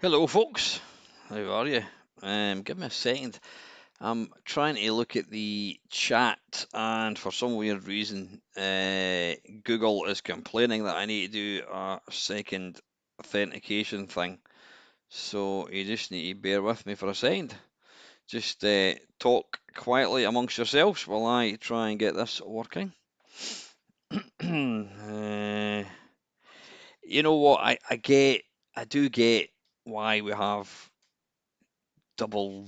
Hello, folks. How are you? Give me a second. I'm trying to look at the chat, and for some weird reason, Google is complaining that I need to do a second authentication thing. So you just need to bear with me for a second. Just talk quietly amongst yourselves while I try and get this working. You know what? I do get why we have double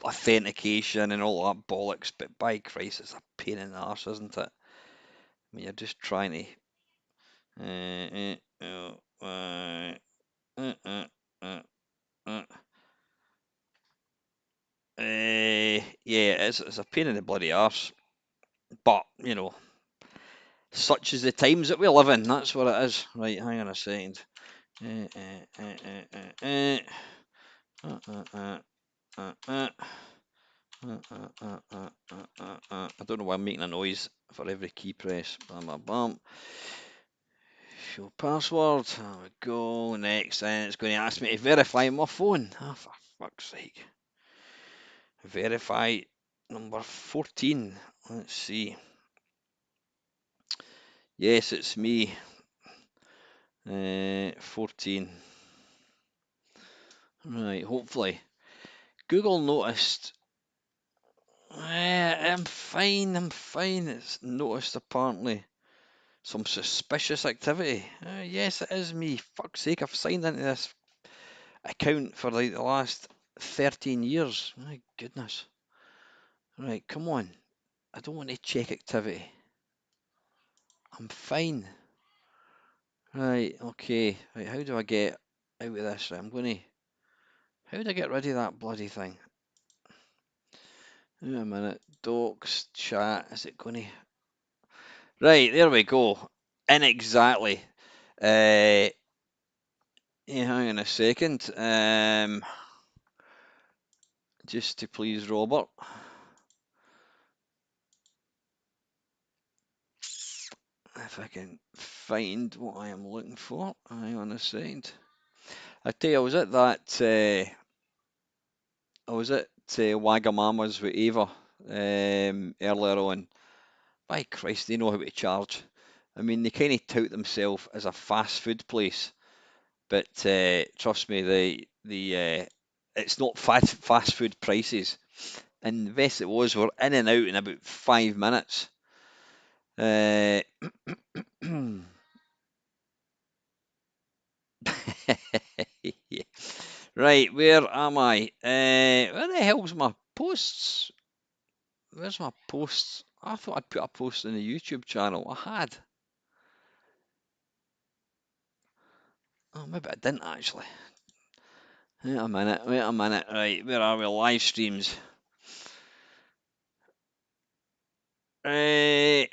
authentication and all that bollocks, but by Christ, it's a pain in the arse, isn't it? I mean, you're just trying to. Yeah, it's a pain in the bloody arse. But, you know, such is the times that we live in. That's what it is. Right, hang on a second. I don't know why I'm making a noise for every key press. Bam, bam, bam. Show password. There we go. Next, and it's going to ask me to verify my phone. Oh, for fuck's sake. Verify number 14. Let's see. Yes, it's me. 14. Right, hopefully. Google noticed. I'm fine, I'm fine. It's noticed apparently some suspicious activity. Yes, it is me. Fuck's sake, I've signed into this account for like the last 13 years. My goodness. Right, come on. I don't want to check activity. I'm fine. Right, okay. Right, how do I get out of this? Right, I'm going to. How do I get rid of that bloody thing? Wait a minute. Docs, chat. Is it going to. Right, there we go. Inexactly. Yeah, hang on a second. Just to please Robert. If I can find what I am looking for. Hang on a second. I tell you, I was at Wagamama's with Ava earlier on. By Christ, they know how to charge. I mean, they kind of tout themselves as a fast food place, but trust me, it's not fast food prices. And the best it was, we're in and out in about 5 minutes. Uh, Right, where am I? Where the hell's my posts? Where's my posts? I thought I'd put a post in the YouTube channel. I had. Oh, maybe I didn't actually. Wait a minute, wait a minute. Right, where are we? Live streams. Right.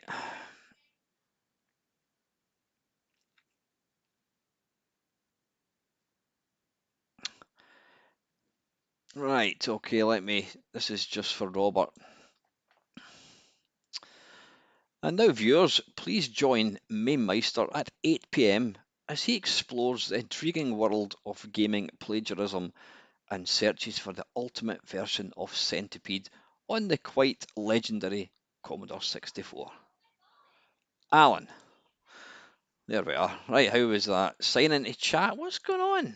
Right, okay, this is just for Robert. And now, viewers, please join Mamemeister at 8 p.m. as he explores the intriguing world of gaming plagiarism and searches for the ultimate version of Centipede on the quite legendary Commodore 64. Alan, there we are. Right, how was that? Sign into chat? What's going on?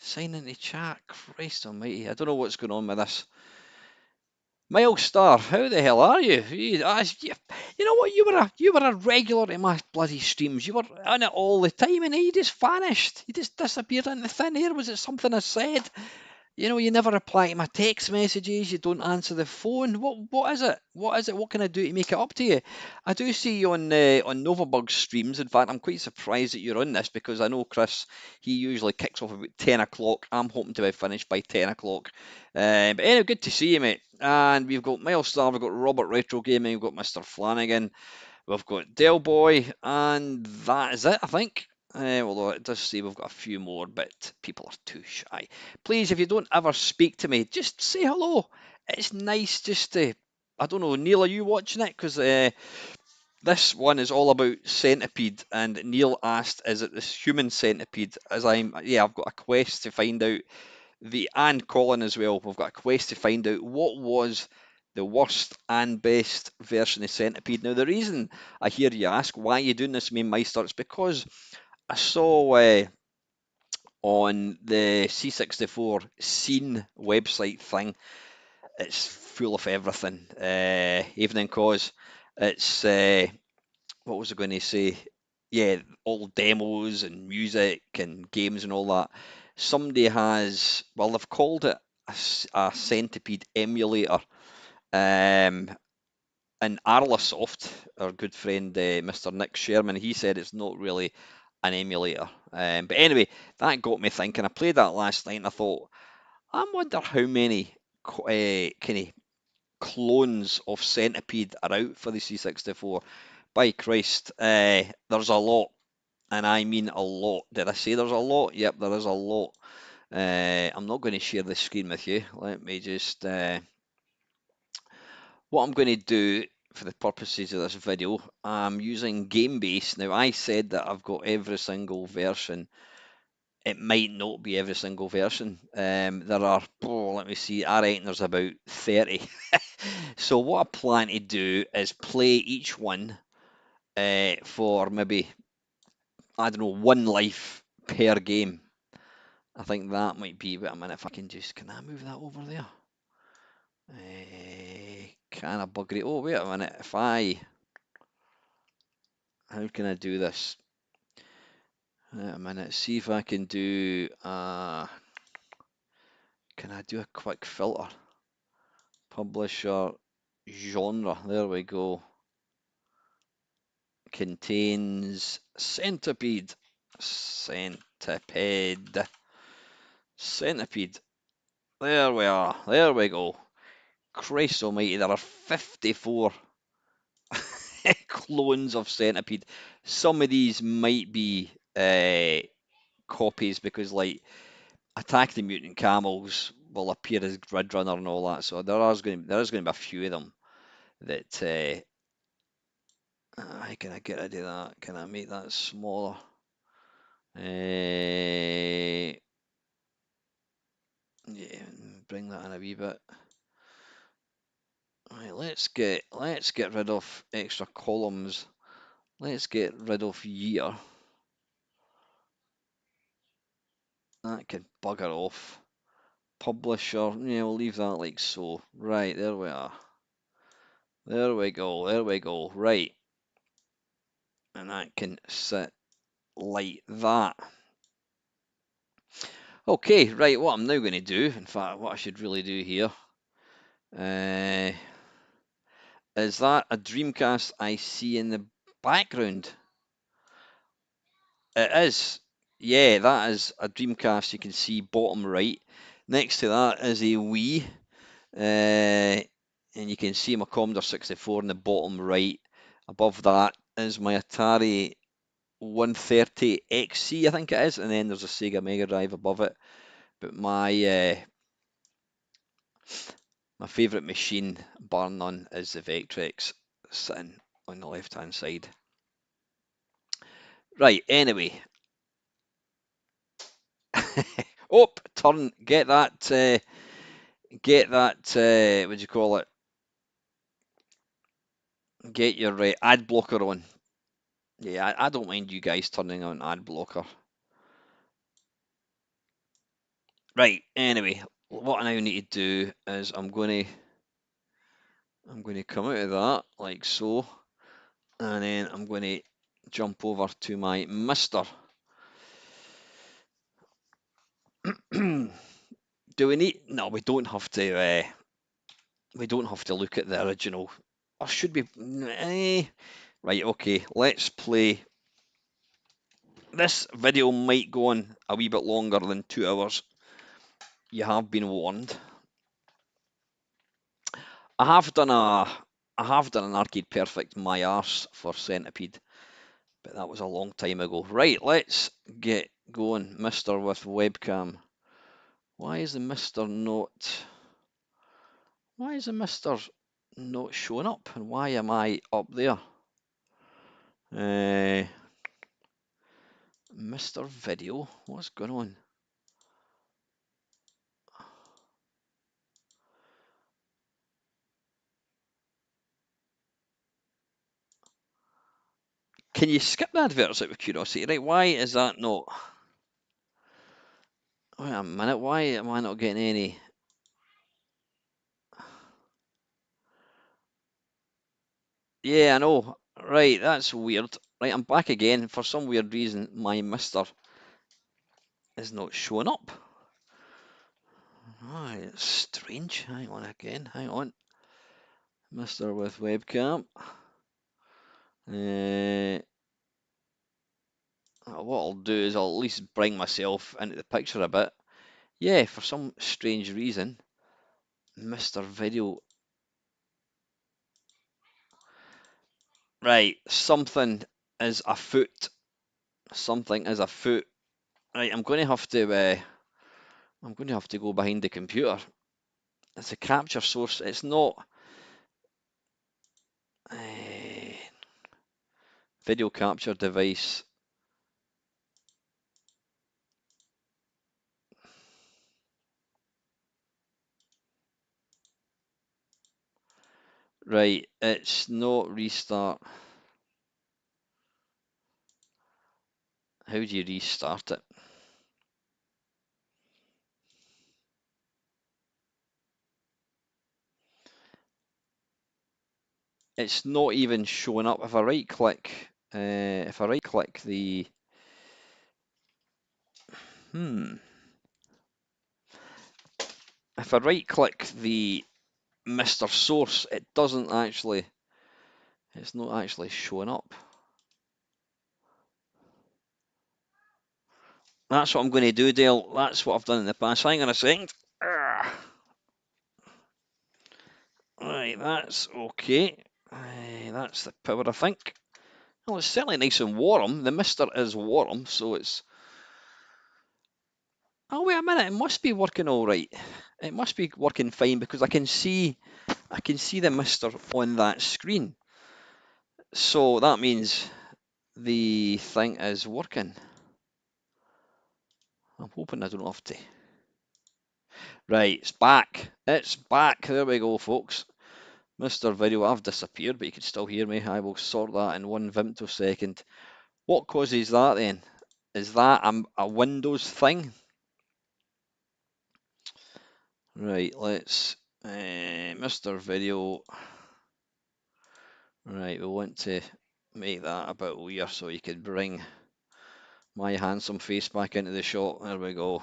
Sign into chat? Christ almighty, I don't know what's going on with this. Miles Star, how the hell are you? You know what? You were a regular in my bloody streams. You were on it all the time, and you just vanished. You just disappeared into thin air. Was it something I said? You know, you never reply to my text messages. You don't answer the phone. What is it? What is it? What can I do to make it up to you? I do see you on Novabug streams. In fact, I'm quite surprised that you're on this because I know Chris. He usually kicks off about 10 o'clock. I'm hoping to be finished by 10 o'clock. But anyway, good to see you, mate. And we've got Miles Star, we've got Robert Retro Gaming, we've got Mr. Flanagan. We've got Del Boy, and that is it, I think. Although it does say we've got a few more, but people are too shy. Please, if you don't ever speak to me, just say hello. It's nice just to. I don't know, Neil, are you watching it? Because this one is all about Centipede, and Neil asked, "Is it this human centipede?" Yeah, I've got a quest to find out and Colin as well. We've got a quest to find out what was the worst and best version of Centipede. Now, the reason I hear you ask why are you doing this, Mamemeister, it's because I saw on the C64 scene website thing, it's full of everything. Evening Cause, it's what was I going to say? Yeah, all demos and music and games and all that. Somebody has, well, they've called it a Centipede emulator. Um, and Arlasoft, our good friend Mr. Nick Sherman, he said it's not really an emulator. But anyway, that got me thinking. I played that last night and I thought, I wonder how many kind of clones of Centipede are out for the C64. By Christ, there's a lot, and I mean a lot. Did I say there's a lot? Yep, there is a lot. I'm not going to share the screen with you. Let me just. What I'm going to do for the purposes of this video, I'm using GameBase. Now, I said that I've got every single version. It might not be every single version. There are, let me see, I reckon there's about 30. So what I plan to do is play each one for maybe, I don't know, one life per game. I think that might be, wait a minute, if I can just, can I move that over there? Can I bugger it? Oh, wait a minute, how can I do this? Wait a minute, see if I can do, can I do a quick filter? Publisher, genre, there we go. Contains Centipede. Centipede. Centipede. There we are. There we go. Christ almighty, there are 54 clones of Centipede. Some of these might be copies because, like, Attack the Mutant Camels will appear as Grid Runner and all that. So there is going to be a few of them that. Can I get rid of that? Can I make that smaller? Yeah, bring that in a wee bit. Right, let's get rid of extra columns. Let's get rid of year. That can bugger off. Publisher, yeah, we'll leave that like so. Right, there we are. There we go, there we go. Right. And that can sit like that. Okay, right, what I'm now going to do, in fact, what I should really do here, is that a Dreamcast I see in the background? It is. Yeah, that is a Dreamcast you can see bottom right. Next to that is a Wii. And you can see my Commodore 64 in the bottom right. Above that is my Atari 130 XC, I think it is, and then there's a Sega Mega Drive above it. But my favourite machine, bar none, is the Vectrex sitting on the left-hand side. Right, anyway. Oh, turn, get that, what do you call it? Get your ad blocker on. Yeah, I don't mind you guys turning on ad blocker. Right, anyway, what I now need to do is I'm going to come out of that like so, and then I'm going to jump over to my Mister. Do we need? No, we don't have to. We don't have to look at the original. Or should we? Right. Okay. Let's play. This video might go on a wee bit longer than 2 hours. You have been warned. I have done an Arcade Perfect my arse for Centipede, but that was a long time ago. Right, let's get going, Mister with webcam. Why is the Mister not? Why is the Mister not showing up? And why am I up there? Mister Video, what's going on? Can you skip the adverts out of curiosity? Right, why is that not? Wait a minute, why am I not getting any? Yeah, I know. Right, that's weird. Right, I'm back again. For some weird reason, my Mister is not showing up. Ah, it's strange. Hang on again. Hang on. Mister with webcam. What I'll do is I'll at least bring myself into the picture a bit. Yeah, for some strange reason, Mister Video. Right, something is afoot. Something is afoot. Right, I'm going to have to. I'm going to have to go behind the computer. It's a capture source. It's not. Video capture device. Right, it's not restart. How do you restart it? It's not even showing up. If I right click, the if I right click the Mr. Source, it doesn't actually. It's not actually showing up. That's what I'm going to do, Dale. That's what I've done in the past. Hang on a second. Right, that's okay. That's the power, I think. Well, it's certainly nice and warm. The Mister is warm, so it's. Oh wait a minute! It must be working all right. It must be working fine because I can see the Mister on that screen. So that means the thing is working. I'm hoping I don't have to. Right, it's back. It's back. There we go, folks. Mr. Video, I've disappeared, but you can still hear me. I will sort that in one femtosecond. What causes that then? Is that a Windows thing? Right, let's Mr. Video. Right, we want to make that a bit weird so you can bring my handsome face back into the shot. There we go.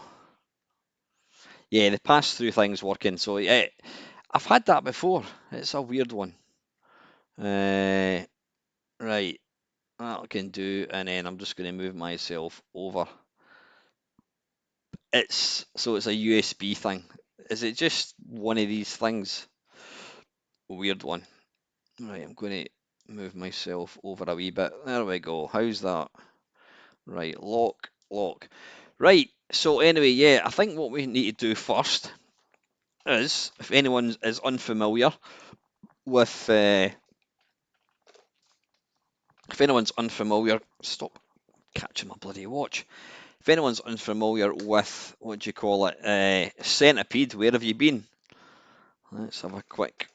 Yeah, the pass-through thing's working. So yeah, I've had that before. It's a weird one. Right, that I can do, and then I'm just going to move myself over. It's a USB thing. Is it just one of these things? Weird one. Right, I'm going to move myself over a wee bit. There we go. How's that? Right, lock. Right, so anyway, yeah, I think what we need to do first is, if anyone is unfamiliar with, stop catching my bloody watch. If anyone's unfamiliar with, what do you call it, Centipede, where have you been? Let's have a quick.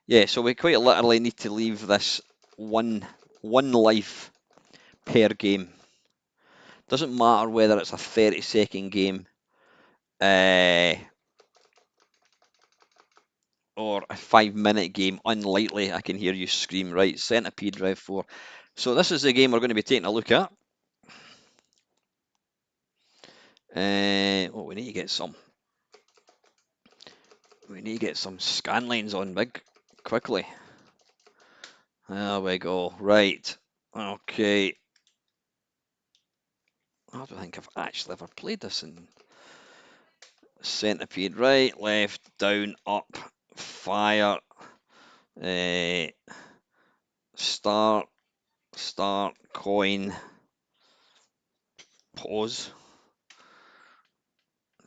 Yeah, so we quite literally need to leave this one life per game. Doesn't matter whether it's a 30-second game or a 5-minute game. Unlikely I can hear you scream. Right, Centipede Rev 4. So this is the game we're going to be taking a look at. We need to get some We need to get some scan lines on big quickly. There we go. Right. Okay. I don't think I've actually ever played this in Centipede. Right, left, down, up, fire, uh, start, coin, pause.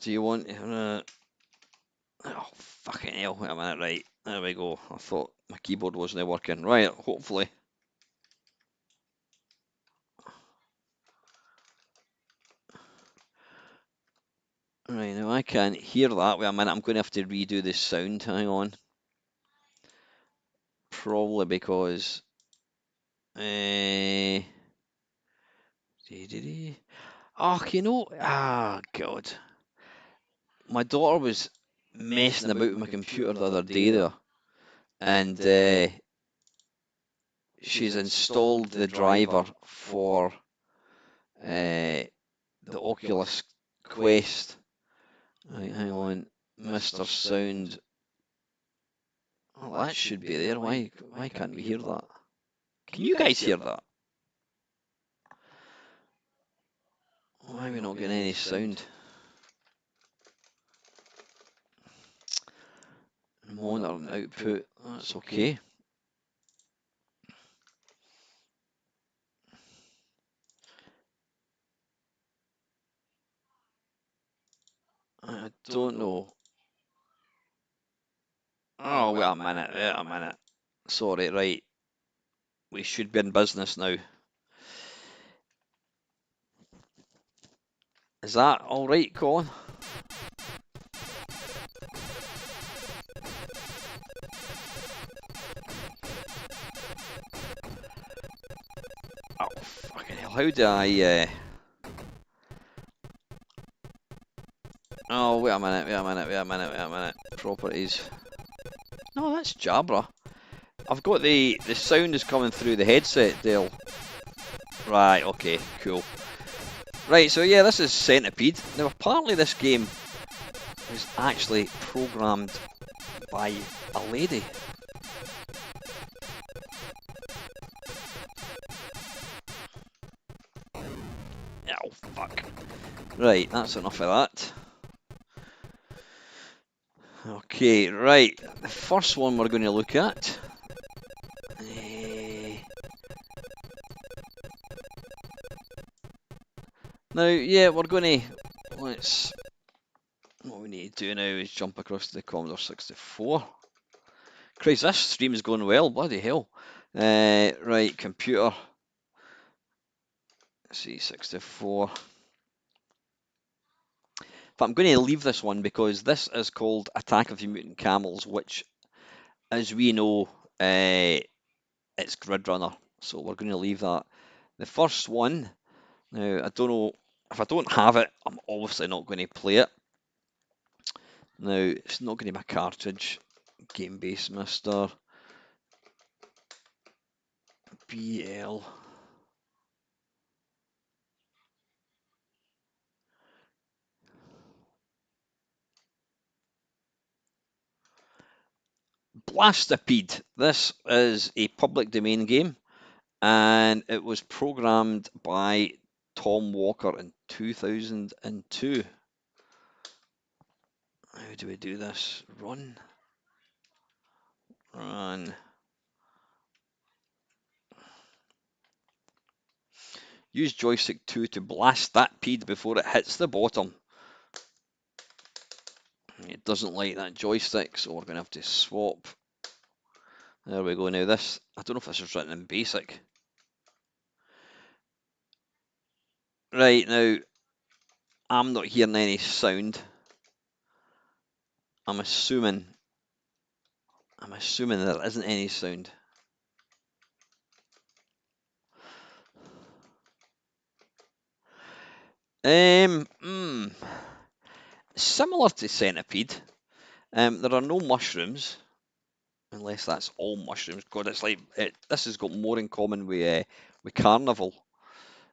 Do you want oh, fucking hell, wait a minute, right, there we go. I thought my keyboard wasn't working. Right, hopefully. Right, now I can't hear that. Wait a minute, I'm going to have to redo the sound. Hang on. Probably because... Oh, you know... Ah, God. My daughter was messing about with my computer the other day there. And she's installed the driver for the Oculus Quest. Right, hang on, Mr. Sound. Oh, that should be there. Why can't we hear that? Can you guys hear that? Why are we not getting any sound? Monitor and output. That's okay. I don't know. Oh, wait a minute. Sorry, right. We should be in business now. Is that all right, Colin? Oh, fucking hell. How do I... Oh, wait a minute. Properties. No, that's Jabra. I've got the sound is coming through the headset, Dale. Right, okay, cool. Right, so yeah, this is Centipede. Now, apparently this game was actually programmed by a lady. Oh, fuck. Right, that's enough of that. Okay, right. The first one we're going to look at. Now, yeah, we're going to... What we need to do now is jump across to the Commodore 64. Christ, this stream is going well, bloody hell. Right, computer. C64. But I'm going to leave this one because this is called Attack of the Mutant Camels, which, as we know, it's Grid Runner. So we're going to leave that. The first one, now I don't know, if I don't have it, I'm obviously not going to play it. Now, it's not going to be a cartridge. Game Base Mister. BL. Blastipede. This is a public domain game, and it was programmed by Tom Walker in 2002. How do we do this? Run. Use joystick 2 to blast that pede before it hits the bottom. It doesn't like that joystick, so we're going to have to swap. There we go. Now this, I don't know if this is written in BASIC. Right, now, I'm not hearing any sound. I'm assuming there isn't any sound. Similar to Centipede, there are no mushrooms, unless that's all mushrooms. God, it's like this has got more in common with Carnival.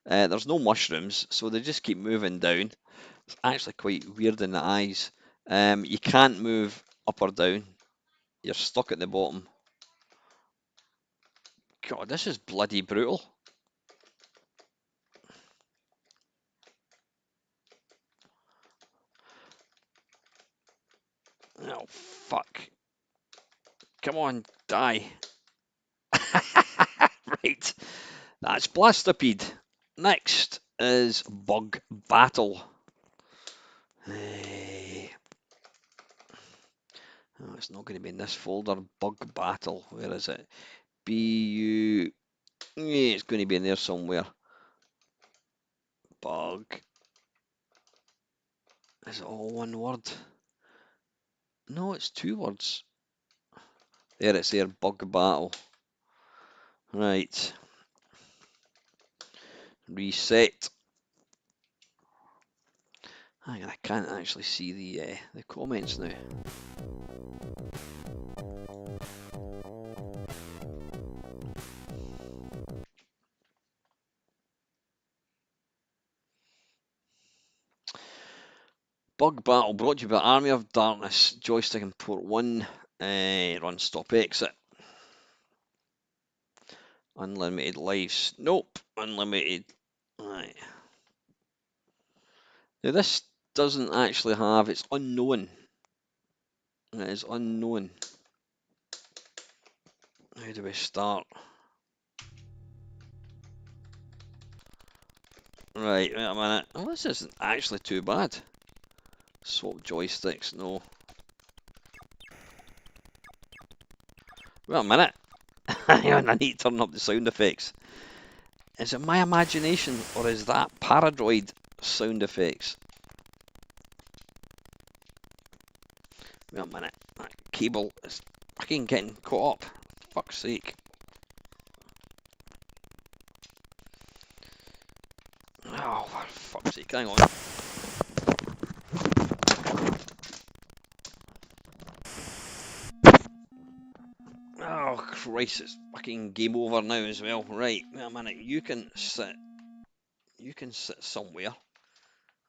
There's no mushrooms, so they just keep moving down. It's actually quite weird in the eyes. You can't move up or down. You're stuck at the bottom. God, this is bloody brutal. Oh, fuck. Come on, die. Right. That's Blastipede. Next is Bug Battle. Eh, oh, it's not going to be in this folder. Bug Battle. Where is it? B-U... Yeah, it's going to be in there somewhere. Bug. Is it all one word? No, it's two words. There it's there. Bug Battle. Right. Reset. Hang on, I can't actually see the comments now. Bug Battle brought to you by Army of Darkness. Joystick and port 1. Run, stop, exit. Unlimited lives. Nope. Unlimited. Right. Now this doesn't actually have, it's unknown. It is unknown. How do we start? Right, wait a minute. Oh, this isn't actually too bad. Swap joysticks, no. Wait a minute. Hang on, I need to turn up the sound effects. Is it my imagination or is that Paradroid sound effects? Wait a minute. That cable is fucking getting caught up. Fuck's sake. Oh, for fuck's sake. Hang on. Oh, Christ, it's fucking game over now as well. Right, wait a minute. You can sit somewhere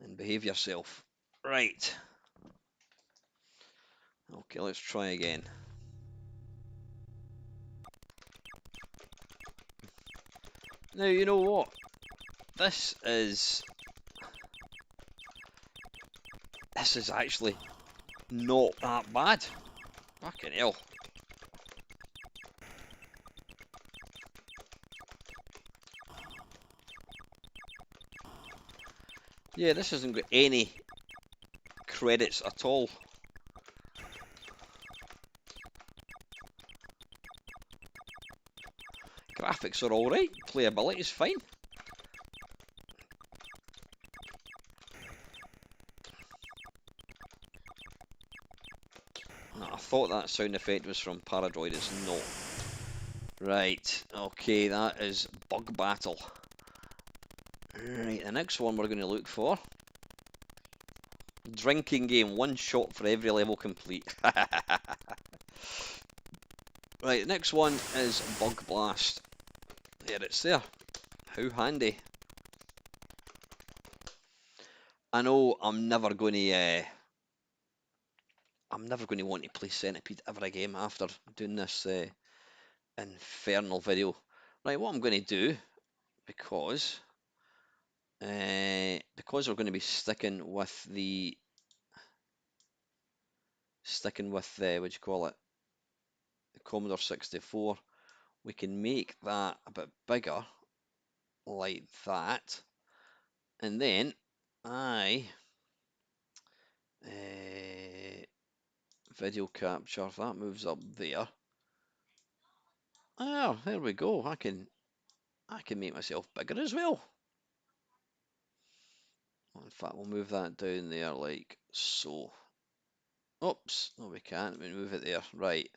and behave yourself. Right. Okay, let's try again. Now, you know what? This is actually not that bad. Fucking hell. Yeah, this hasn't got any credits at all. Graphics are alright, playability is fine. No, I thought that sound effect was from Paradroid, it's not. Right, okay, that is Bug Battle. Right, the next one we're going to look for. Drinking game, one shot for every level complete. Right, the next one is Bug Blast. There, it's there. How handy. I know I'm never going to want to play Centipede ever again after doing this infernal video. Right, what I'm going to do, because we're going to be sticking with the what do you call it, the Commodore 64, we can make that a bit bigger, like that, and then video capture, that moves up there. Oh, there we go. I can make myself bigger as well. In fact, we'll move that down there like so. Oops, no we can't. We move it there. Right.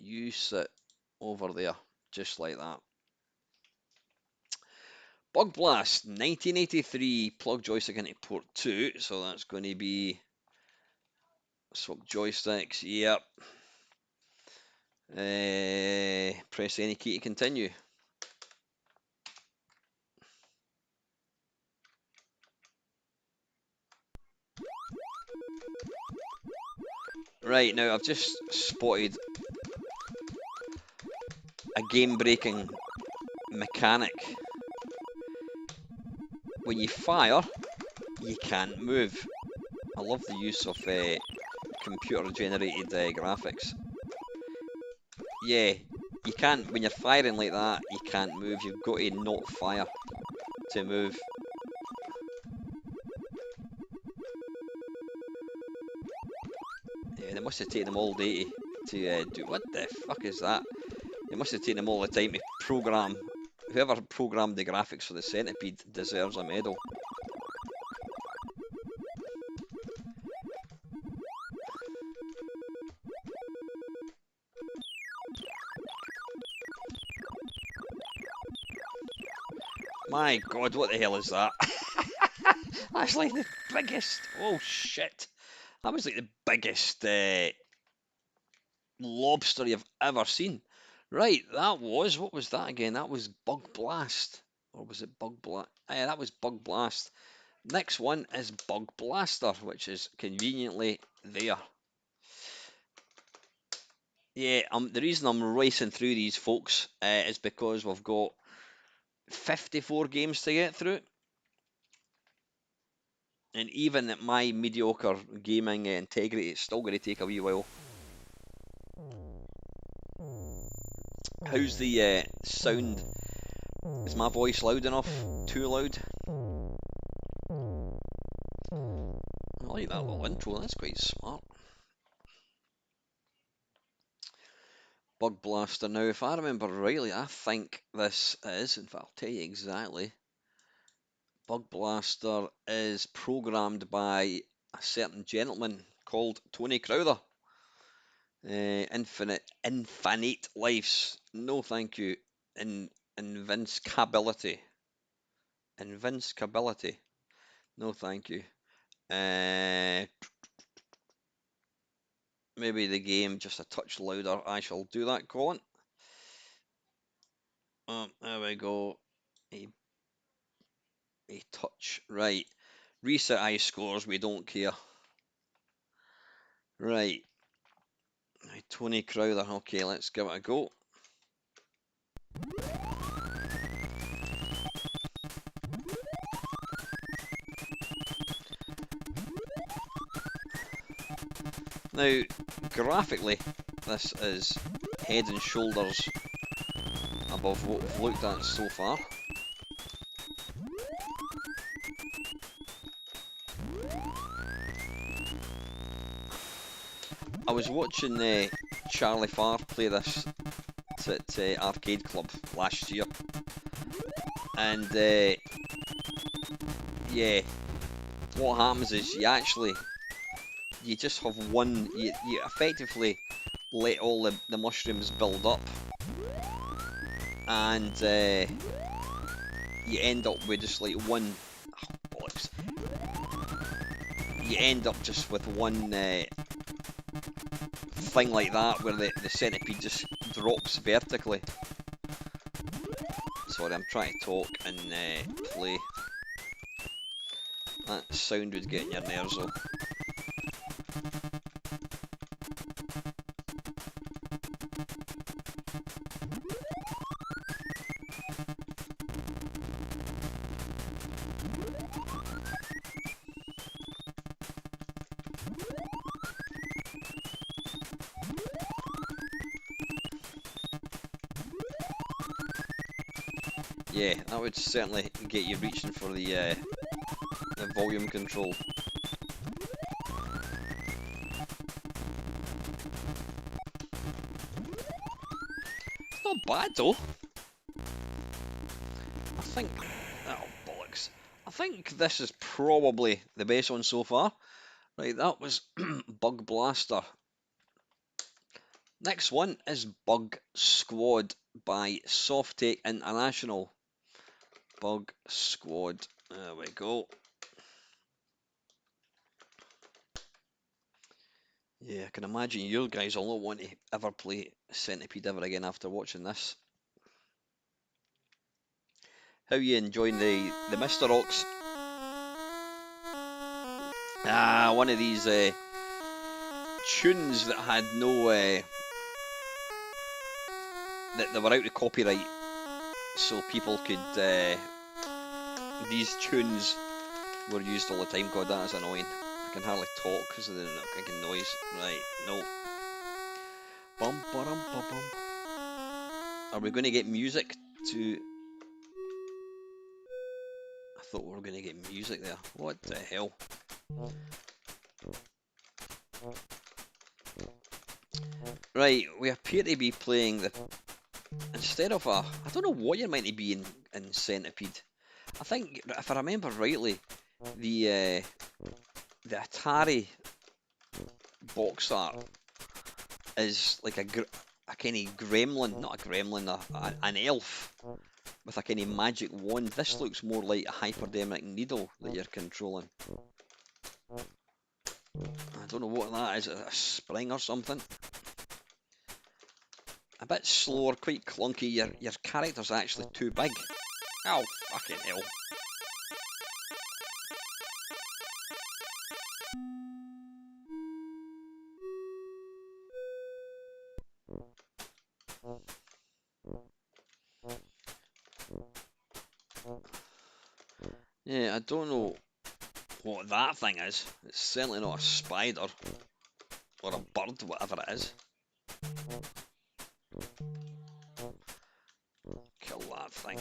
You sit over there, just like that. Bug Blast, 1983. Plug joystick into port 2, so that's going to be swap joysticks. Yep. Press any key to continue. Right, now I've just spotted a game-breaking mechanic. When you fire, you can't move. I love the use of computer-generated graphics. Yeah, you can't, when you're firing like that, you can't move. You've got to not fire to move. Yeah, they must have taken them all day to do. What the fuck is that? It must have taken them all the time to program. Whoever programmed the graphics for the Centipede deserves a medal. My God, what the hell is that? That's like the biggest. Oh shit! That was like the biggest lobster you've ever seen. Right, that was. What was that again? That was Bug Blast. Or was it Bug Blast? Yeah, that was Bug Blast. Next one is Bug Blaster, which is conveniently there. Yeah, the reason I'm racing through these, folks, is because we've got 54 games to get through. And even at my mediocre gaming integrity, it's still going to take a wee while. How's the sound? Is my voice loud enough? Too loud? I like that little intro, that's quite smart. Bug Blaster. Now, if I remember rightly, I think this is, in fact, I'll tell you exactly. Bug Blaster is programmed by a certain gentleman called Tony Crowther. Infinite lives. No, thank you. Invincibility. Invincibility. No, thank you. Maybe the game just a touch louder. I shall do that, Colin. There we go. A touch. Right. Reset eye scores. We don't care. Right. Tony Crowther. Okay, let's give it a go. Now, graphically, this is head and shoulders above what we've looked at so far. I was watching Charlie Farr play this at Arcade Club last year, and yeah, what happens is you just have one, you effectively let all the mushrooms build up, and you end up with just like one, oh, bollocks. You end up just with one thing like that where the centipede just drops vertically. Sorry, I'm trying to talk and play. That sound would get in your nerves though. Yeah, that would certainly get you reaching for the volume control. It's not bad though. I think, oh bollocks. I think this is probably the best one so far. Right, that was Bug Blaster. Next one is Bug Squad by Softtake International. Bug Squad. There we go. Yeah, I can imagine you guys will not want to ever play Centipede ever again after watching this. How you enjoying the Mr. Rocks? Ah, one of these tunes that had no that they were out of copyright, so people could these tunes were used all the time. God, that is annoying. I can hardly talk because of the fucking noise. Right, no. Bum bum bum bum. Are we going to get music to? I thought we were going to get music there. What the hell? Right, we appear to be playing the instead of a. I don't know what you're meant to be in Centipede. I think if I remember rightly, the Atari box art is like a kind of gremlin, not a gremlin, an elf with a kind of magic wand. This looks more like a hypodermic needle that you're controlling. I don't know what that is, a spring or something. A bit slower, quite clunky. Your character's actually too big. Oh, fucking hell. Yeah, I don't know what that thing is. It's certainly not a spider or a bird, whatever it is. Kill that thing.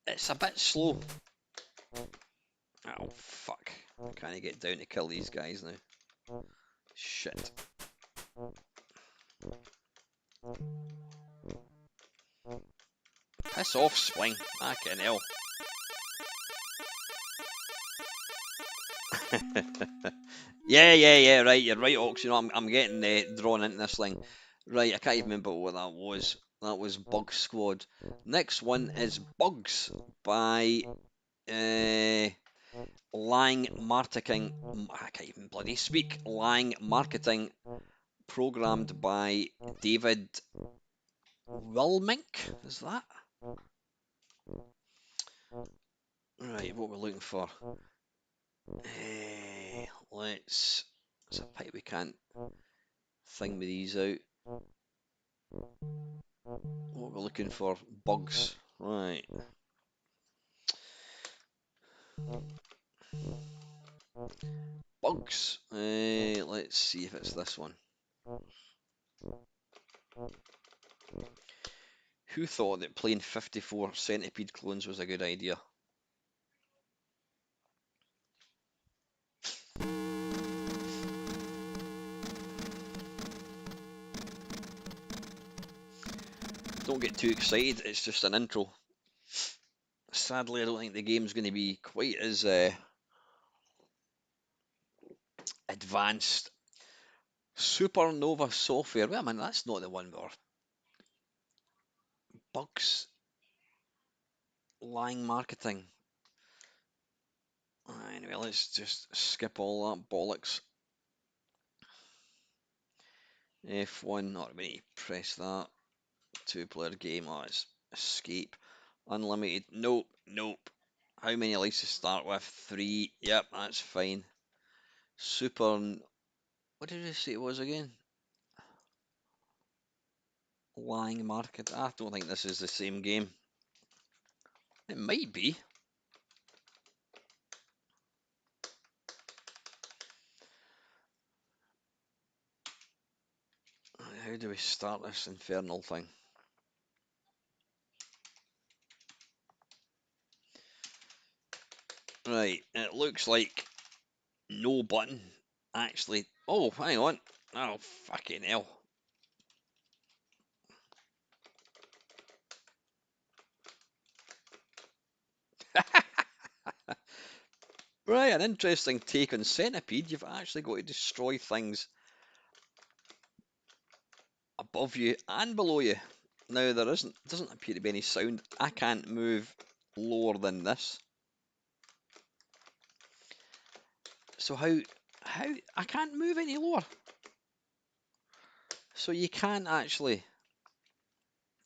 It's a bit slow. Oh, fuck. Can't get down to kill these guys now. Shit. Piss off, Spling. Fucking hell. Yeah, right, you're right, Ox. You know, I'm getting drawn into this thing. Right, I can't even remember what that was. That was Bug Squad. Next one is Bugs by Lang Marketing. I can't even bloody speak. Lang Marketing, programmed by David Wilmink. Is that? Right, what we're looking for. Let's. It's a pity we can't thing with these out. What we're looking for, bugs. Right. Bugs. Let's see if it's this one. Who thought that playing 54 Centipede clones was a good idea? Don't get too excited, it's just an intro. Sadly, I don't think the game's going to be quite as advanced. Supernova Software. Wait a minute, that's not the one where Bugs Lang Marketing. Anyway, let's just skip all that bollocks. F1, not really press that. Two-player game, oh, it's escape. Unlimited, nope. How many lives to start with? 3, yep, that's fine. Super, what did I say it was again? Lang Market, I don't think this is the same game. It might be. How do we start this infernal thing? Right, it looks like no button. Actually, oh, hang on. Oh, fucking hell. Right, an interesting take on Centipede. You've actually got to destroy things above you and below you. Now there doesn't appear to be any sound. I can't move lower than this. So how How? I can't move any lower. So you can't actually.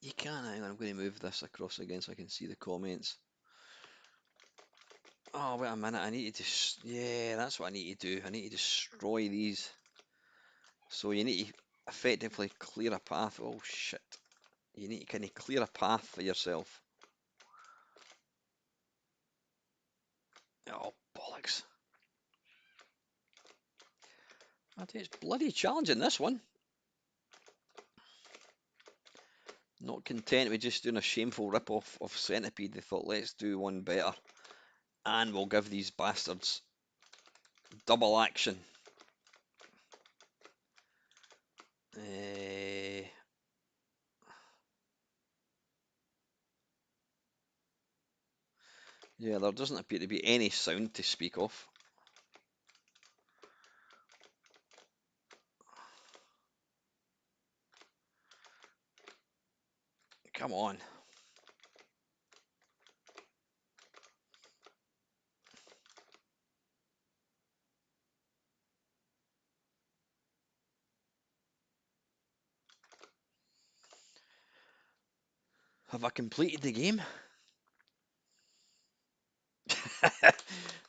You can. Hang on, I'm going to move this across again so I can see the comments. Oh, wait a minute. I need to. Yeah, that's what I need to do. I need to destroy these. So you need to effectively clear a path. Oh shit. You need to kind of clear a path for yourself. Oh, bollocks. I tell you, it's bloody challenging, this one. Not content with just doing a shameful rip-off of Centipede, they thought, let's do one better. And we'll give these bastards double action. Yeah, there doesn't appear to be any sound to speak of. Come on. Have I completed the game?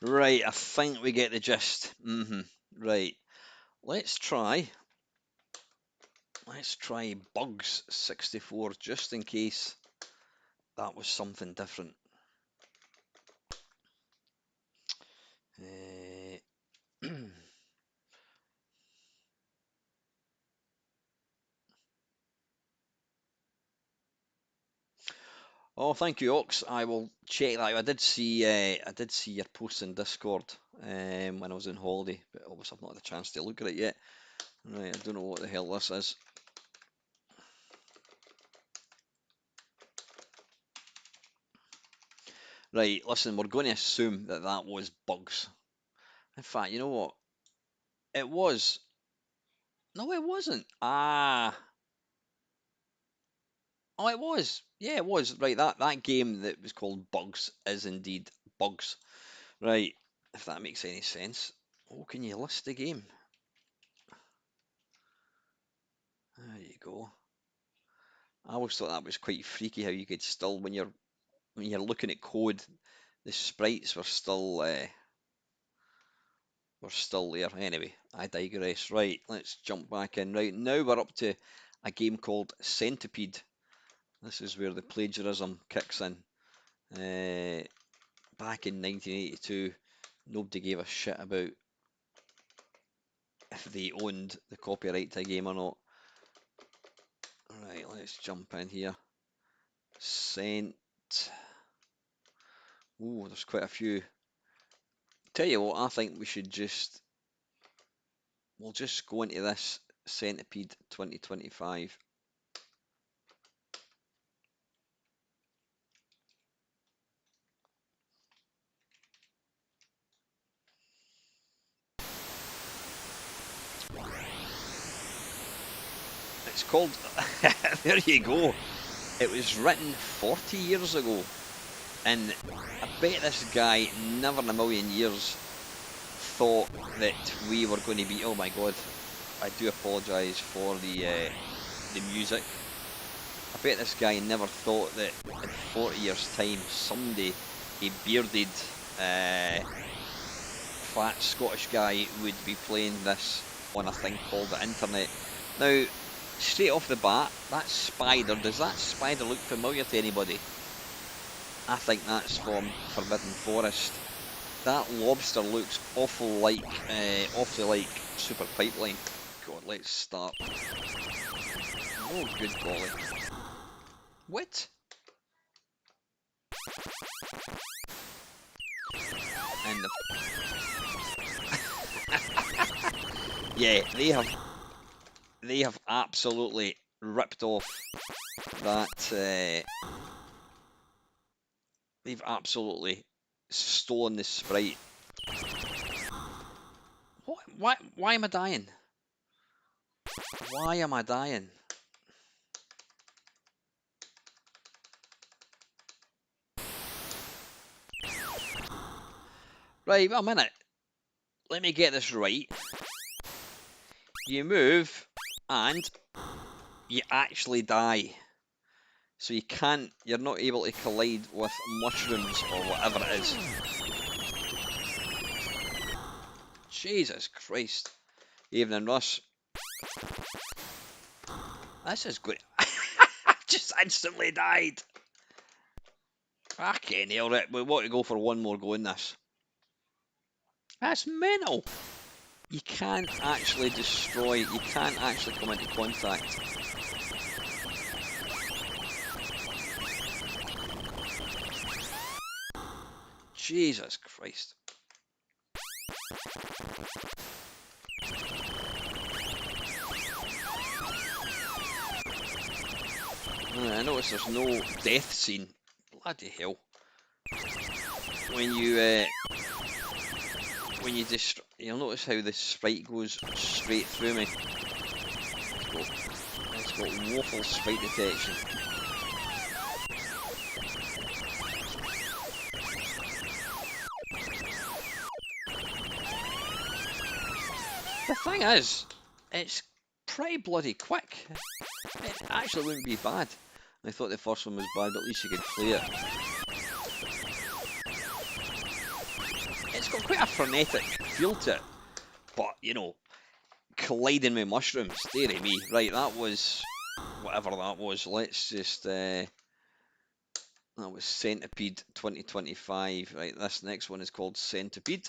Right, I think we get the gist. Right. Let's try Bugs 64 just in case that was something different. Oh, thank you, Ox. I will check that. I did see your post in Discord when I was on holiday, but obviously I've not had a chance to look at it yet. Right, I don't know what the hell this is. Right, listen, we're going to assume that that was Bugs. In fact, you know what? It was. No, it wasn't. Ah. Oh, it was. Yeah, it was. Right, that game that was called Bugs is indeed Bugs. Right, if that makes any sense. Oh, can you list the game? There you go. I always thought that was quite freaky how you could still, when you're looking at code, the sprites were still there. Anyway, I digress. Right, let's jump back in. Right, now we're up to a game called Centipede. This is where the plagiarism kicks in. Back in 1982, nobody gave a shit about if they owned the copyright to a game or not. Right, let's jump in here. Cent. Ooh, there's quite a few. Tell you what, I think we'll just go into this Centipede 2025. It's called, there you go. It was written 40 years ago, and I bet this guy never in a million years thought that we were going to be, oh my god, I do apologise for the music. I bet this guy never thought that in 40 years time someday a bearded fat Scottish guy would be playing this on a thing called the internet. Now, straight off the bat, that spider, does that spider look familiar to anybody? I think that's from Forbidden Forest. That lobster looks awfully like Super Pipeline. God, let's start. Oh, good golly. What? And yeah, they have absolutely ripped off that. They've absolutely stolen the sprite. What? Why am I dying? Why am I dying? Right, well, a minute. let me get this right. You move and you actually die. So you can't, you're not able to collide with mushrooms or whatever it is. Jesus Christ. Evening Russ. This is good. I just instantly died. Okay, nailed it. We want to go for one more go in this. That's mental. You can't actually destroy, you can't actually come into contact. Jesus Christ. I notice there's no death scene. Bloody hell. When you just, you'll notice how the sprite goes straight through me. It's got woeful sprite detection. The thing is, it's pretty bloody quick. It actually wouldn't be bad. I thought the first one was bad, but at least you could play it. It's got quite a frenetic feel to it, but you know, colliding with mushrooms, dearie me. Right, that was whatever that was. Let's just that was Centipede 2025. Right, this next one is called Centipede.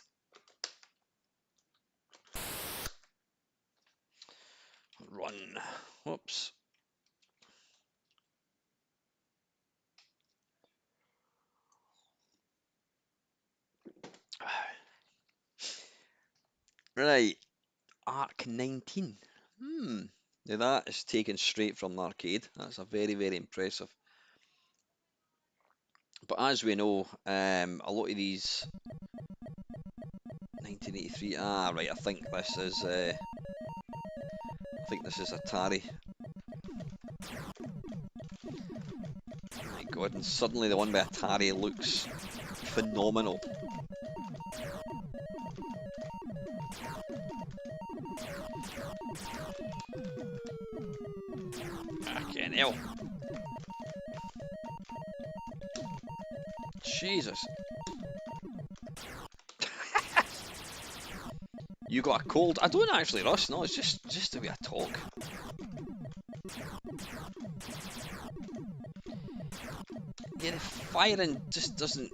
Run. Whoops. Right, Arc 19. Now that is taken straight from the arcade. That's a very, very impressive. But as we know, a lot of these 1983. Ah, right. I think this is Atari. My God! And suddenly the one by Atari looks phenomenal. Fucking hell! Jesus! You got a cold? I don't actually, Russ. No, it's just the way I talk. Yeah, the firing just doesn't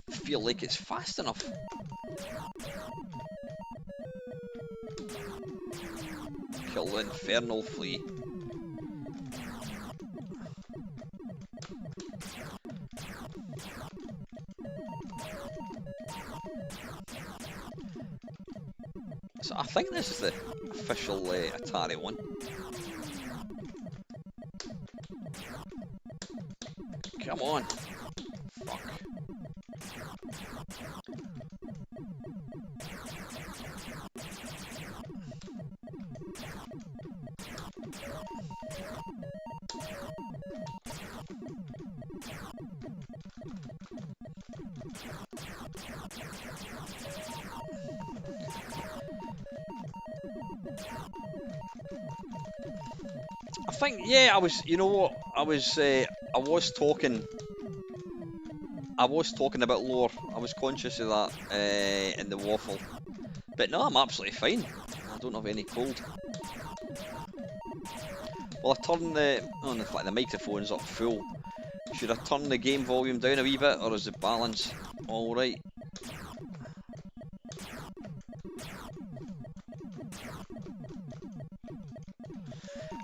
feel like it's fast enough. Kill the infernal flea. So I think this is the official Atari one. Come on. Fuck. I think, yeah, I was, you know what, I was talking about lore. I was conscious of that in the waffle. But no, I'm absolutely fine. I don't have any cold. Well, I turn in fact, the microphone's up full. Should I turn the game volume down a wee bit, or is the balance alright?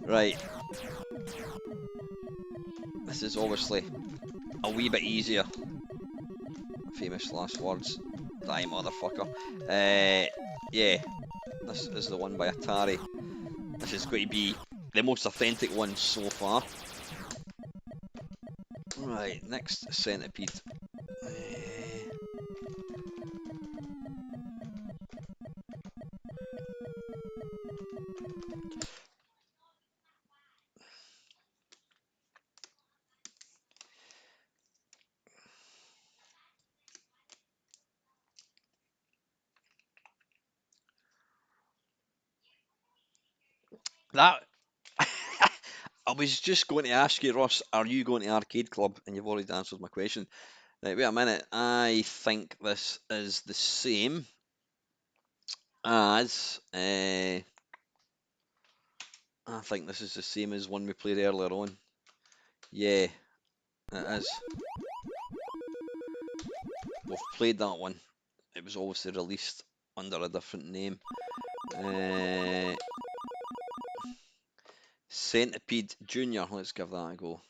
Right. This is obviously a wee bit easier. Famous last words. Die, motherfucker. Yeah. This is the one by Atari. This is going to be the most authentic one so far. Right, next Centipede. That I was just going to ask you, Ross, are you going to Arcade Club? And you've already answered my question. Right, wait a minute. I think this is the same as. I think this is the same as one we played earlier on. Yeah, it is. We've played that one. It was obviously released under a different name. Uh, Centipede Junior. Let's give that a go.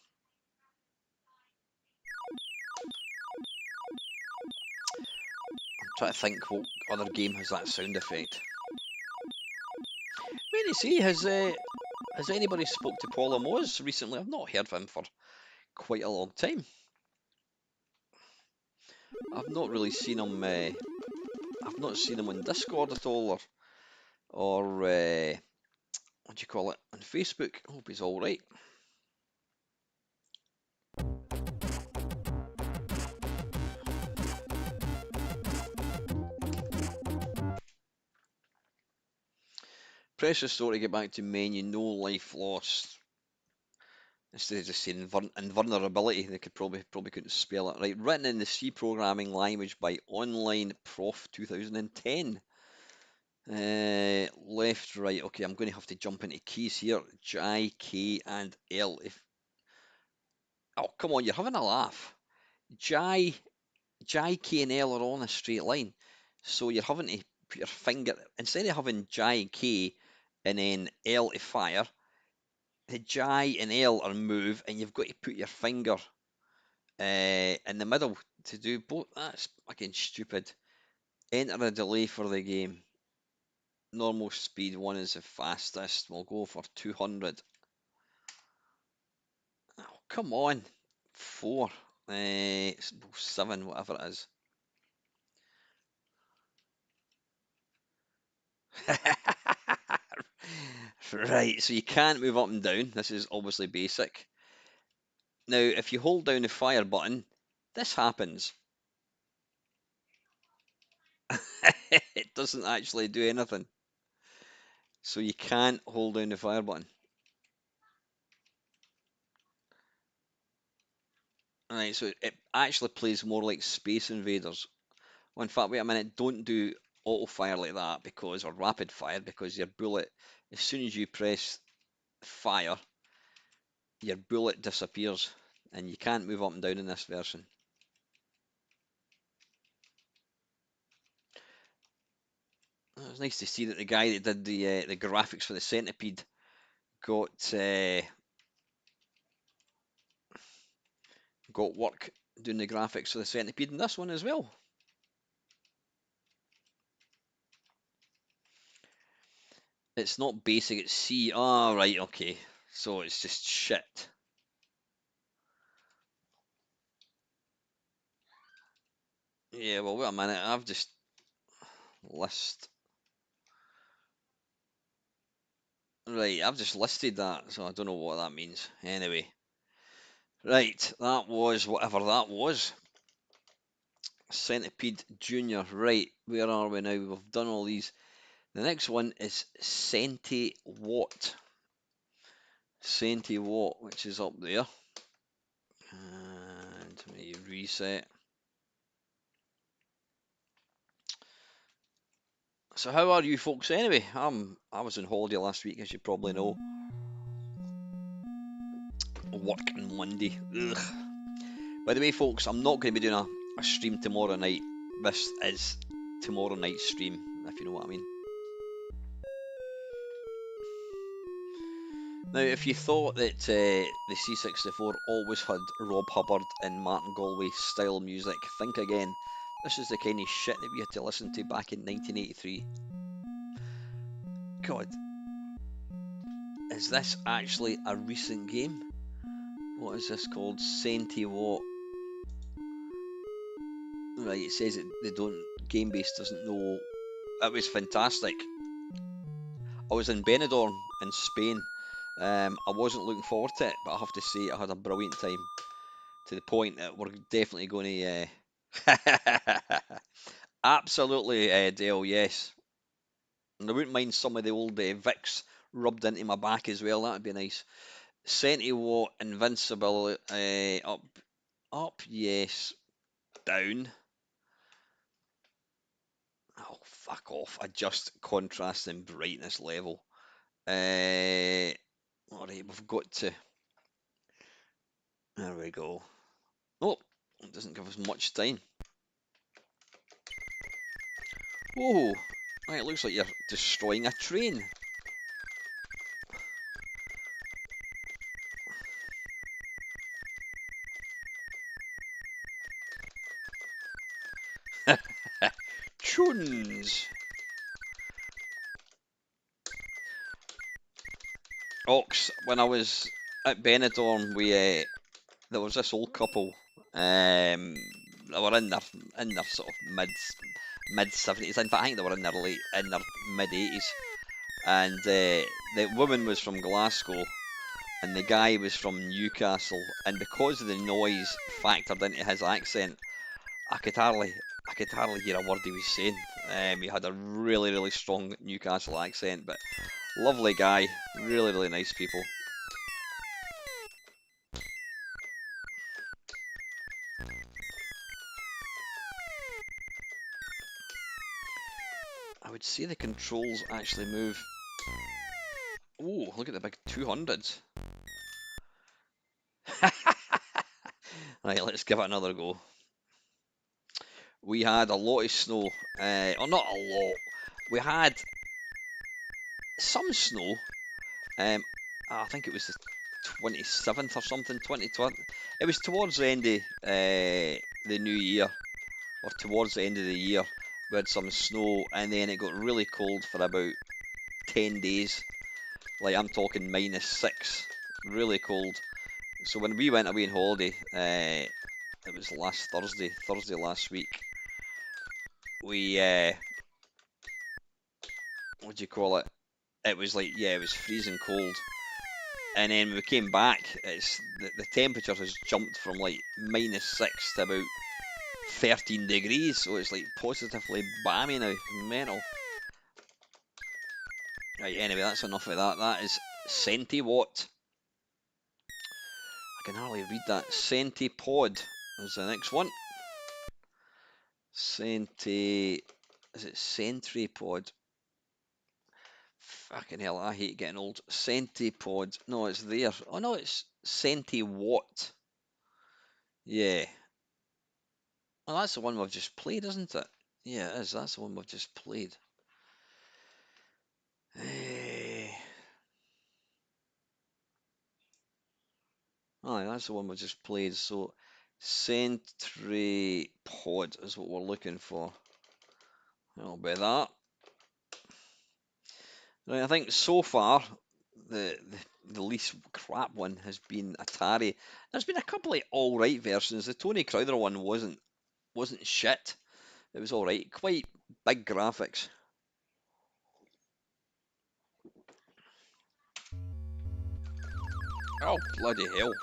I'm trying to think what other game has that sound effect. Wait to see, has anybody spoke to Paul Amos recently? I've not heard of him for quite a long time. I've not really seen him. I've not seen him on Discord at all, or what do you call it, on Facebook. I hope he's all right. Press restore to get back to menu. No life lost. Instead of just saying invulnerability, they could probably couldn't spell it right. Written in the C programming language by Online Prof 2010. Left, right. Okay, I'm going to have to jump into keys here. J, K, and L. Oh, come on, you're having a laugh. J, K, and L are all in a straight line, so you're having to put your finger instead of having J, K, and then L to fire. The J and L are move, and you've got to put your finger in the middle to do both. That's fucking stupid. Enter a delay for the game. Normal speed 1 is the fastest. We'll go for 200. Oh, come on. 4. 7, whatever it is. Right, so you can't move up and down. This is obviously basic. Now, if you hold down the fire button, this happens. It doesn't actually do anything. So you can't hold down the fire button. Alright, so it actually plays more like Space Invaders. Well, in fact, wait a minute, don't do auto fire like that because, or rapid fire, because your bullet, as soon as you press fire, your bullet disappears and you can't move up and down in this version. It was nice to see that the guy that did the graphics for the Centipede got work doing the graphics for the Centipede in this one as well. It's not basic, it's C. Ah, right, okay. So it's just shit. Yeah, well, wait a minute. I've just list. Right, I've just listed that, so I don't know what that means. Anyway, right, that was whatever that was. Centipede Junior. Right, where are we now? We've done all these. The next one is Centiwatt. Centiwatt, which is up there. And me reset. So how are you folks anyway? I was on holiday last week, as you probably know. Working Monday. Ugh. By the way, folks, I'm not going to be doing a stream tomorrow night. This is tomorrow night's stream, if you know what I mean. Now, if you thought that the C64 always had Rob Hubbard and Martin Galway style music, think again. This is the kind of shit that we had to listen to back in 1983. God, is this actually a recent game? What is this called? Centiwatt. Right, it says that they don't. GameBase doesn't know. It was fantastic. I was in Benidorm in Spain. I wasn't looking forward to it, but I have to say I had a brilliant time. To the point that we're definitely going to. Absolutely, Dale. Yes, and I wouldn't mind some of the old Vicks rubbed into my back as well. That would be nice. Centiwatt invincibility up, yes. Down. Oh, fuck off. Adjust contrast and brightness level. Alright, we've got to. There we go. Oh, it doesn't give us much time. Whoa, right, it looks like you're destroying a train. Tunes. Ox, when I was at Benidorm, there was this old couple. They were in their sort of mid 70s. In fact, I think they were in their mid 80s. And the woman was from Glasgow, and the guy was from Newcastle. And because of the noise factored into his accent, I could hardly hear a word he was saying. He had a really strong Newcastle accent, but lovely guy, really nice people. I would say the controls actually move. Oh, look at the big 200s. Right, let's give it another go. We had a lot of snow, or not a lot. We had some snow. I think it was the 27th or something, 2020. It was towards the end of the new year, or towards the end of the year. We had some snow, and then it got really cold for about 10 days. Like, I'm talking -6, really cold. So when we went away on holiday, it was last Thursday last week, we, what do you call it? It was like, yeah, it was freezing cold. And then when we came back, the temperature has jumped from like -6 to about 13 degrees, so it's like positively balmy now, mental. Right, anyway, that's enough of that. That is Centiwatt. I can hardly read that. Centipede is the next one. Is it Centripod? Fucking hell, I hate getting old. Centipod. No, it's there. Oh no, it's Centiwatt. Yeah. Well, that's the one we've just played, isn't it? Yeah, it is. That's the one we've just played. Aye, that's the one we just played. So, Centripod is what we're looking for. That'll be that. Right, I think so far the least crap one has been Atari. There's been a couple of all right versions. The Tony Crowther one wasn't shit. It was all right. Quite big graphics. Oh bloody hell!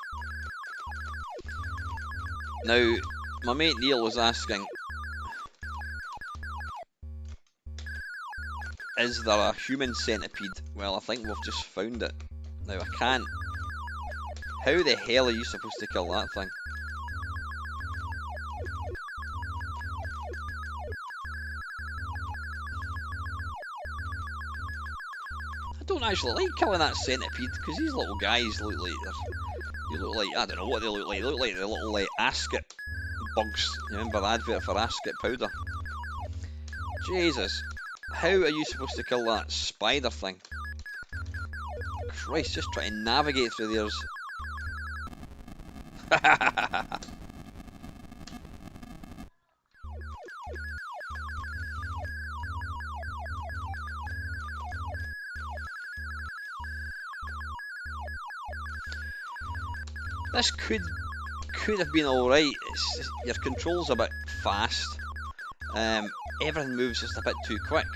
Now my mate Neil was asking, is there a human centipede? Well, I think we've just found it. Now I can't. How the hell are you supposed to kill that thing? I don't actually like killing that centipede because these little guys look like they look like, I don't know what they look like. They look like the little like Ascot bugs. You remember the advert for Ascot powder? Jesus, how are you supposed to kill that spider thing? Christ, just try to navigate through theirs. This could have been alright. Your control's a bit fast. Everything moves just a bit too quick.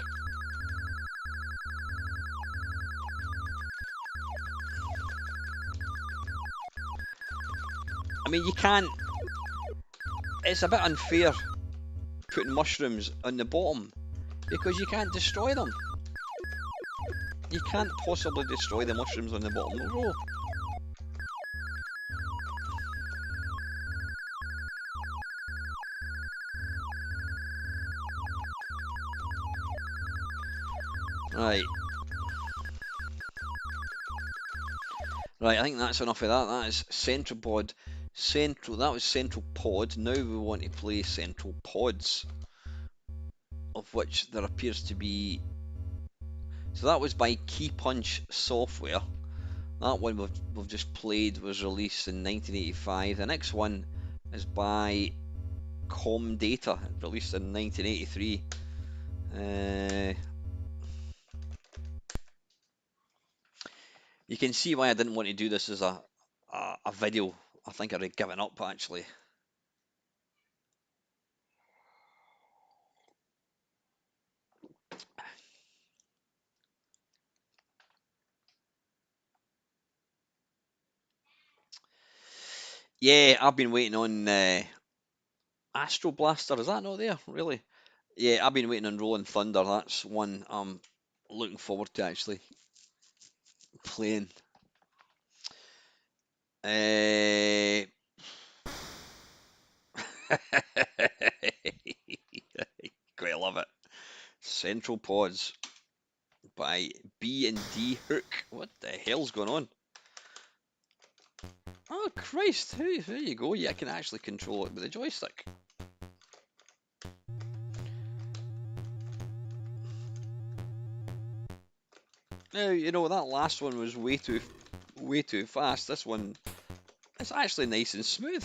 I mean, you can't. It's a bit unfair putting mushrooms on the bottom because you can't destroy them. You can't possibly destroy the mushrooms on the bottom row. Right. Right, I think that's enough of that. That is Central Pod. That was Central Pod. Now we want to play Central Pods, of which there appears to be. So that was by Key Punch Software. That one we've just played was released in 1985. The next one is by Commodore, released in 1983. You can see why I didn't want to do this as a video. I think I'd have given up actually. Yeah, I've been waiting on Astro Blaster. Is that not there? Really? Yeah, I've been waiting on Rolling Thunder. That's one I'm looking forward to actually playing. Quite love it. Central Pods by B&D Hook. What the hell's going on? Oh Christ! There you go. Yeah, I can actually control it with a joystick. Now you know that last one was way too fast. This one is actually nice and smooth.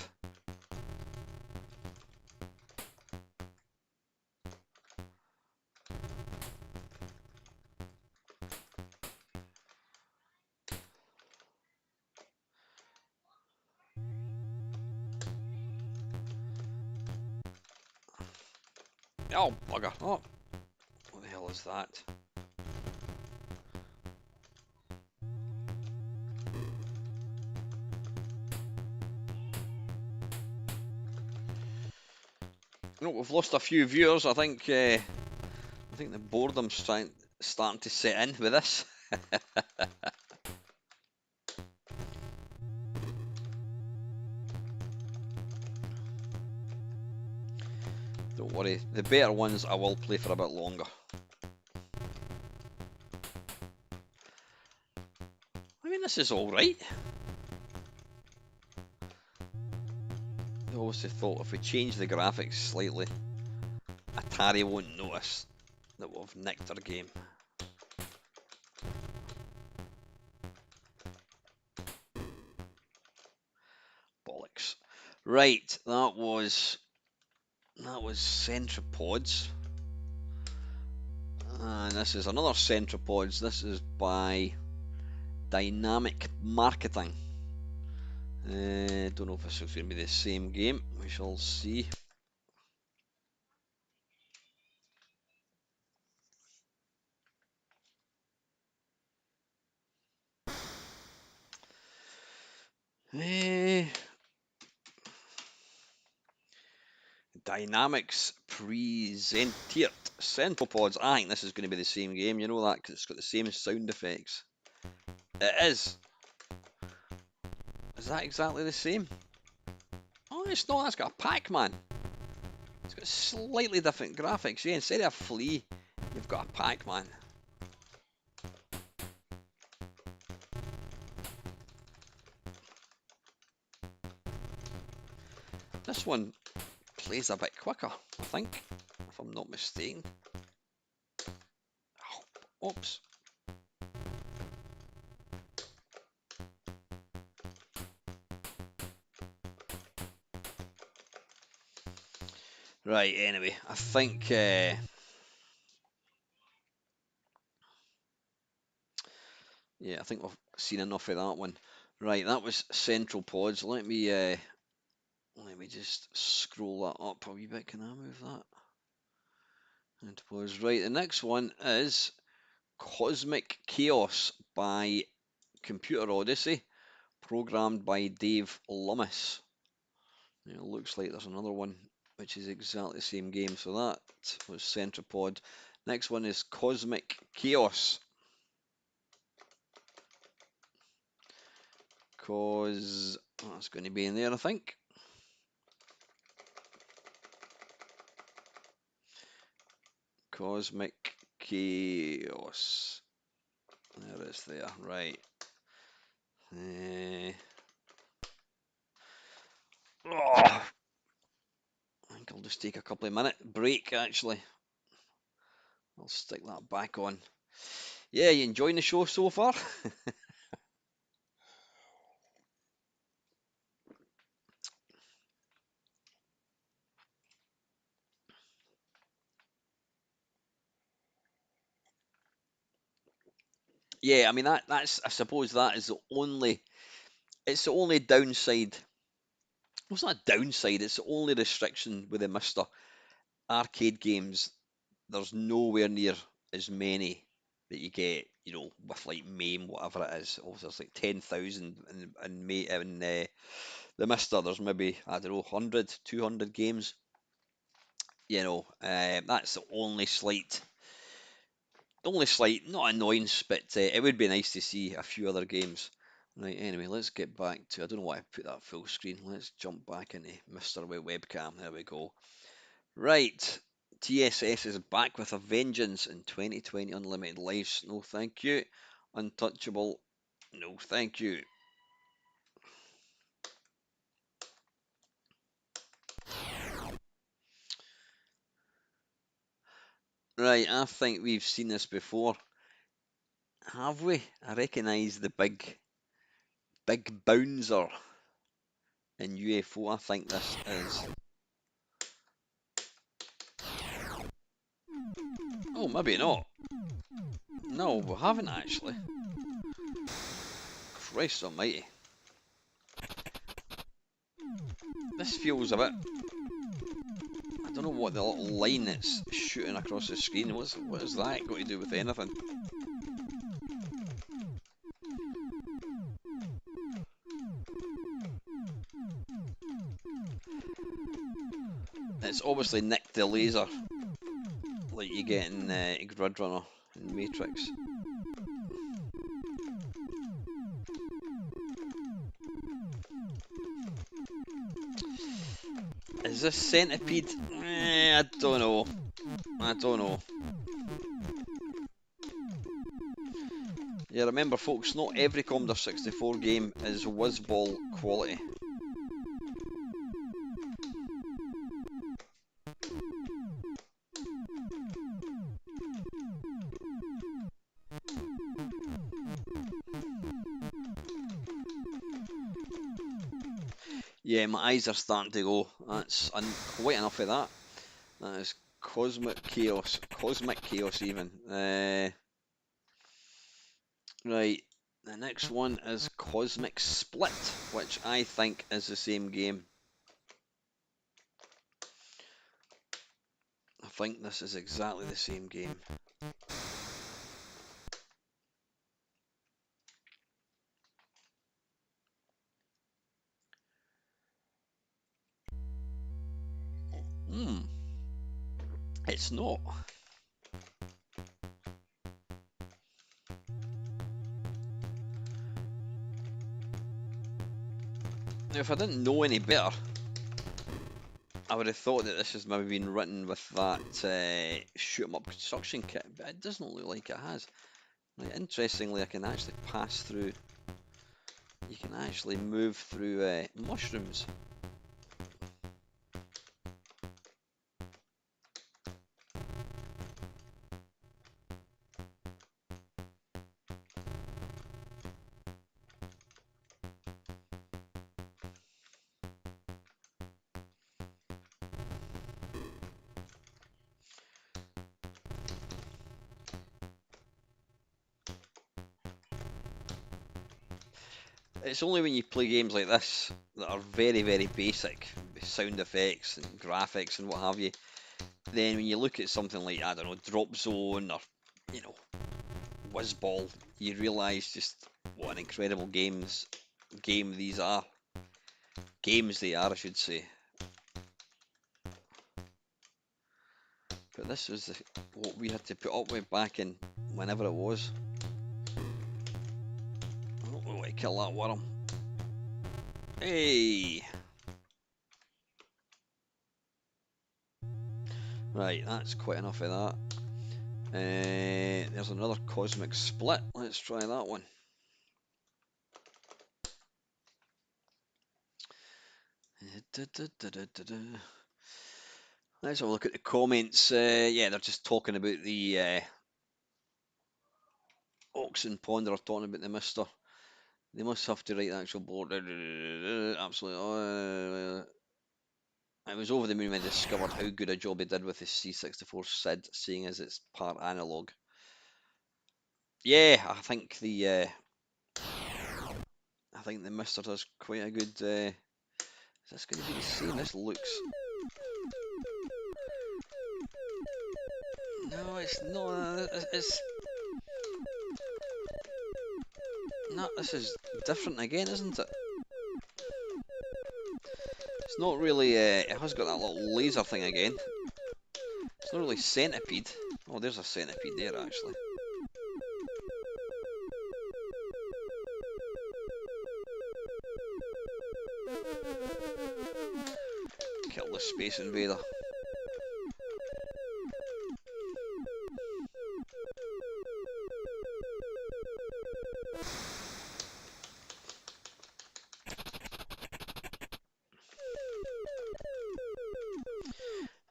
Oh bugger! Oh, what the hell is that? You know, we've lost a few viewers. I think the boredom's starting to set in with this. Don't worry, the better ones I will play for a bit longer. I mean, this is alright. I obviously thought if we change the graphics slightly, Atari won't notice that we've nicked their game. Bollocks. Right, that was Centropods. And this is another Centropods. This is by Dynamic Marketing. Don't know if this is going to be the same game. We shall see. Dynamics Presentiert Centropods. I think this is going to be the same game. You know that because it's got the same sound effects. It is. Is that exactly the same? Oh, it's not. That's got a Pac-Man. It's got slightly different graphics. Yeah, instead of a flea, you've got a Pac-Man. This one plays a bit quicker, I think, if I'm not mistaken. Oh, oops. Right, anyway, I think yeah, I think we've seen enough of that one. Right, that was Central Pods. Let me just scroll that up a wee bit. Can I move that? Central Pods. Right, the next one is Cosmic Chaos by Computer Odyssey, programmed by Dave Lummis. It looks like there's another one which is exactly the same game. So that was Centropod. Next one is Cosmic Chaos. because that's going to be in there, I think. Cosmic Chaos. There it is there, right. Oh, I think I'll just take a couple of minute break, actually. I'll stick that back on. Yeah, you enjoying the show so far? Yeah, I mean that's I suppose that is it's the only downside. Well, it's not a downside, it's the only restriction with the Mister arcade games. There's nowhere near as many that you get, with like MAME, whatever it is. Obviously, there's like 10,000 in the Mister. There's maybe, I don't know, 100, 200 games. That's the only slight, not annoyance, but it would be nice to see a few other games. Right, anyway, let's get back to, I don't know why I put that full screen. Let's jump back into Mr. Webcam. There we go. Right, TSS is back with a vengeance in 2020 Unlimited Lives. No, thank you. Untouchable. No, thank you. Right, I think we've seen this before. Have we? I recognise the big bouncer in UFO. I think this is. Oh, maybe not. No, we haven't actually. Christ almighty. This feels a bit. I don't know what the little line that's shooting across the screen. What is that got to do with anything? It's obviously nicked the laser, like you get in Grid Runner and Matrix. Is this Centipede? I don't know. I don't know. Yeah, remember folks, not every Commodore 64 game is whizball quality. Yeah, my eyes are starting to go. That's quite enough of that. That is Cosmic Chaos. Cosmic Chaos even. Right, the next one is Cosmic Split, which I think is the same game. I think this is exactly the same game. It's not. Now, if I didn't know any better, I would have thought that this has maybe been written with that shoot 'em up construction kit, but it doesn't look like it has. Like, interestingly, I can actually pass through. You can actually move through mushrooms. It's only when you play games like this that are very, very basic, with sound effects and graphics and what have you, then when you look at something like, I don't know, Drop Zone or, Whizball, you realise just what an incredible game these are. Games they are, I should say. But this was what we had to put up with back in whenever it was. I don't want to kill that worm. Hey! Right, that's quite enough of that. There's another cosmic split. Let's try that one. Let's have a look at the comments. Yeah, they're just talking about the Oxen Ponder, are talking about the Mister. They must have to write the actual board. Absolutely. I was over the moon when I discovered how good a job he did with the C64 SID, seeing as it's part analog. Yeah, I think the Mister does quite a good. Is this going to be the same? This looks. No, it's not. It's not. This is different again, isn't it? It's not really. It has got that little laser thing again. It's not really Centipede. Oh, there's a Centipede there actually. Kill the Space Invader.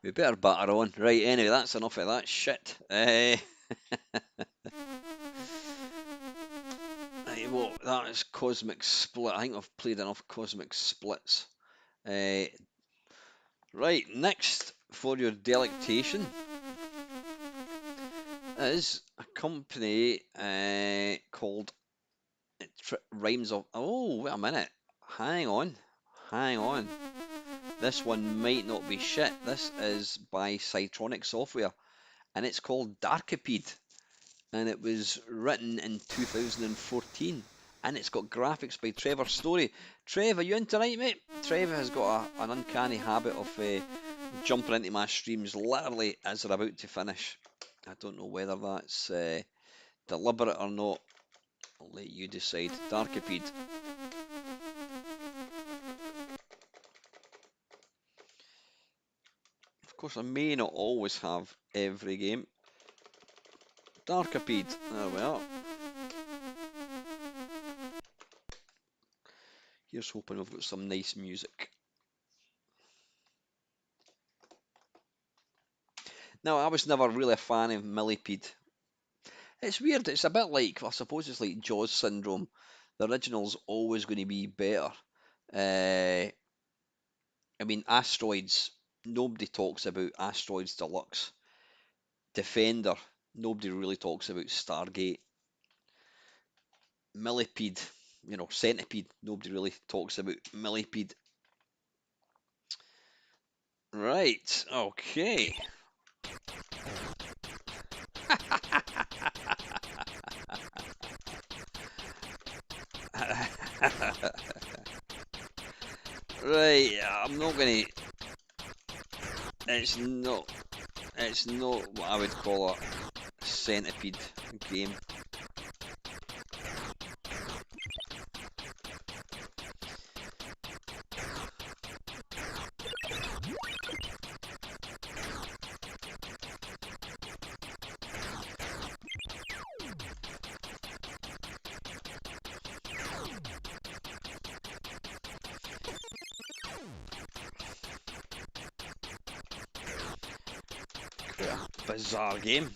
We better batter on. Right, anyway, that's enough of that shit. Right, well, that is Cosmic Split. I think I've played enough Cosmic Splits. Right, next for your delectation is a company called Rhymes of. Oh, wait a minute. Hang on. Hang on. This one might not be shit. This is by Cytronic Software, and it's called Darkipede, and it was written in 2014, and it's got graphics by Trevor Story. Trev, are you in tonight, mate? Trev has got an uncanny habit of jumping into my streams literally as they're about to finish. I don't know whether that's deliberate or not. I'll let you decide. Darkipede. Of course, I may not always have every game. Darkipede. There we are. Here's hoping we've got some nice music. Now, I was never really a fan of Millipede. It's weird. It's a bit like, I suppose it's like Jaws syndrome. The original's always going to be better. I mean, Asteroids. Nobody talks about Asteroids Deluxe. Defender. Nobody really talks about Stargate. Millipede. Centipede. Nobody really talks about Millipede. Right. Okay. Right, I'm not gonna. It's not. It's not what I would call a centipede game. Quite a bizarre game.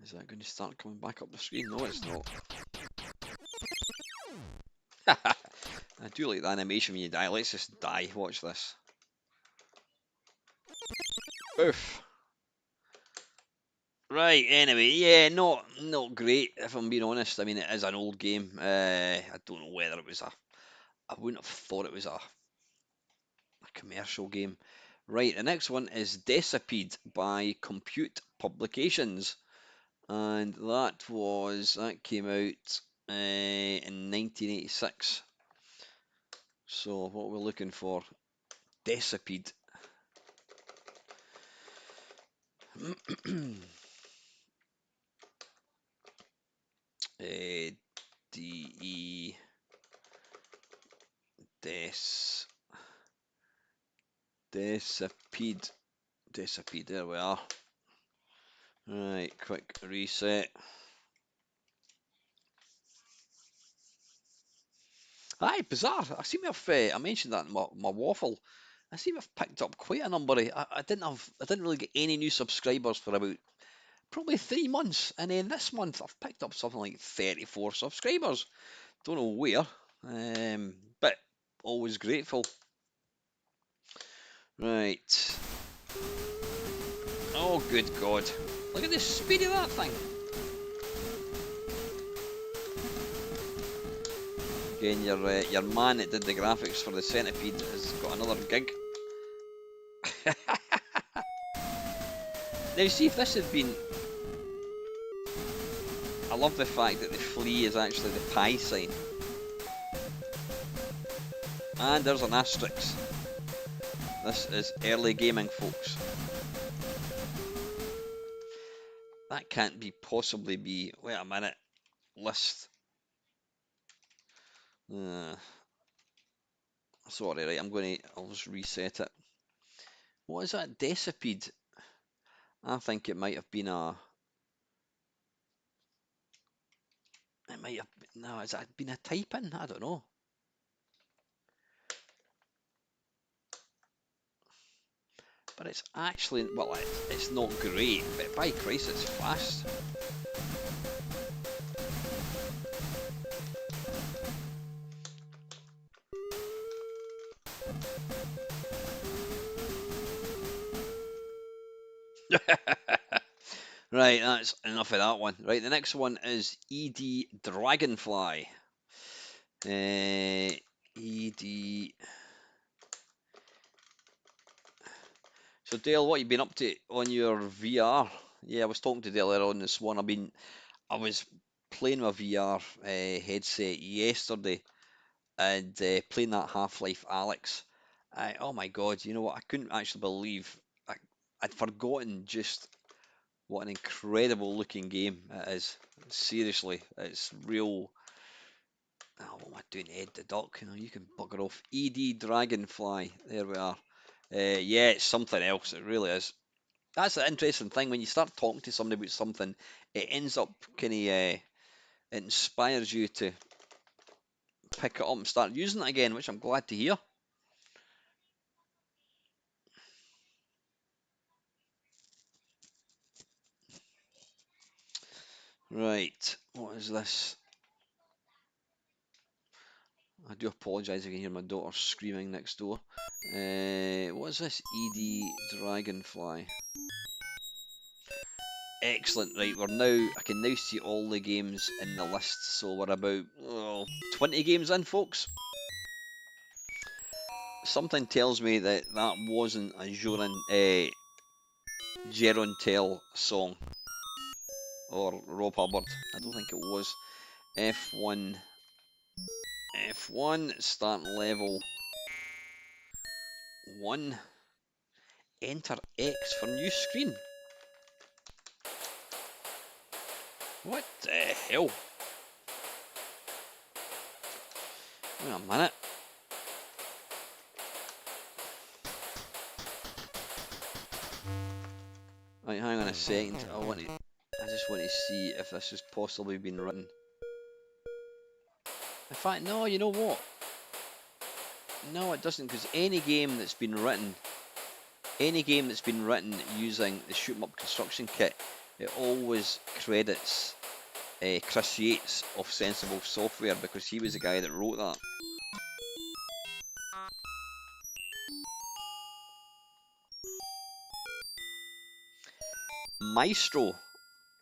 Is that going to start coming back up the screen? No, it's not. I do like the animation when you die. Let's just die. Watch this. Oof. Right, anyway, yeah, not great if I'm being honest. I mean, it is an old game. I don't know whether it was I wouldn't have thought it was a commercial game. Right, the next one is Decipede by Compute Publications, and that came out in 1986. So what we're looking for, Decipede. DE Decipede. Decipede, there we are. Right, quick reset. Aye, bizarre. I seem to have, I mentioned that in my waffle. I seem to have picked up quite a number. I didn't really get any new subscribers for about probably 3 months, and then this month I've picked up something like 34 subscribers. Don't know where, but always grateful. Right. Oh, good God! Look at the speed of that thing. Again, your man that did the graphics for the Centipede has got another gig. Now, see if this had been. I love the fact that the flea is actually the pi sign. And there's an asterisk. This is early gaming, folks. That can't be possibly be. Wait a minute. List. Sorry, right. I'll just reset it. What is that? Decipede. I think it might have been a. It might have. No, has that been a type in? I don't know. But it's actually, well, it's not great, but by Christ, it's fast. Right, that's enough of that one. Right, the next one is ED Dragonfly. ED. So Dale, what you been up to on your VR? Yeah, I was talking to Dale earlier on this one. I was playing with VR headset yesterday and playing that Half-Life Alex. Oh my God, you know what? I couldn't actually believe I'd forgotten just what an incredible looking game it is. Seriously, it's real. Oh, what am I doing, Ed the Duck? You know, you can bugger off. ED Dragonfly. There we are. Yeah, it's something else. It really is. That's the interesting thing when you start talking to somebody about something, it ends up kind of it inspires you to pick it up and start using it again, which I'm glad to hear. Right, what is this? I do apologise if you can hear my daughter screaming next door. What is this? ED Dragonfly. Excellent, right, I can now see all the games in the list, so we're about 20 games in, folks. Something tells me that that wasn't a Gerontel song, or Rob Hubbard. I don't think it was. F1, starting level 1, enter X for new screen. What the hell? Wait a minute. Right, hang on a second. I just want to see if this has possibly been written. In fact, no, you know what? No, it doesn't, because any game that's been written using the shoot 'em up construction kit, it always credits Chris Yates of Sensible Software, because he was the guy that wrote that. Maestro,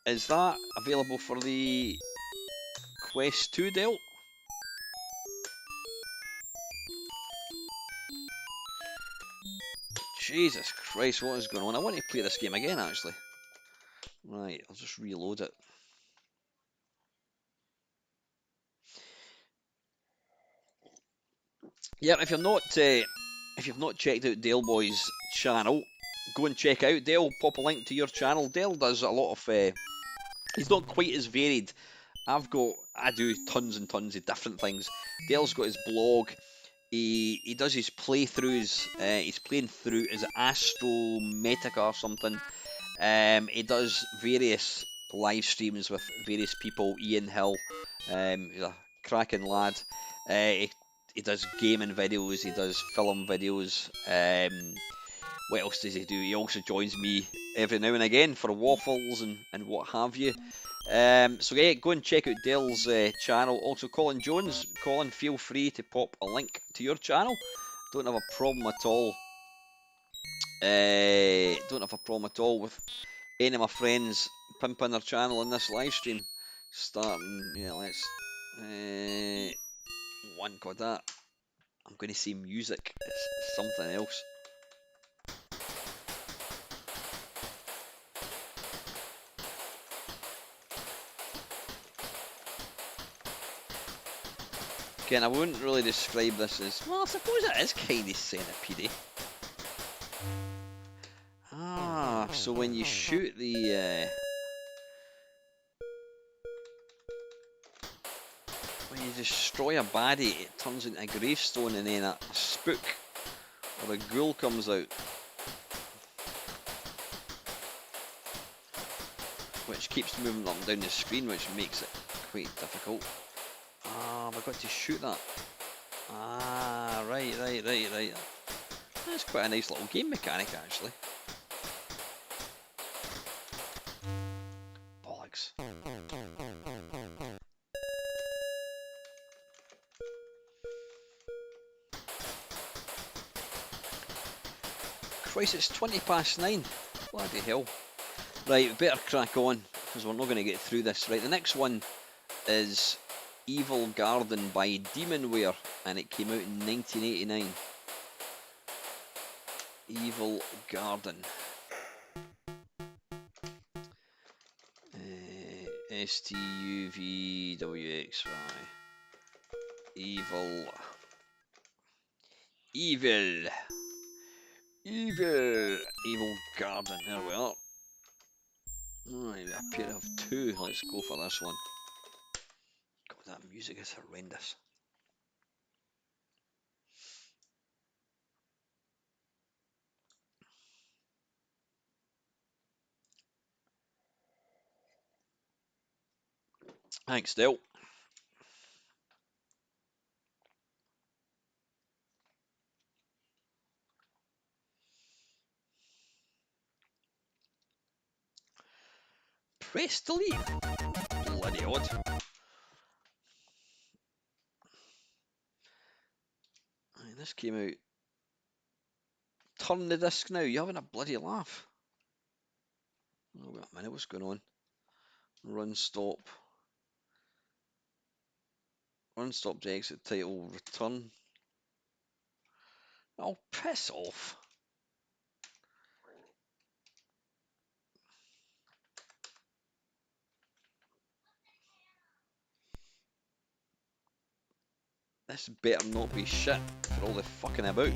is that available for the Quest 2, Del? Jesus Christ, what is going on? I want to play this game again, actually. Right, I'll just reload it. Yeah, if you've not checked out Dale Boy's channel, go and check out. Dale, pop a link to your channel. Dale does a lot of. He's not quite as varied. I do tons and tons of different things. Dale's got his blog. He does his playthroughs. He's playing through, is it Astro Metica or something? He does various live streams with various people. Ian Hill, he's a cracking lad. He does gaming videos. He does film videos. What else does he do? He also joins me every now and again for waffles and what have you. So yeah, go and check out Dale's channel. Also, Colin Jones. Colin, feel free to pop a link to your channel. Don't have a problem at all. Don't have a problem at all with any of my friends pimping their channel in this live stream. Starting, yeah, let's. One god, that. I'm going to say music. It's something else. Again, I wouldn't really describe this as, well, I suppose it is kind of Centipede. Ah, so when you shoot the, when you destroy a baddie, it turns into a gravestone and then a spook or a ghoul comes out. Which keeps moving up and down the screen, which makes it quite difficult. Ah, have I got to shoot that? Ah, right. That's quite a nice little game mechanic, actually. Bollocks. Christ, it's 9:20. Bloody hell. Right, we better crack on, because we're not going to get through this. Right, the next one is Evil Garden by Demonware, and it came out in 1989. Evil Garden. Stuvwxy. Evil. Evil Garden. There we are. Right, we appear to have two. Let's go for this one. God, that music is horrendous. Thanks, Dale. Press delete. Bloody odd. Right, this came out. Turn the disc now. You're having a bloody laugh. Oh, wait a minute. What's going on? Run stop. Run stop to exit title. Return. Oh, piss off. This better not be shit for all the fucking about.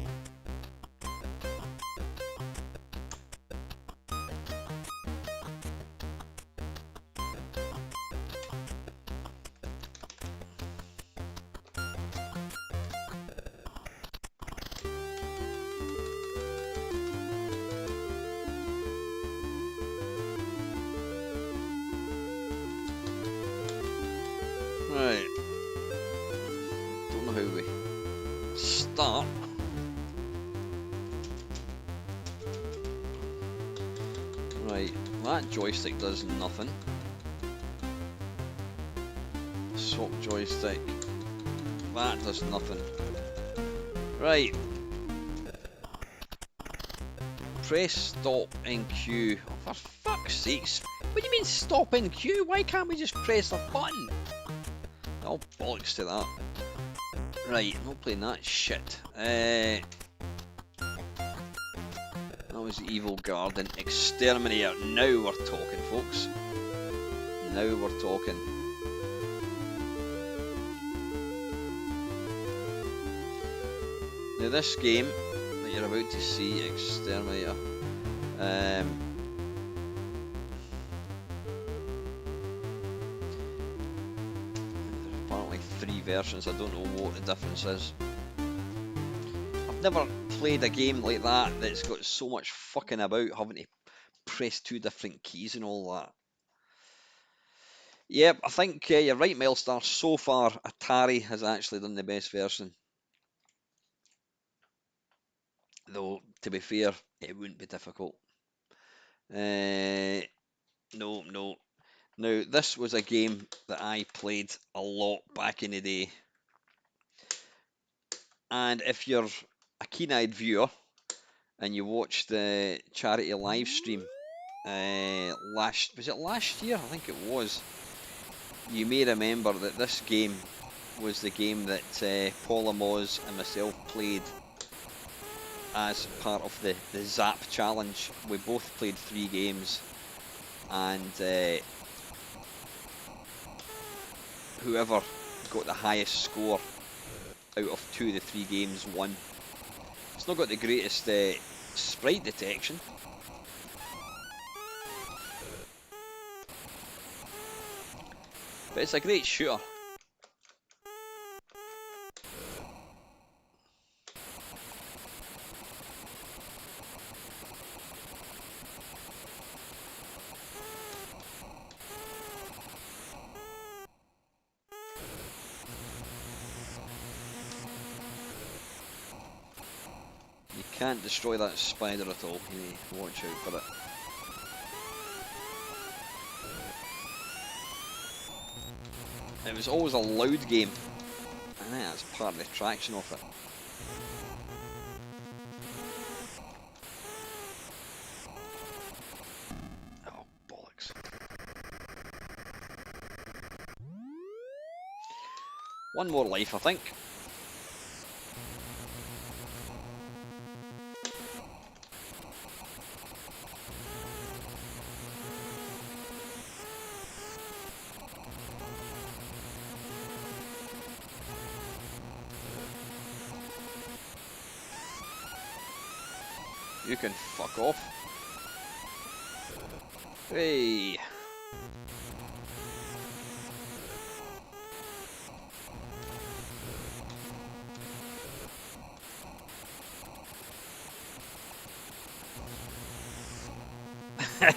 Right. Don't know how we start. Right, that joystick does nothing. Swap joystick. That does nothing. Right. Press stop and Q. Oh, for fuck's sakes. What do you mean stop and Q? Why can't we just press a button? Oh, bollocks to that. Right, I'm not playing that shit. That was Evil Garden Exterminator. Now we're talking, folks. Now we're talking. Now this game that you're about to see, Exterminator, There's apparently 3 versions. I don't know what the difference is. I've never played a game like that that's got so much fucking about having to press 2 different keys and all that. Yep, I think you're right, Milestar. So far, Atari has actually done the best version. Though, to be fair, it wouldn't be difficult. No, no. Now, this was a game that I played a lot back in the day. And if you're a keen-eyed viewer and you watched the charity live stream was it last year? I think it was. You may remember that this game was the game that Paula Moz and myself played as part of the Zap challenge. We both played 3 games, and whoever got the highest score out of 2 of the 3 games won. It's not got the greatest sprite detection. But it's a great shooter. You can't destroy that spider at all. You need to watch out for it. It was always a loud game. I think that's part of the attraction of it. Oh, bollocks. One more life, I think. You can fuck off. Hey. I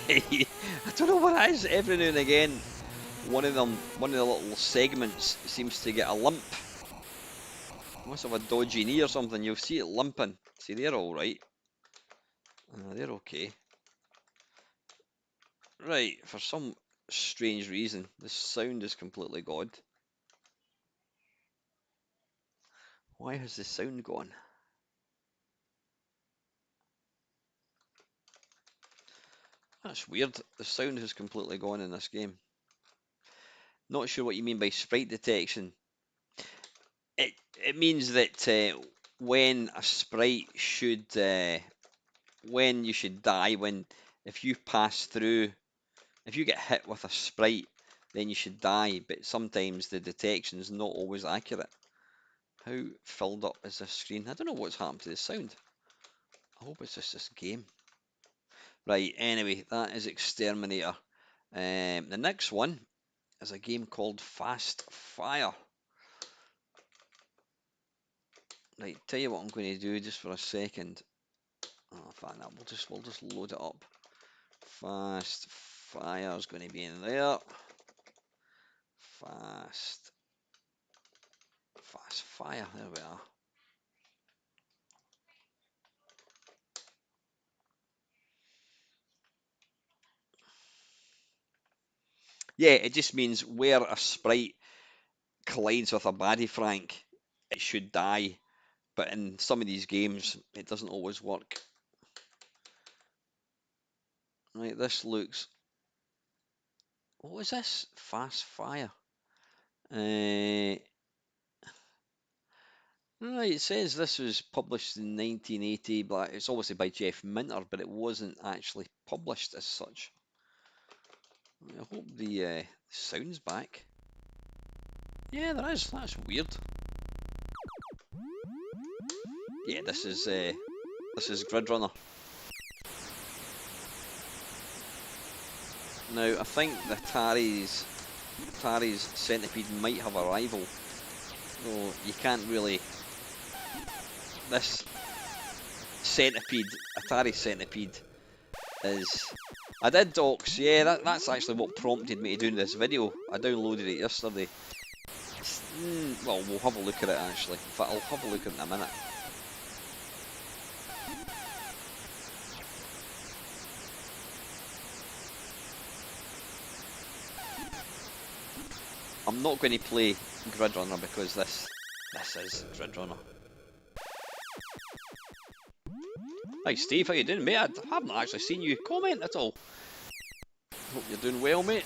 don't know what it is. Every now and again, one of the little segments seems to get a limp. Must have a dodgy knee or something. You'll see it limping. See, they're all right. They're okay. Right, for some strange reason, the sound is completely gone. Why has the sound gone? That's weird. The sound has completely gone in this game. Not sure what you mean by sprite detection. It means that when a sprite should, when you should die, if you pass through, if you get hit with a sprite, then you should die. But sometimes the detection is not always accurate. How filled up is this screen? I don't know what's happened to the sound. I hope it's just this game. Right, anyway, that is Exterminator. The next one is a game called Fast Fire. Right, tell you what I'm going to do just for a second. Oh, fine, we'll just load it up. Fast Fire is going to be in there. Fast Fire, there we are. Yeah, it just means where a sprite collides with a baddie Frank, it should die. But in some of these games, it doesn't always work. Right, this looks... What was this? Fast Fire. Right, it says this was published in 1980, but it's obviously by Jeff Minter, but it wasn't actually published as such. I hope the sound's back. Yeah, there is. That's weird. Yeah, this is Grid Runner. Now, I think the Atari's Centipede might have a rival, though you can't really. This Centipede, Atari Centipede, is. I did docs, yeah, that's actually what prompted me to do this video. I downloaded it yesterday. Well, we'll have a look at it actually. In fact, I'll have a look at it in a minute. I'm not going to play Grid Runner because this is Grid Runner. Hi Steve, how you doing, mate? I haven't actually seen you comment at all. Hope you're doing well, mate.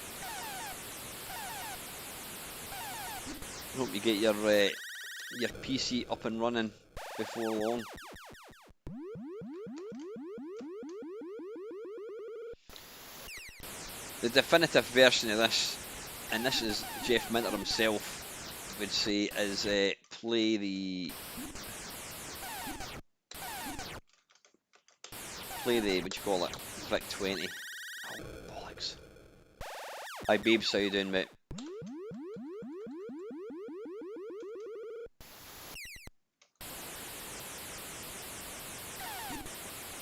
Hope you get your PC up and running before long. The definitive version of this, and this is Jeff Minter himself would say, is play the what you call it, Vic 20. Oh bollocks! Hi babes, how you doing, mate?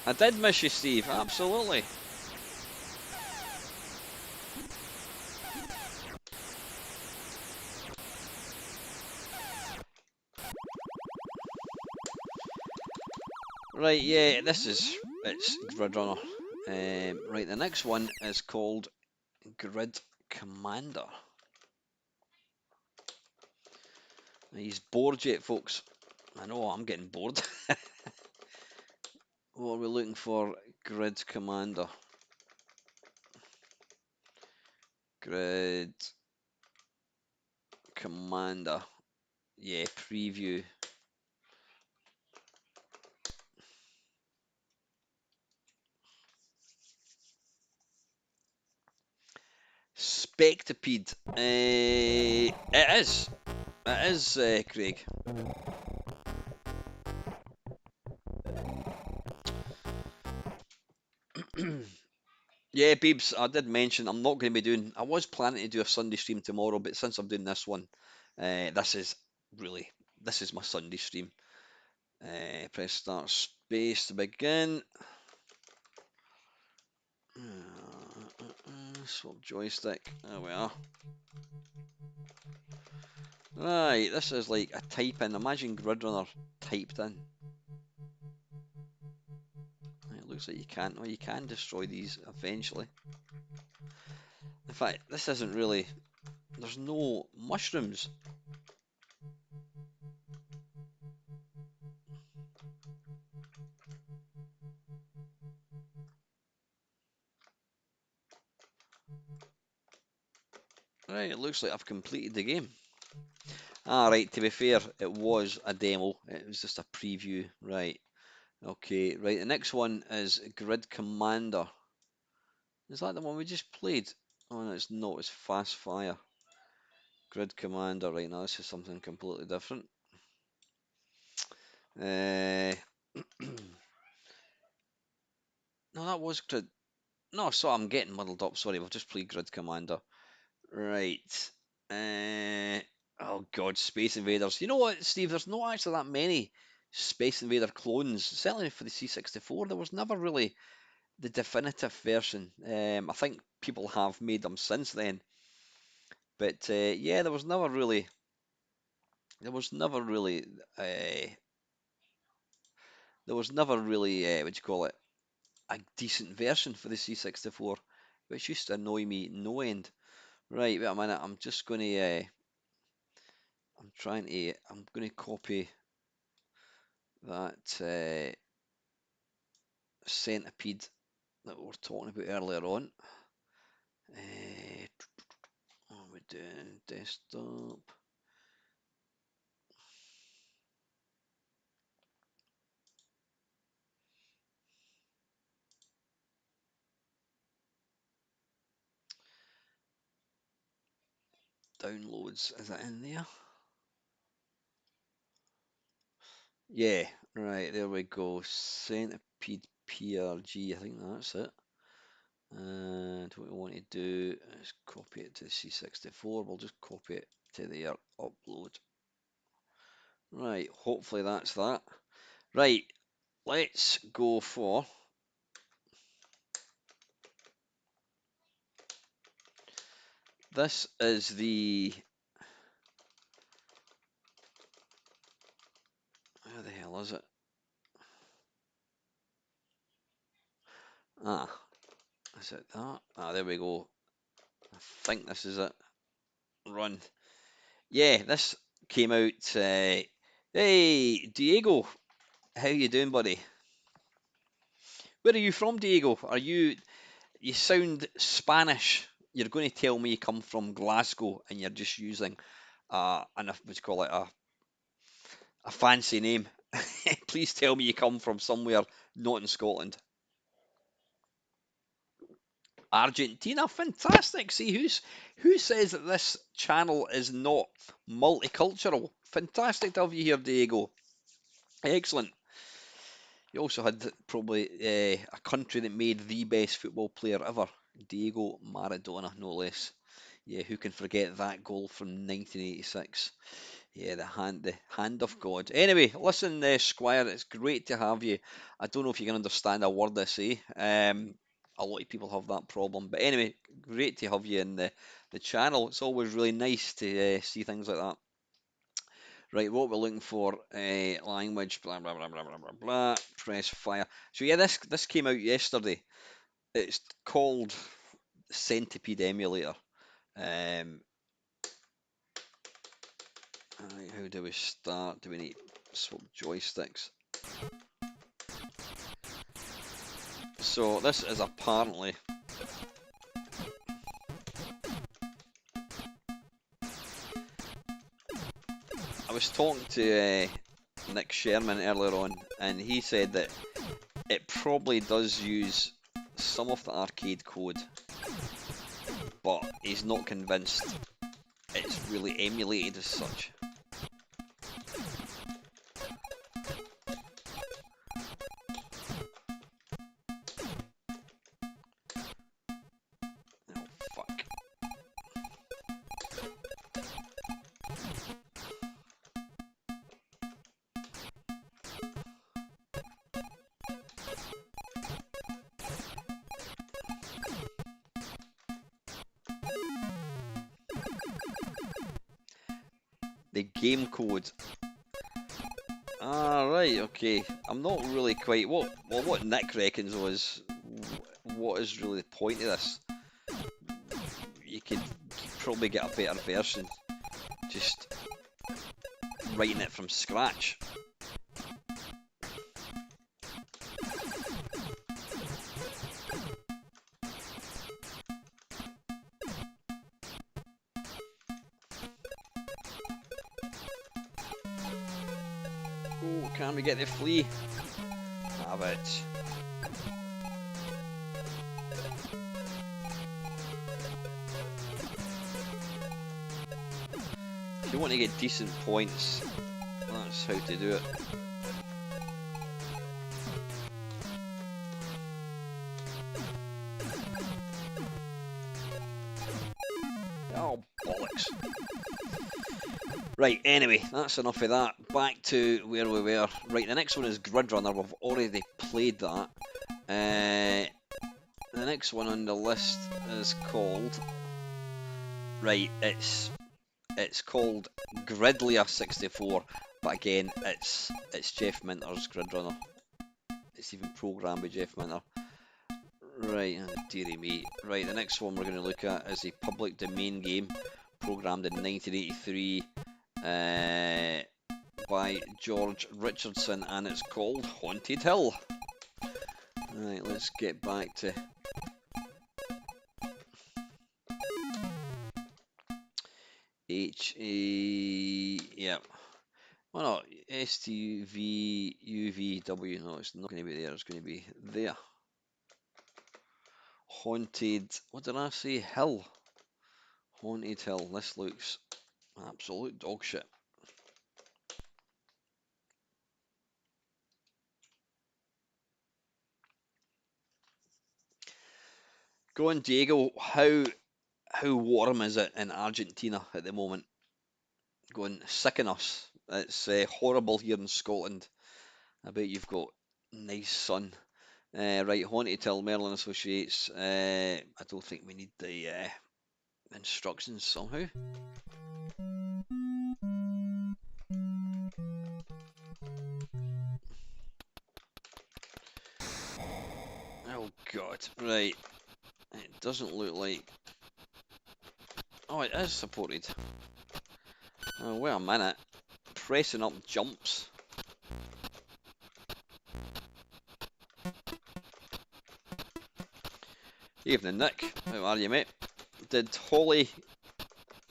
I did miss you, Steve. Absolutely. Right, yeah, it's Grid Runner. Right, the next one is called Grid Commander. He's bored yet, folks. I know, I'm getting bored. What are we looking for? Grid Commander. Grid Commander. Yeah, preview. Spectipede. It is. It is, Craig. Yeah, Beebs, I did mention I'm not going to be doing. I was planning to do a Sunday stream tomorrow, but since I'm doing this one, this is my Sunday stream. Press start space to begin. Swap joystick. There we are. Right, this is like a type in. Imagine Grid Runner typed in. It looks like you can't. Oh, you can destroy these eventually. In fact, this isn't really. There's no mushrooms. Right, it looks like I've completed the game. Ah, right, to be fair, it was a demo. It was just a preview. Right. Okay, right, the next one is Grid Commander. Is that the one we just played? Oh, no, it's not. It's Fast Fire. Grid Commander. Right, now this is something completely different. No, that was Grid. No, so I'm getting muddled up. Sorry, we've just played Grid Commander. Right. Oh God, Space Invaders. You know what, Steve? There's not actually that many Space Invader clones. Certainly for the C64, there was never really the definitive version. I think people have made them since then, but yeah, there was never really. There was never really. There was never really. What do you call it? A decent version for the C64, which used to annoy me no end. Right, wait a minute. I'm just going to. I'm trying to. I'm going to copy that Centipede that we were talking about earlier on. What are we doing? Desktop. Downloads. Is it in there? Yeah, right, there we go. Centipede PRG, I think that's it. And what we want to do is copy it to C64. We'll just copy it to there, upload. Right, hopefully that's that. Right, let's go for this is the where the hell is it? Ah, is it that? Ah, there we go. I think this is it. Run. Yeah, this came out. Hey, Diego, how you doing, buddy? Where are you from, Diego? Are you? You sound Spanish. You're going to tell me you come from Glasgow and you're just using what's call it a fancy name. Please tell me you come from somewhere not in Scotland. Argentina, fantastic. See who says that this channel is not multicultural? Fantastic to have you here, Diego. Excellent. You also had probably a country that made the best football player ever, Diego Maradona, no less. Yeah, who can forget that goal from 1986? Yeah, the hand of God. Anyway, listen, Squire, it's great to have you. I don't know if you can understand a word I say. A lot of people have that problem, but anyway, great to have you in the channel. It's always really nice to see things like that. Right, what we're looking for, language, blah blah blah blah blah blah blah. Press fire. So yeah, this came out yesterday. It's called Centipede Emulator. Um, right, how do we start? Do we need swap joysticks? So this is apparently I was talking to Nick Sherman earlier on, and he said that it probably does use some of the arcade code, but he's not convinced it's really emulated as such. Oh, fuck. The game code. Ah, right, okay. I'm not really quite. What Nick reckons was, what is really the point of this? You could probably get a better version just writing it from scratch. Oh, can we get the flea? Have it. If you want to get decent points, that's how to do it. Oh, bollocks. Right, anyway, that's enough of that. Back to where we were. Right, the next one is Grid Runner. We've already played that. The next one on the list is called... Right, it's called Gridlier 64, but again, it's Jeff Minter's Grid Runner. It's even programmed by Jeff Minter. Right, dearie me. Right, the next one we're going to look at is a public domain game programmed in 1983 by George Richardson, and it's called Haunted Hill. Right, let's get back to yeah. Oh no, STVUVW. No, it's not going to be there. It's going to be there. Haunted. What did I say? Hill. Haunted Hill. This looks absolute dog shit. Go on, Diego. How warm is it in Argentina at the moment? Going sicken us. It's horrible here in Scotland. I bet you've got nice sun. Right, Haunted Till Merlin Associates. I don't think we need the instructions somehow. Oh God, right. It doesn't look like. Oh, it is supported. Oh, wait a minute. Pressing up jumps. Evening, Nick. How are you, mate? Did Holly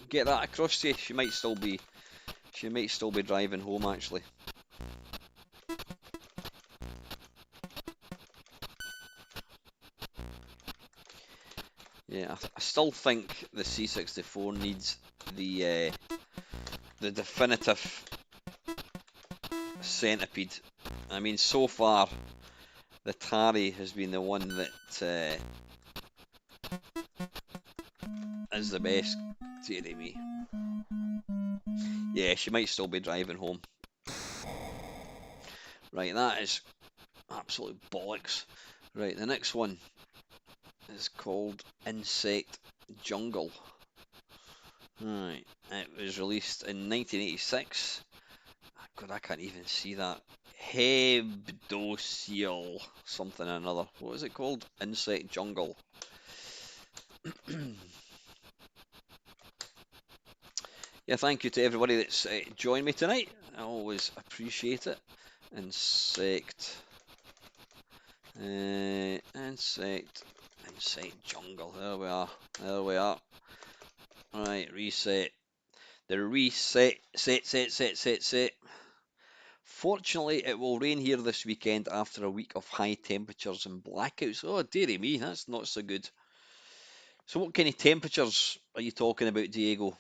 get that across to you? She might still be driving home actually. Yeah, I still think the C64 needs the definitive Centipede. I mean, so far the Tari has been the one that is the best. Dearie me. Yeah, she might still be driving home. Right, that is absolute bollocks. Right, the next one is called Insect Jungle. Right, it was released in 1986. God, I can't even see that. Hebdocial something or another. What is it called? Insect Jungle. Yeah, thank you to everybody that's joined me tonight. I always appreciate it. Insect Jungle. There we are. There we are. Right, reset. The reset. Set. Fortunately, it will rain here this weekend after a week of high temperatures and blackouts. Oh, dearie me, that's not so good. So what kind of temperatures are you talking about, Diego?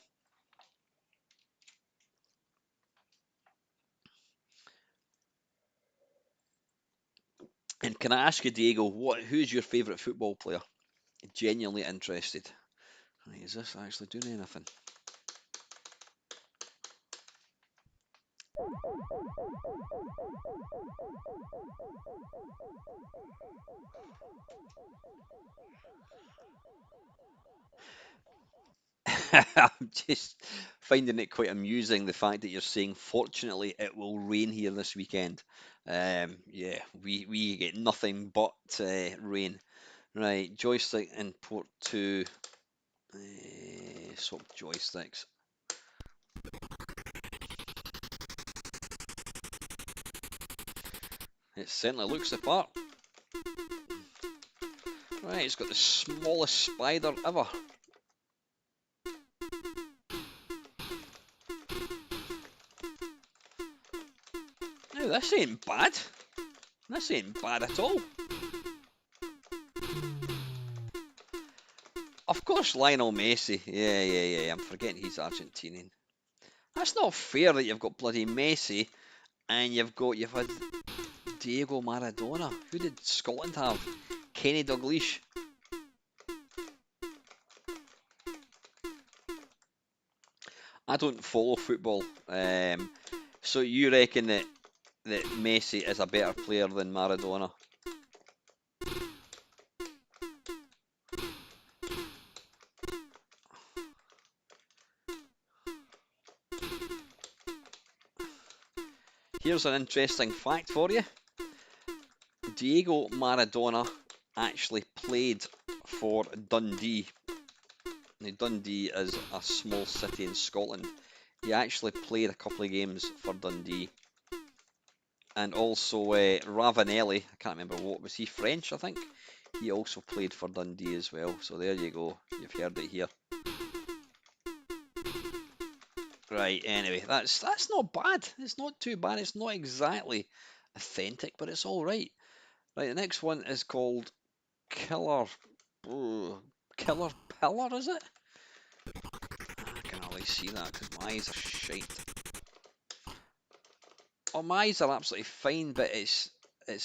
And can I ask you, Diego, who's your favourite football player? Genuinely interested. Right, is this actually doing anything? I'm just finding it quite amusing the fact that you're saying, fortunately, it will rain here this weekend. Yeah, we get nothing but rain. Right, joystick and port to swap joysticks. It certainly looks the part. Right, it's got the smallest spider ever. Now, this ain't bad. This ain't bad at all. Of course, Lionel Messi. Yeah. I'm forgetting he's Argentinian. That's not fair that you've got bloody Messi and you've had Diego Maradona. Who did Scotland have? Kenny Dalglish. I don't follow football. So you reckon that Messi is a better player than Maradona? Here's an interesting fact for you. Diego Maradona actually played for Dundee. Now, Dundee is a small city in Scotland. He actually played a couple of games for Dundee. And also Ravanelli, I can't remember what, was he French, I think? He also played for Dundee as well. So there you go, you've heard it here. Right, anyway, that's not bad. It's not too bad. It's not exactly authentic, but it's all right. Right, the next one is called Killer. Killer Pillar, is it? I can't really see that because my eyes are shite. Oh, my eyes are absolutely fine, but it's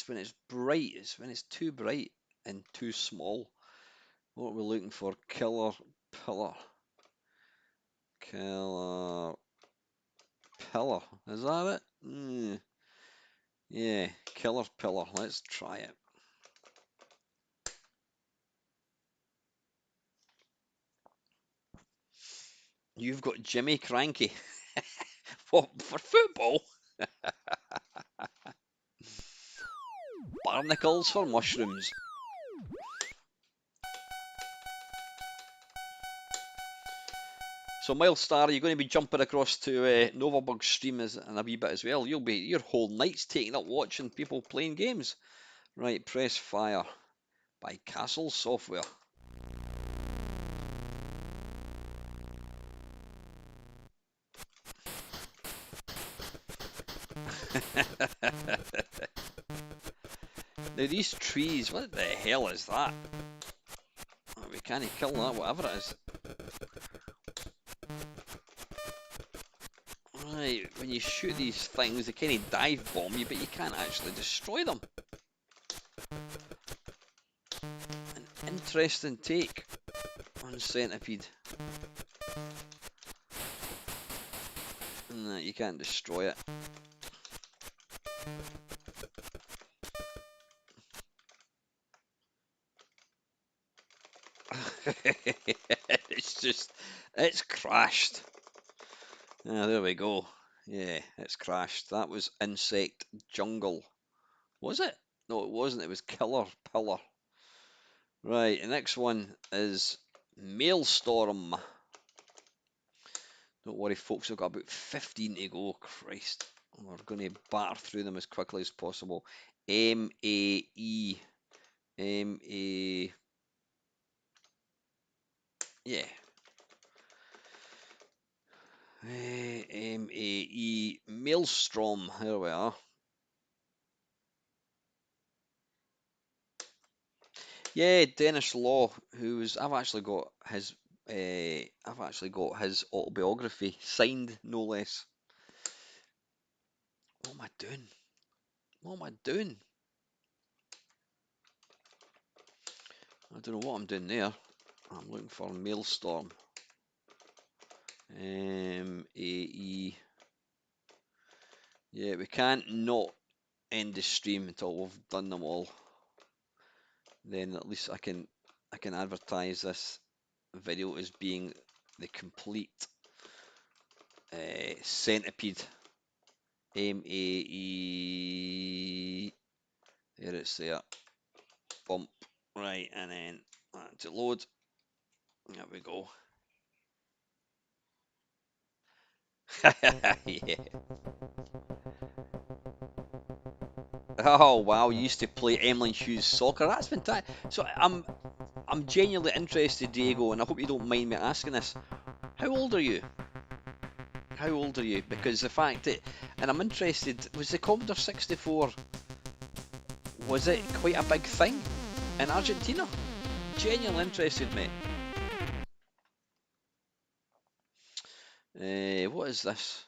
when it's bright. It's when it's too bright and too small. What are we looking for? Killer pillar. Killer pillar. Is that it? Yeah, killer pillar. Let's try it. You've got Jimmy Cranky. What, for football? Barnacles for mushrooms. So Miles Star, you're going to be jumping across to Novabug's stream in a wee bit as well. Your whole night's taken up watching people playing games. Right, press fire by Castle Software. Now these trees, what the hell is that? Oh, we can't kill that, whatever it is. Right, when you shoot these things, they kind of dive bomb you, but you can't actually destroy them. An interesting take on Centipede. No, you can't destroy it. It's crashed. Ah, there we go. Yeah, it's crashed. That was Insect Jungle. Was it? No, it wasn't. It was Killer Pillar. Right, the next one is Maelstrom. Don't worry, folks, we've got about 15 to go. Christ. We're going to batter through them as quickly as possible. M-A-E. M-A... Yeah. M-A-E. Maelstrom. There we are. Yeah, Dennis Law, I've actually got his autobiography signed, no less. What am I doing? What am I doing? I don't know what I'm doing there. I'm looking for Maelstrom. M-A-E. Yeah, we can't not end the stream until we've done them all. Then at least I can advertise this video as being the complete Centipede. M-A-E. There it's there. Bump. Right, and then to load. There we go. Yeah. Oh wow, you used to play Emlyn Hughes soccer. That's fantastic. So I'm genuinely interested, Diego, and I hope you don't mind me asking this. How old are you? How old are you? Because the fact that, and I'm interested, was the Commodore 64, was it quite a big thing in Argentina? Genuinely interested, mate. What is this?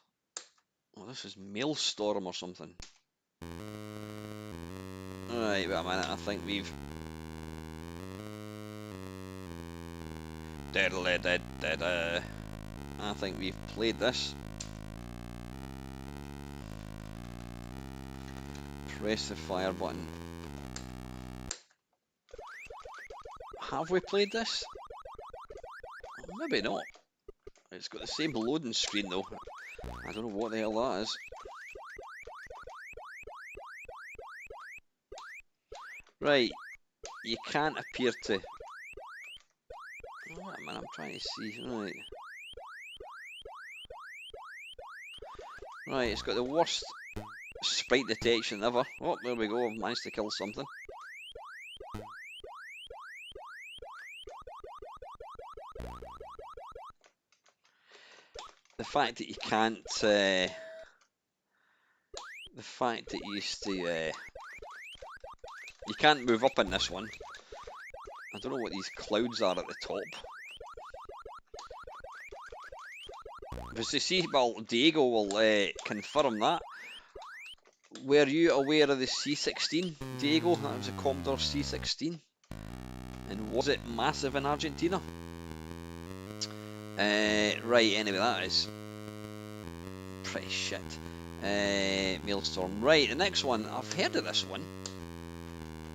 Oh, this is Maelstrom or something. Right, wait a minute, I think we've... I think we've played this. Press the fire button. Have we played this? Maybe not. It's got the same loading screen though. I don't know what the hell that is. Right, you can't appear to... Oh, man, I'm trying to see. Right. Right, it's got the worst sprite detection ever. Oh, there we go, I've managed to kill something. The fact that you can't... the fact that you used to... you can't move up in this one. I don't know what these clouds are at the top. Because you see, well, Diego will confirm that. Were you aware of the C16, Diego? That was a Commodore C16. And was it massive in Argentina? Right, anyway, that is pretty shit. Maelstrom. Right, the next one. I've heard of this one.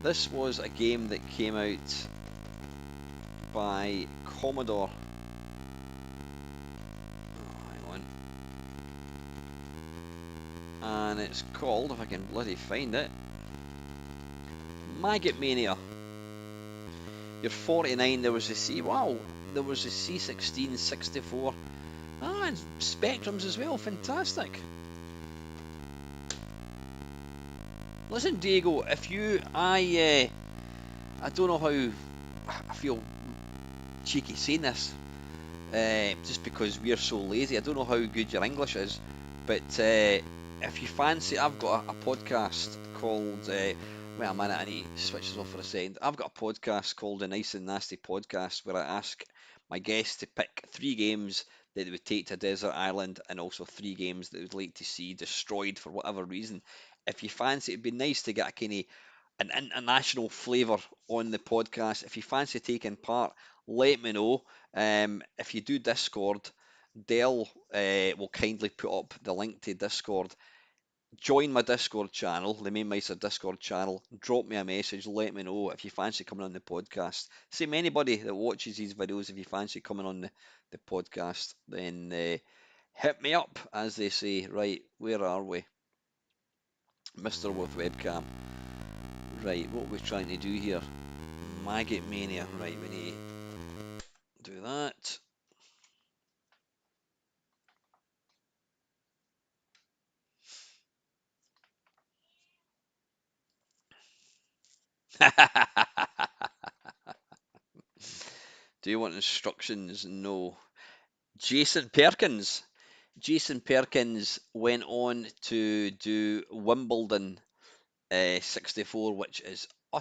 This was a game that came out by Commodore. Oh, hang on. And it's called, if I can bloody find it, Maggot Mania. You're 49. There was a C. Wow, there was a C16, 64. Ah, and Spectrums as well. Fantastic. Listen, Diego, if you, I don't know how I feel cheeky saying this, just because we're so lazy. I don't know how good your English is, but if you fancy, I've got a podcast called. Wait a minute, I need to switch this off for a second. I've got a podcast called the Nice and Nasty Podcast, where I ask my guests to pick 3 games that they would take to a desert island, and also 3 games that they would like to see destroyed for whatever reason. If you fancy, it'd be nice to get a kind of an international flavour on the podcast. If you fancy taking part, let me know. If you do Discord, Dell will kindly put up the link to Discord. Join my Discord channel, the Mamemeister Discord channel. Drop me a message. Let me know if you fancy coming on the podcast. Same anybody that watches these videos, if you fancy coming on the podcast, then hit me up, as they say. Right, where are we? Mr. with webcam. Right, what are we trying to do here? Maggot Mania. Right, we need to do that. Do you want instructions? No. Jason Perkins. Jason Perkins went on to do Wimbledon 64, which is uh,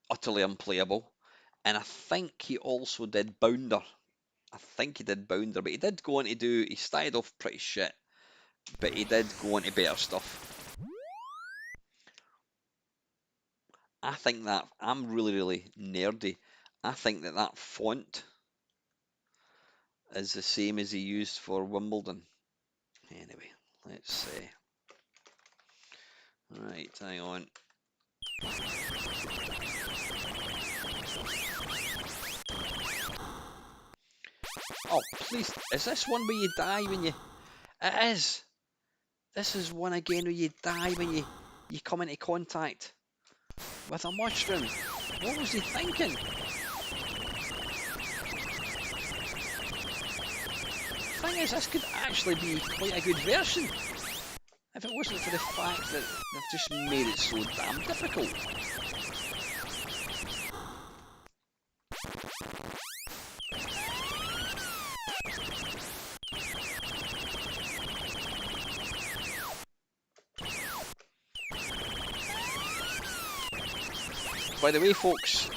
utterly unplayable. And I think he also did Bounder. I think he did Bounder, but he did go on to do. He started off pretty shit, but he did go on to better stuff. I think that I'm really nerdy. I think that font is the same as he used for Wimbledon. Anyway, let's see. Right, hang on. Oh, please, is this one where you die when you... It is. This is one again where you die when you come into contact with a mushroom. What was he thinking? Thing is, this could actually be quite a good version if it wasn't for the fact that they've just made it so damn difficult. By the way, folks,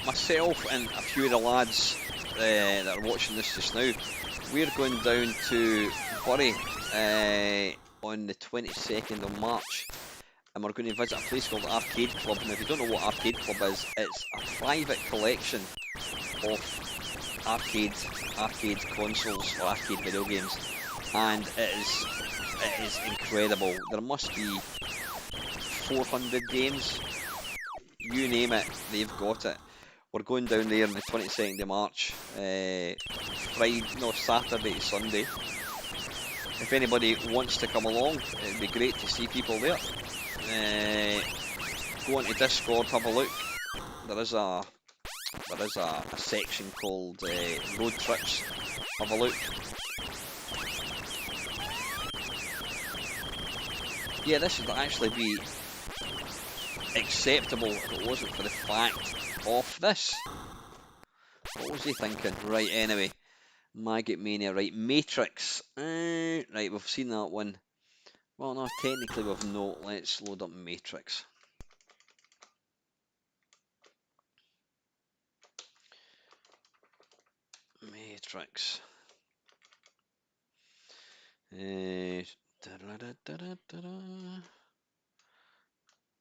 myself and a few of the lads that are watching this just now, we're going down to Bury on the 22nd of March, and we're going to visit a place called Arcade Club. Now, if you don't know what Arcade Club is, it's a private collection of arcade consoles or arcade video games, and it is incredible. There must be 400 games. You name it, they've got it. We're going down there on the 22nd of March, Saturday to Sunday. If anybody wants to come along, it'd be great to see people there. Go onto Discord, have a look. There is a section called Road Trips. Have a look. Yeah, this would actually be acceptable if it wasn't for the fact of this. What was he thinking? Right, anyway. Maggot Mania, right. Matrix. Right, we've seen that one. Well, no, technically we've not. Let's load up Matrix. Matrix. Da -da -da -da -da -da.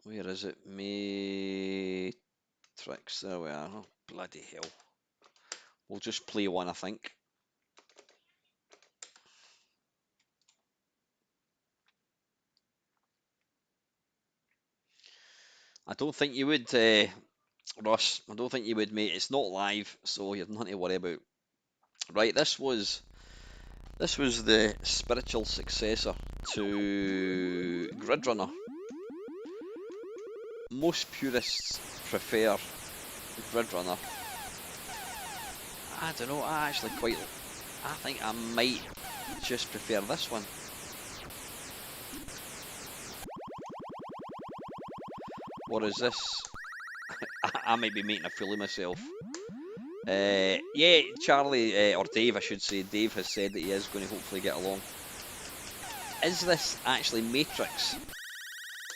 Where is it? Matrix. There we are. Oh, bloody hell. We'll just play one, I think. I don't think you would, Ross. I don't think you would, mate. It's not live, so you've nothing to worry about. Right, this was the spiritual successor to Grid Runner. Most purists prefer Grid Runner. I don't know. I actually quite. I think I might just prefer this one. What is this? I might be making a fool of myself. Yeah, Charlie, or Dave, I should say. Dave has said that he is going to hopefully get along. Is this actually Matrix?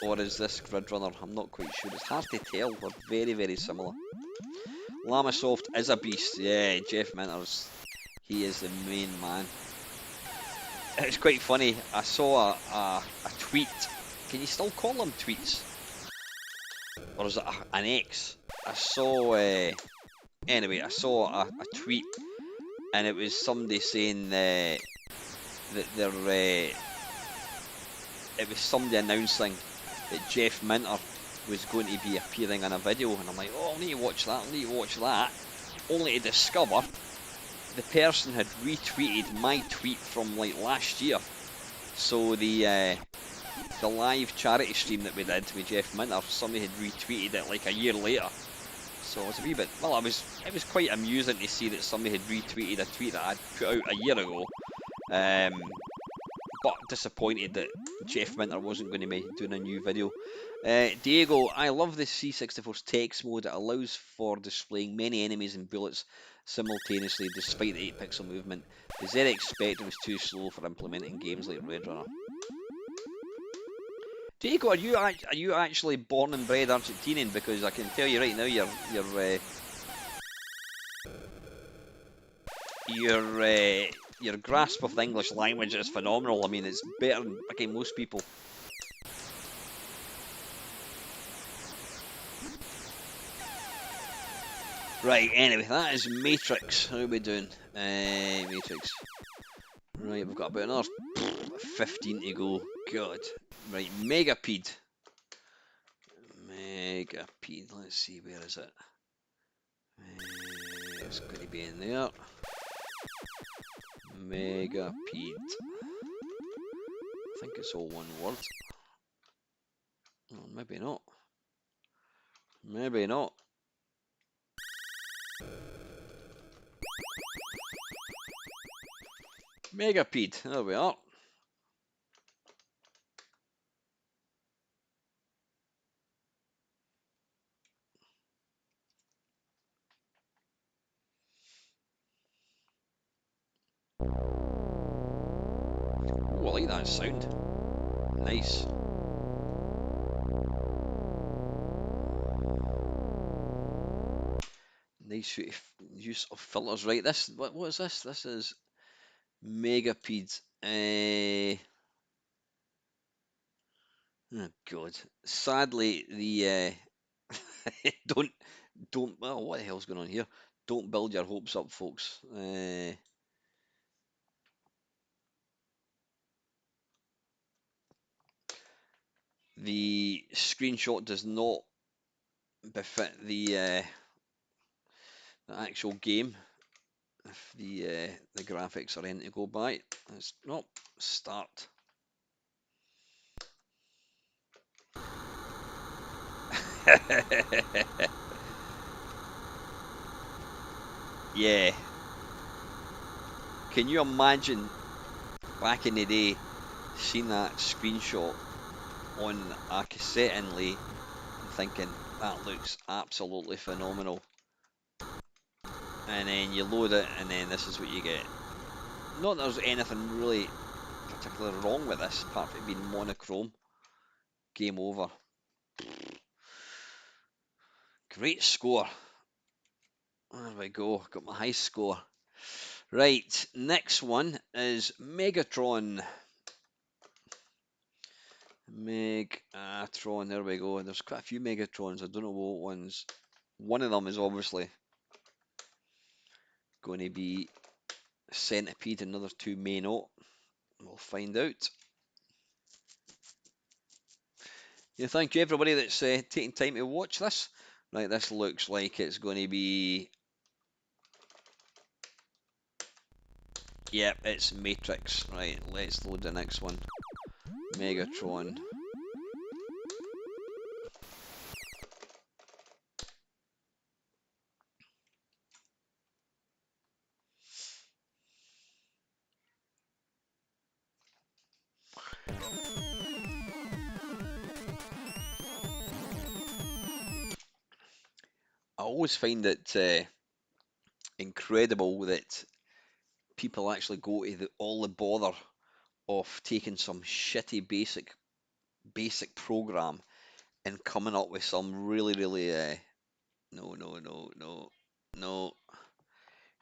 Or is this Grid Runner? I'm not quite sure. It's hard to tell. We're very, very similar. Lamasoft is a beast. Yeah, Jeff Minters. He is the main man. It's quite funny. I saw a tweet. Can you still call them tweets? Or is it an X? I saw... anyway, I saw a tweet. And it was somebody saying that they're... it was somebody announcing that Jeff Minter was going to be appearing in a video, and I'm like, oh, I need to watch that, I need to watch that, only to discover the person had retweeted my tweet from like last year. So the live charity stream that we did with Jeff Minter, somebody had retweeted it like a year later. So it was a wee bit, well, it was quite amusing to see that somebody had retweeted a tweet that I'd put out a year ago. But disappointed that Jeff Minter wasn't going to be doing a new video. Diego, I love the C64's text mode. It allows for displaying many enemies and bullets simultaneously despite the 8-pixel movement. The ZX Spectrum was too slow for implementing games like Red Runner. Diego, are you actually born and bred Argentinian? Because I can tell you right now, your grasp of the English language is phenomenal. I mean, it's better than fucking most people. Right, anyway, that is Matrix. How are we doing? Matrix. Right, we've got about another 15 to go. God. Right, Megapede. Megapede. Let's see, where is it? It's going to be in there. Megapede. I think it's all one word. Oh, maybe not. Maybe not. Megapede. There we are. Oh, I like that sound. Nice. Nice use of filters. Right, this what is this? This is Megapede. Oh God. Sadly, the don't. Well, what the hell's going on here? Don't build your hopes up, folks. The screenshot does not befit the actual game. If the graphics are anything to go by, it's not start. Yeah. Can you imagine back in the day seeing that screenshot on a cassette inlay and thinking that looks absolutely phenomenal, and then you load it and then this is what you get. Not that there's anything really particularly wrong with this apart from being monochrome. Game over. Great score. There we go, got my high score. Right, next one is Megatron. Megatron, there we go. There's quite a few Megatrons. I don't know what ones. One of them is obviously going to be Centipede, another two may not. We'll find out. Yeah, thank you everybody that's taking time to watch this. Right, this looks like it's going to be. Yep, it's Matrix. Right, let's load the next one. Megatron. I always find it incredible that people actually go to all the bother of taking some shitty basic program and coming up with some really no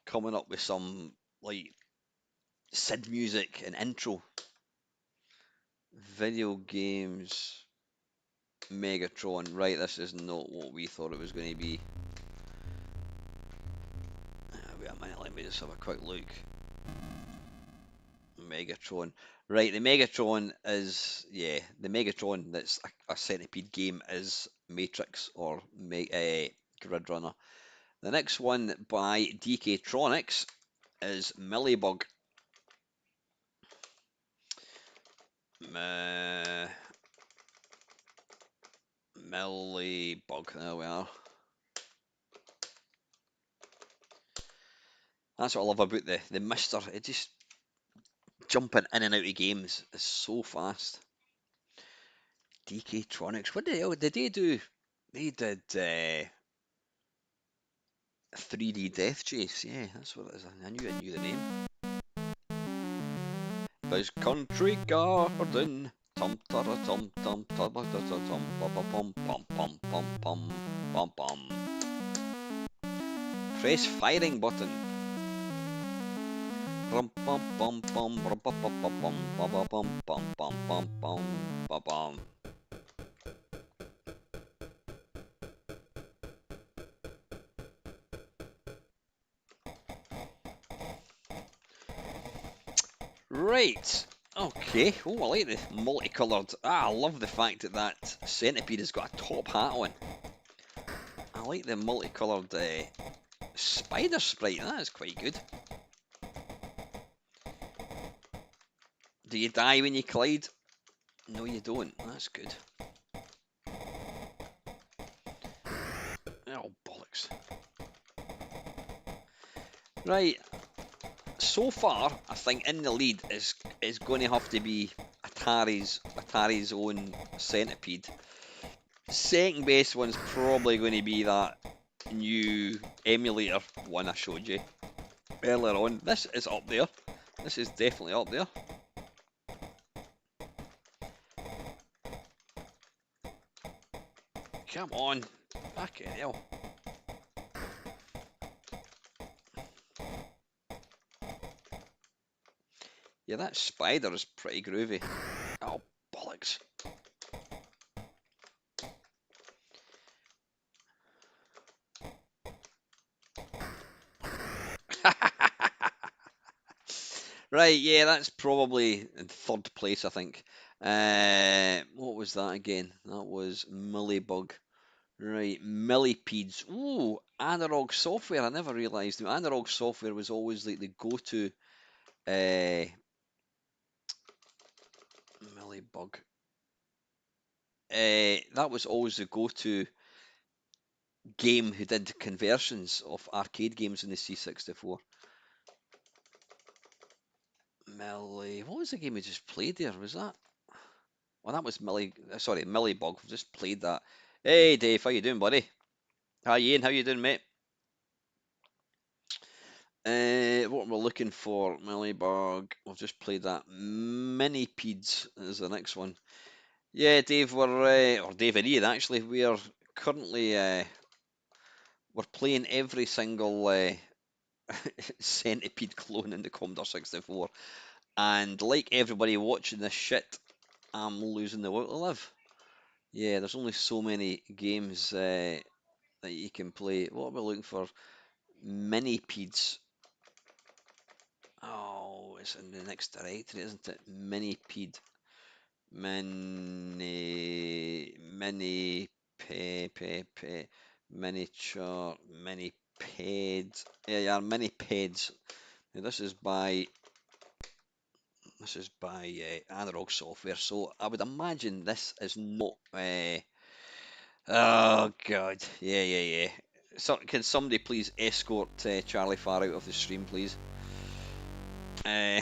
coming up with some like SID music and intro. Video games Megatron. Right, this is not what we thought it was going to be. Wait a minute, let me just have a quick look. Megatron. Right, the Megatron is, yeah, the Megatron that's a Centipede game is Matrix or Grid Runner. The next one by DK-Tronics is Millibug. Millibug, there we are. That's what I love about the Mister. It just jumping in and out of games is so fast. DK-Tronics, what the hell did they do? They did 3D Death Chase, yeah, that's what it is. I knew the name. This country garden, tum tum tum tum tum tum tum pum pum pum pum pum pum pum. Press firing button. Rum pum pum pum rum pum pum pum pum pum pum pum pum pum pum pum pum. Right. Okay. Oh, I like the multicoloured. I love the fact that that Centipede has got a top hat on. I like the multicoloured spider sprite. That is quite good. Do you die when you collide? No, you don't. That's good. Oh, bollocks. Right. So far, I think in the lead is going to have to be Atari's own Centipede. Second best one's probably going to be that new emulator one I showed you earlier on. This is up there. This is definitely up there. Come on. Fucking hell. Yeah, that spider is pretty groovy. Oh, bollocks. Right, yeah, that's probably in third place, I think. What was that again? That was Millibug. Right, Millipedes. Ooh, analog software. I never realised analog software was always like the go-to Millibug. That was always the go-to game who did conversions of arcade games in the C64. What was the game we just played there? Was that? Well, that was Millibug. We've just played that. Hey, Dave, how you doing, buddy? Hi, Ian. How you doing, mate? What we're looking for, Millibug. We've just played that. Minipedes is the next one. Yeah, Dave, or Dave and Ian, actually, we are currently, we're playing every single Centipede clone in the Commodore 64. And like everybody watching this shit, I'm losing the will to live. Yeah, there's only so many games that you can play. What are we looking for? Minipeds. Oh, it's in the next directory, isn't it? Minipede. Mini, miniature, miniped. Yeah, yeah, minipeds. Now, this is by Analog Software, so I would imagine this is not. Oh God, yeah, yeah, yeah. So, can somebody please escort Charlie Farr out of the stream, please? Uh,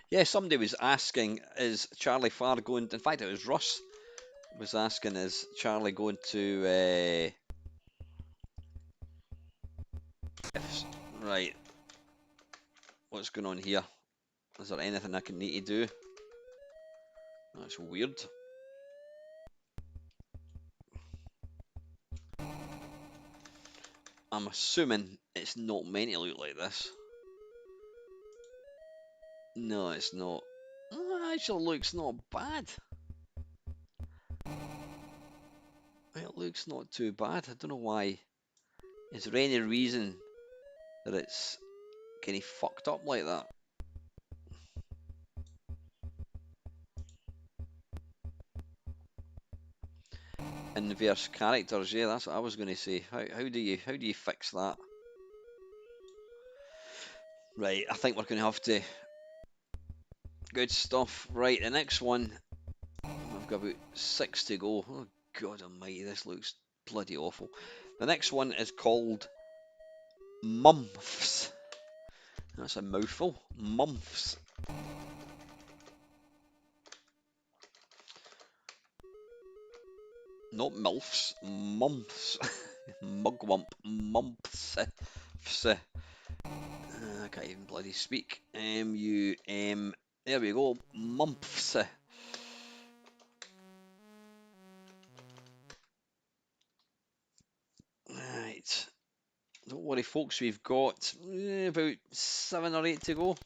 yeah, somebody was asking, is Charlie Farr going? In fact, it was Russ was asking, is Charlie going to? Right, what's going on here? Is there anything I can need to do? That's weird. I'm assuming it's not meant to look like this. No, it's not. Oh, actually, looks not bad. It looks not too bad. I don't know why. Is there any reason that it's kind of fucked up like that? Inverse characters, yeah, that's what I was going to say. How do you fix that? Right, I think we're going to have to. Good stuff. Right, the next one. I've got about 6 to go. Oh God Almighty, this looks bloody awful. The next one is called Mumps. That's a mouthful. Mumps. Not MILFs. Mumps. Mugwump. Mumps. I can't even bloody speak. M-U-M. There we go. Mumps. Right. Don't worry, folks. We've got about 7 or 8 to go.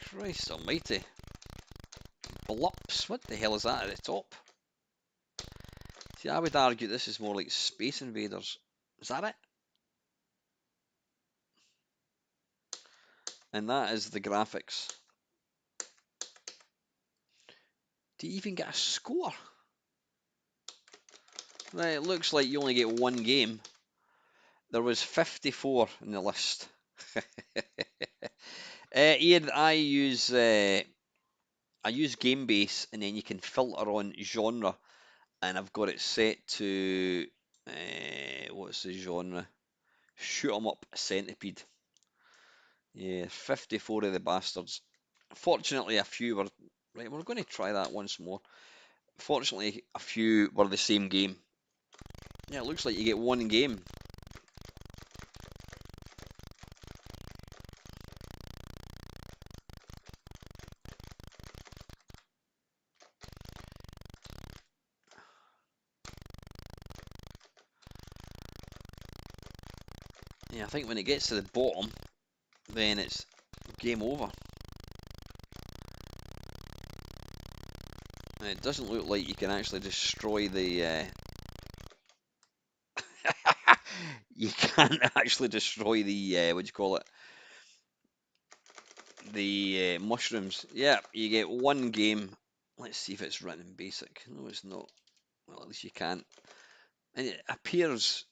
Christ almighty. Blups. What the hell is that at the top? See, I would argue this is more like Space Invaders. Is that it? And that is the graphics. Do you even get a score? Right, it looks like you only get one game. There was 54 in the list. Ian, I use GameBase, and then you can filter on genre, and I've got it set to what's the genre? Shoot 'em up, Centipede. Yeah, 54 of the bastards. Fortunately, a few were right. We're going to try that once more. Fortunately, a few were the same game. Yeah, it looks like you get one game. Yeah, I think when it gets to the bottom, then it's game over. And it doesn't look like you can actually destroy the. You can't actually destroy the what do you call it? The mushrooms. Yeah, you get one game. Let's see if it's written in basic. No, it's not. Well, at least you can't. And it appears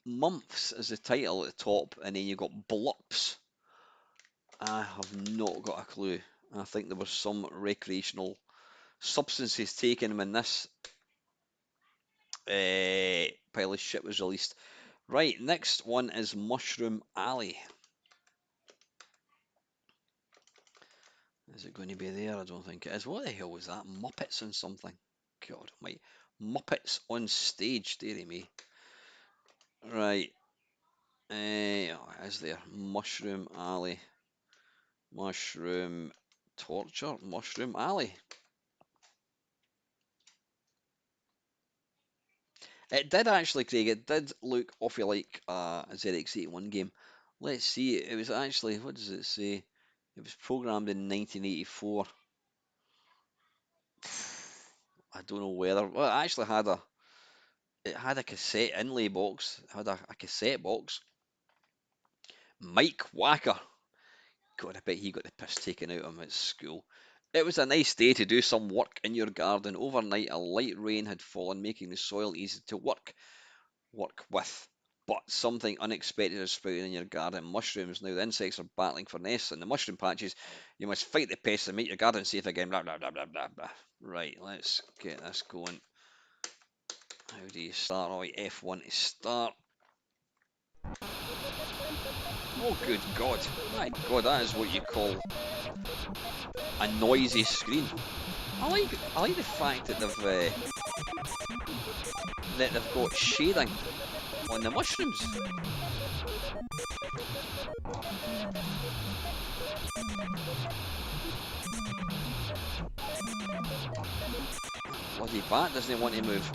months as the title at the top, and then you've got blups. I have not got a clue. I think there was some recreational substances taken when this pile of shit was released. Right, next one is Mushroom Alley. Is it going to be there? I don't think it is. What the hell was that? Muppets and something. God, my Muppets on stage, dearie me. Right. Oh, is there Mushroom Alley? Mushroom Torture? Mushroom Alley. It did actually, Craig. It did look awfully like a ZX81 game. Let's see. It was actually, what does it say? It was programmed in 1984. I don't know whether. Well, it actually had a. It had a cassette inlay box. It had a cassette box. Mike Wacker. God, I bet he got the piss taken out of him at school. It was a nice day to do some work in your garden. Overnight, a light rain had fallen, making the soil easy to work with. But something unexpected is sprouting in your garden. Mushrooms. Now the insects are battling for nests in the mushroom patches. You must fight the pests and make your garden safe again. Blah blah blah blah blah blah. Right, let's get this going. How do you start? Oh, F1 to start. Oh, good God. My God, that is what you call a noisy screen. I like the fact that they've got shading on the mushrooms. Bloody bat doesn't want to move.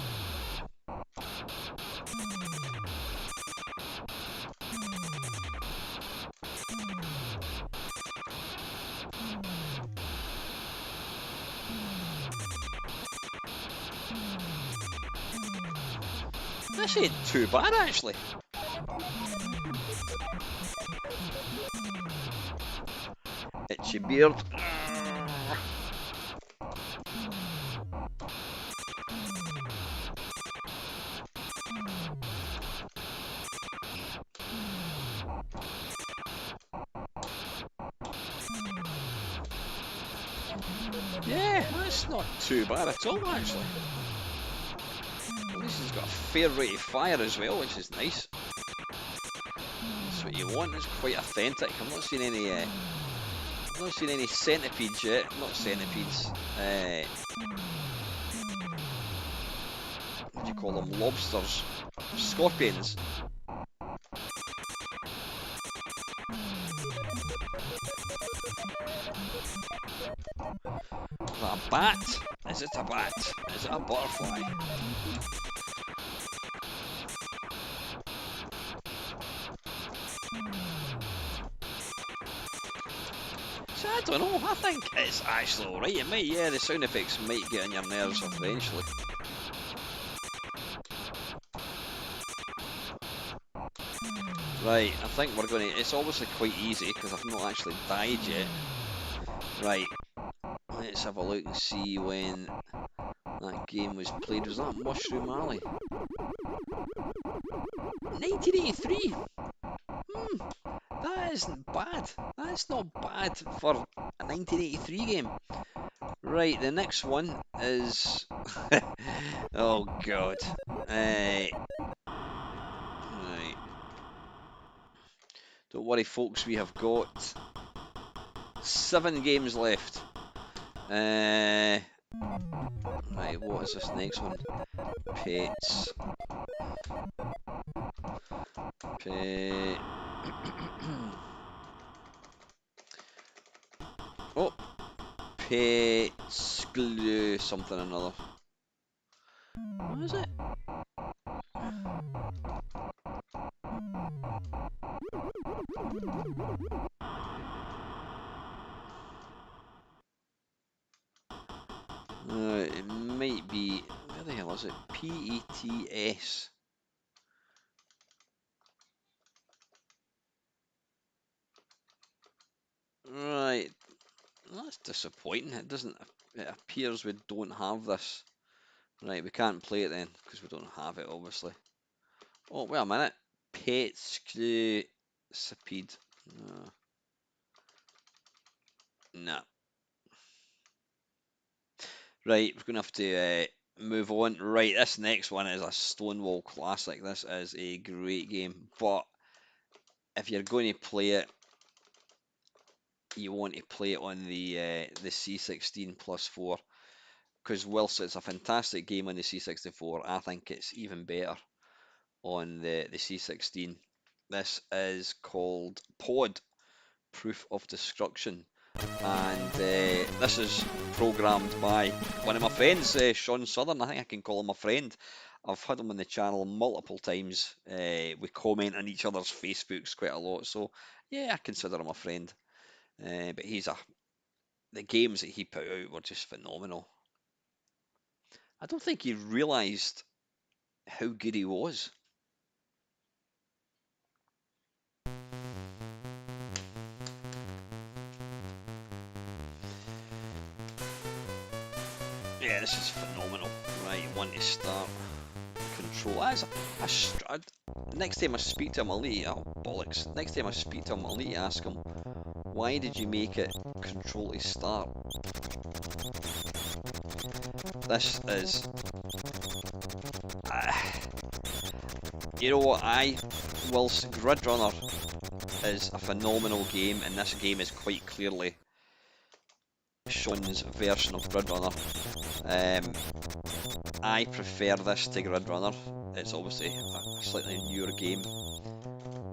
This ain't too bad, actually. Itchy beard. Yeah, that's not too bad at all, actually. At least he's got a fair rate of fire as well, which is nice. That's what you want. It's quite authentic. I'm not seeing any. I'm not seeing any centipedes yet. Not centipedes. What do you call them? Lobsters. Scorpions. Is that a bat? Is it a bat? Is it a butterfly? So I don't know, I think it's actually alright. It might, yeah, the sound effects might get on your nerves eventually. Right, I think we're going to, it's obviously quite easy because I've not actually died yet. Right, let's have a look and see when that game was played. Was that Mushroom Alley? 1983! That isn't bad. That's not bad for a 1983 game. Right, the next one is... oh god. Right. Don't worry folks, we have got 7 games left. Right, what is this next one? Pets. Pet. Oh, Pets glue something or another. What is it? It might be, where the hell is it? PETS. Right, that's disappointing. It doesn't, it appears we don't have this. Right, we can't play it then, because we don't have it, obviously. Oh, wait a minute. Centipede. Nah. Right, we're going to have to move on. Right, this next one is a Stonewall classic. This is a great game, but if you're going to play it, you want to play it on the C16 plus 4, because whilst it's a fantastic game on the C64, I think it's even better on the C16. This is called Pod, Proof of Destruction, and this is programmed by one of my friends, Sean Southern. I think I can call him a friend. I've had him on the channel multiple times. We comment on each other's Facebooks quite a lot, so yeah, I consider him a friend. But the games that he put out were just phenomenal. I don't think he realised how good he was. Yeah, this is phenomenal. Right, want to start control. Next time I speak to him, I'll need to, oh, bollocks. Next time I speak to him, I'll need to ask him, why did you make it control to start? This is... you know what, whilst Grid Runner is a phenomenal game, and this game is quite clearly Sean's version of Grid Runner, I prefer this to Grid Runner. It's obviously a slightly newer game.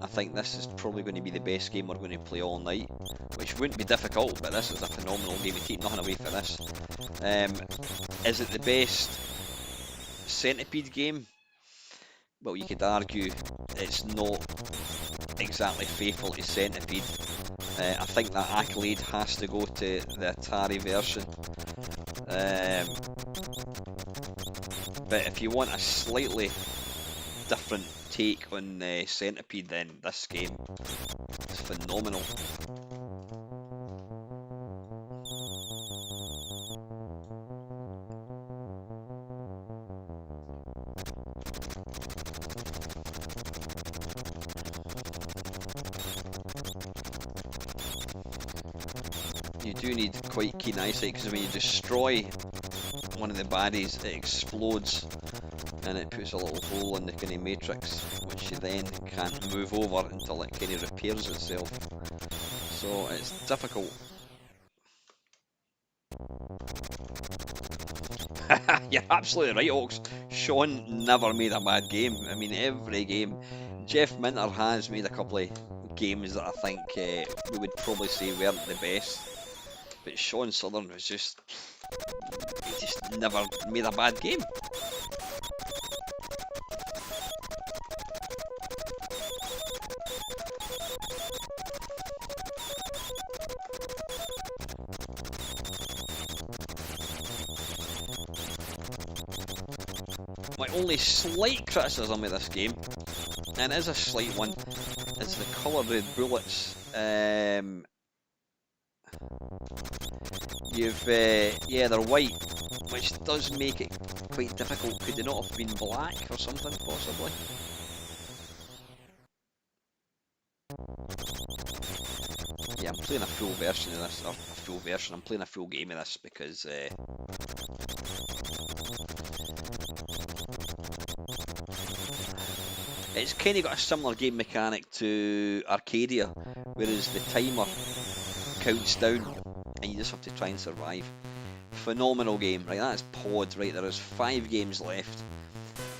I think this is probably going to be the best game we're going to play all night, which wouldn't be difficult, but this is a phenomenal game. We take nothing away from this. Is it the best Centipede game? Well, you could argue it's not exactly faithful to Centipede. I think that accolade has to go to the Atari version. But if you want a slightly different take on Centipede, then this game is phenomenal. You do need quite keen eyesight, because when you destroy one of the baddies, it explodes and it puts a little hole in the kind of matrix, which you then can't move over until it kind of repairs itself. So it's difficult. You're absolutely right, Ox. Sean never made a bad game. I mean, every game. Jeff Minter has made a couple of games that I think we would probably say weren't the best. But Sean Southern was he just never made a bad game. My only slight criticism of this game, and it is a slight one, is the colour of the bullets. Yeah, they're white, which does make it quite difficult. Could they not have been black or something, possibly? Yeah, I'm playing a full version of this, I'm playing a full game of this because it's kind of got a similar game mechanic to Arcadia, whereas the timer counts down and you just have to try and survive. Phenomenal game, right? That is Pod, right? There is 5 games left.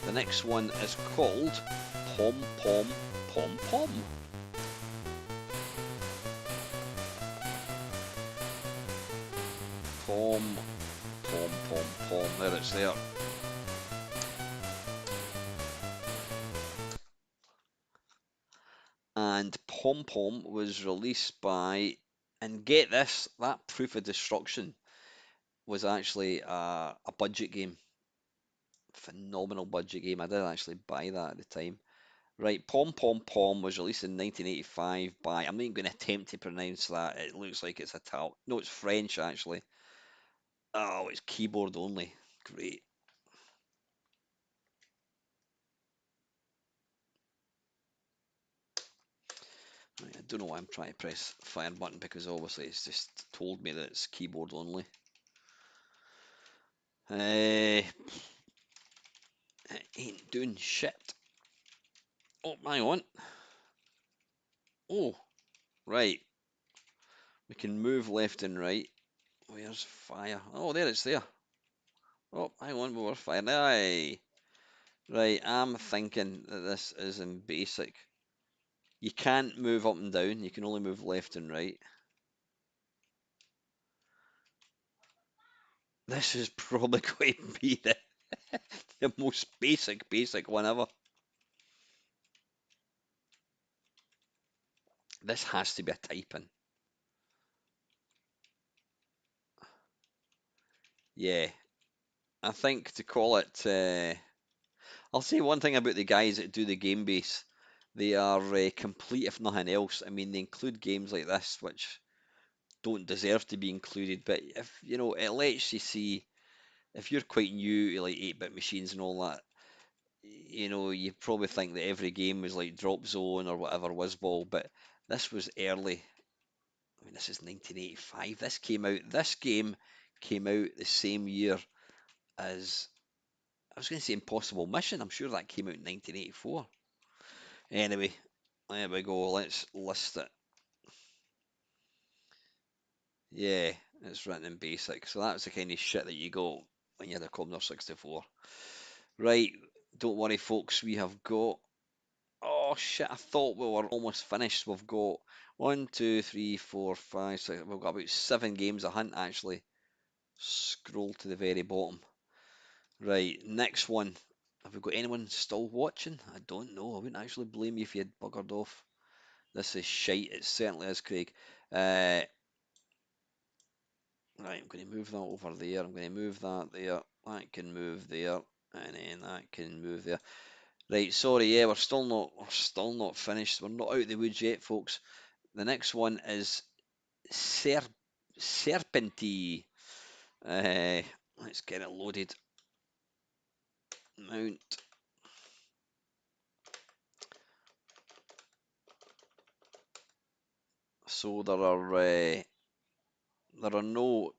The next one is called Pom Pom Pom Pom. Pom Pom Pom Pom. There it's there. And Pom Pom was released by, and get this, that Proof of Destruction was actually a budget game. Phenomenal budget game. I did actually buy that at the time. Right, Pom Pom Pom was released in 1985 by, I'm not even going to attempt to pronounce that, it looks like it's Italian. No, it's French actually. Oh, it's keyboard only. Great. Right, I don't know why I'm trying to press fire button, because obviously it's just told me that it's keyboard only. It ain't doing shit. Oh, hang on. Oh, right. We can move left and right. Where's fire? Oh, there it's there. Oh, hang on, we were firing. Aye. Right, I'm thinking that this is in basic. You can't move up and down, you can only move left and right. This is probably going to be The most basic one ever. This has to be a typing. Yeah, I think to call it. I'll say one thing about the guys that do the game base. They are complete, if nothing else. I mean, they include games like this, which don't deserve to be included. But if you know, it lets you see if you're quite new to like 8-bit machines and all that. You know, you probably think that every game was like Drop Zone or whatever Whizball, but this was early. I mean, this is 1985. This came out. This game came out the same year as I was going to say Impossible Mission. I'm sure that came out in 1984. Anyway, there we go. Let's list it. Yeah, it's written in BASIC. So that's the kind of shit that you got when you had a Commodore 64. Right, don't worry, folks. We have got. Oh shit! I thought we were almost finished. We've got one, two, three, four, five, six. We've got about 7 games a hunt actually. Scroll to the very bottom. Right, next one. Have we got anyone still watching? I don't know. I wouldn't actually blame you if you had buggered off. This is shite. It certainly is, Craig. Right, I'm going to move that over there. I'm going to move that there. That can move there, and then that can move there. Right, sorry, yeah, we're still not finished. We're not out of the woods yet, folks. The next one is Ser Serpentine. Uh, let's get it loaded. Mount. So there are no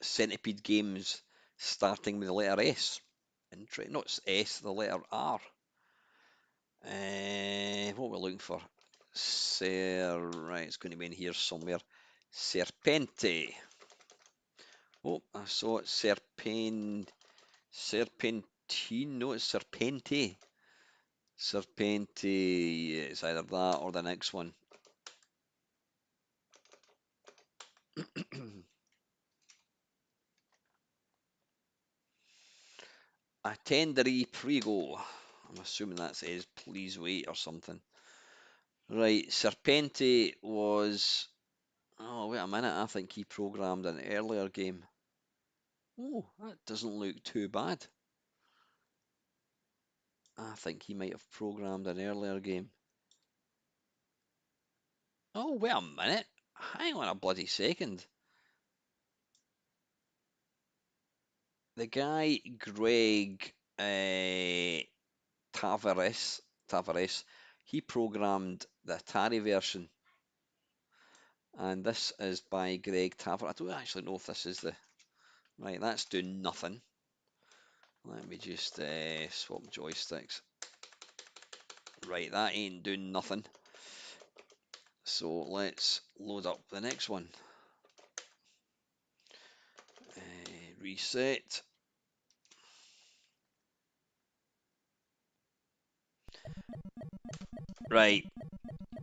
Centipede games starting with the letter S. Not S, the letter R. What we're looking for? Right, it's going to be in here somewhere. Serpente. Oh, I saw it. Serpentine. No, it's Serpente. Serpente. It's either that or the next one. Attendere prego. I'm assuming that says please wait or something. Right, Serpente was. Oh, wait a minute. I think he programmed an earlier game. Oh, that doesn't look too bad. I think he might have programmed an earlier game. Oh, wait a minute. Hang on a bloody second. The guy, Greg Tavares, he programmed the Atari version. And this is by Greg Tavares. I don't actually know if this is the. Right, that's doing nothing. Let me just swap joysticks. Right, that ain't doing nothing. So let's load up the next one. Reset. Right,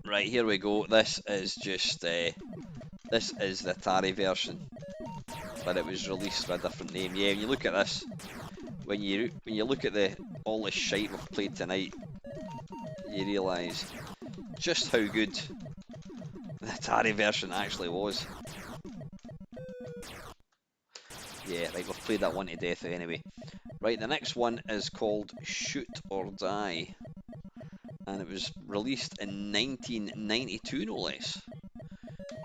here we go. This is just this is the Atari version, but it was released with a different name. Yeah, when you look at this, when you look at all the shite we've played tonight, you realise just how good the Atari version actually was. Yeah, right, we've played that one to death anyway. Right, the next one is called Shoot or Die, and it was released in 1992, no less.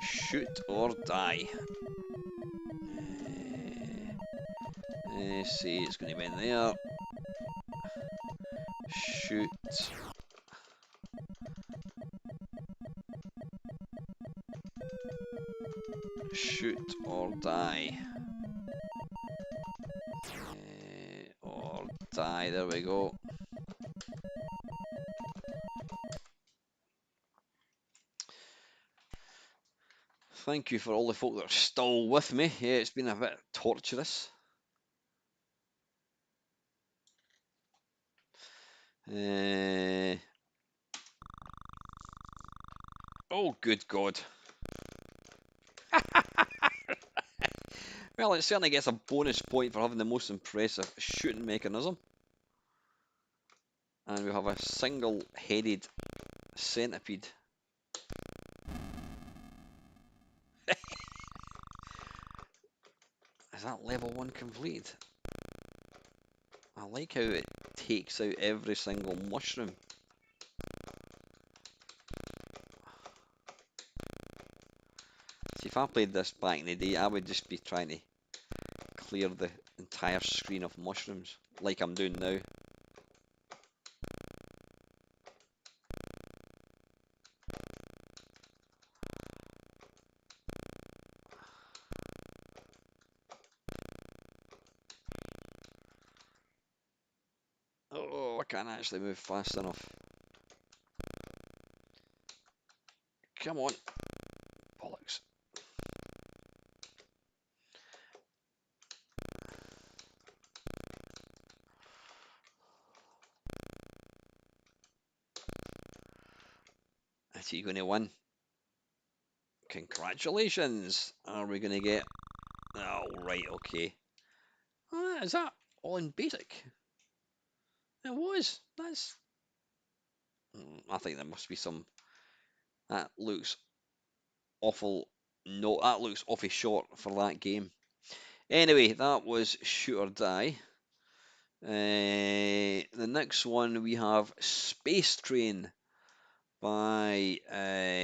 Shoot or Die. Let's see, it's going to be in there. Shoot. Shoot or Die. Or Die, there we go. Thank you for all the folk that are still with me. Yeah, it's been a bit torturous. Oh, good God. Well, it certainly gets a bonus point for having the most impressive shooting mechanism. And we have a single-headed centipede. Is that level 1 complete? I like how it takes out every single mushroom. See, if I played this back in the day, I would just be trying to clear the entire screen of mushrooms, like I'm doing now. Oh, I can't actually move fast enough. Come on. Bollocks. Is he going to win? Congratulations! Are we going to get... Oh, right, okay. Is that on basic? It was. That's... I think there must be some... That looks awful... No, that looks awfully short for that game. Anyway, that was Shoot or Die. The next one we have Space Train by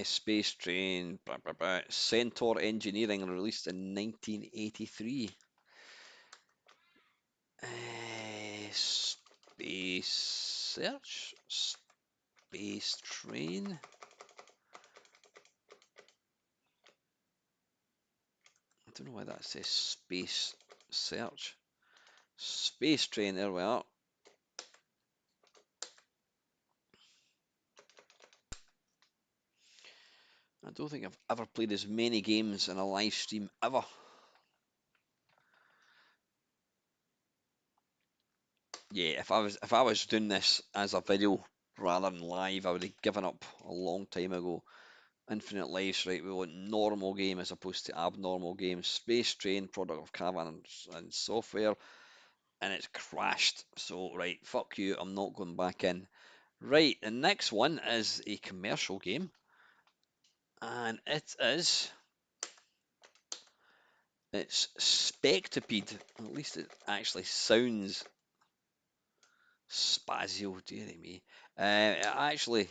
Space Train Centaur Engineering, released in 1983. Space Search? Space Train? I don't know why that says Space Search. Space Train, there we are. I don't think I've ever played as many games in a live stream ever. Yeah, if I was doing this as a video rather than live, I would have given up a long time ago. Infinite lives, right? We want normal game as opposed to abnormal game. Space Train, product of Cavern and Software, and it's crashed. So, right, fuck you, I'm not going back in. Right, the next one is a commercial game, and it's Spectipede. At least it actually sounds spazio, dearie me. It actually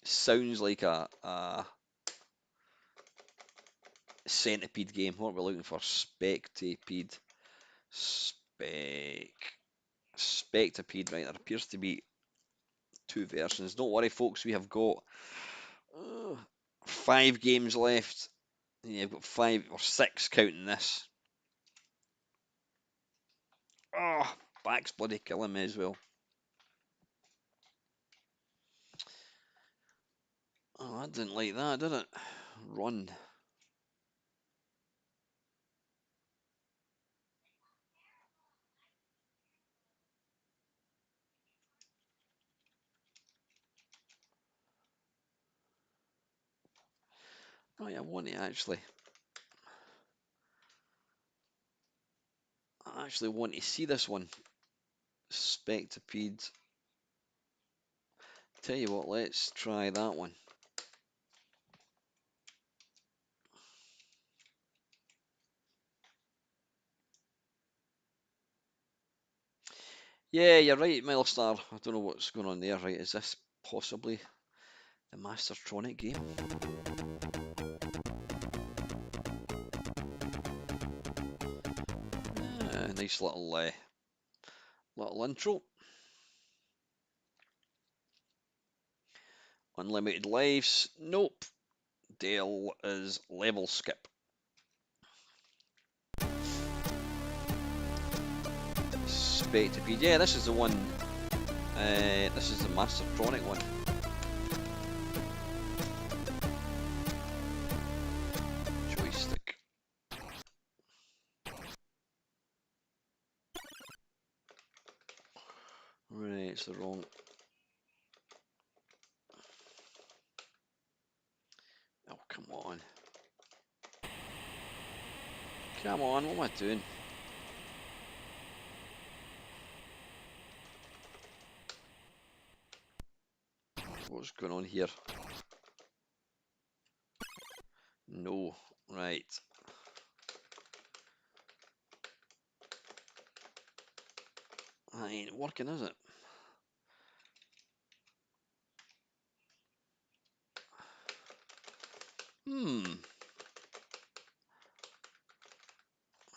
sounds like a centipede game. What are we looking for? Spectipede. Spectipede, right? There appears to be two versions. Don't worry, folks, we have got 5 games left. Yeah, I've got 5 or 6 counting this. Oh, back's bloody killing me as well. Oh, I didn't like that, did it? Run. Oh yeah, I actually want to see this one. Spectipede. Tell you what, let's try that one. Yeah, you're right, Milestar. I don't know what's going on there, right? Is this possibly the Mastertronic game? Nice little intro. Unlimited lives. Nope. Dale is level skip. Spectipede. Yeah, this is the one. This is the Mastertronic one. Joystick. Right, it's the wrong. Oh, come on. Come on, what am I doing? What's going on here? No, right. That ain't working, is it?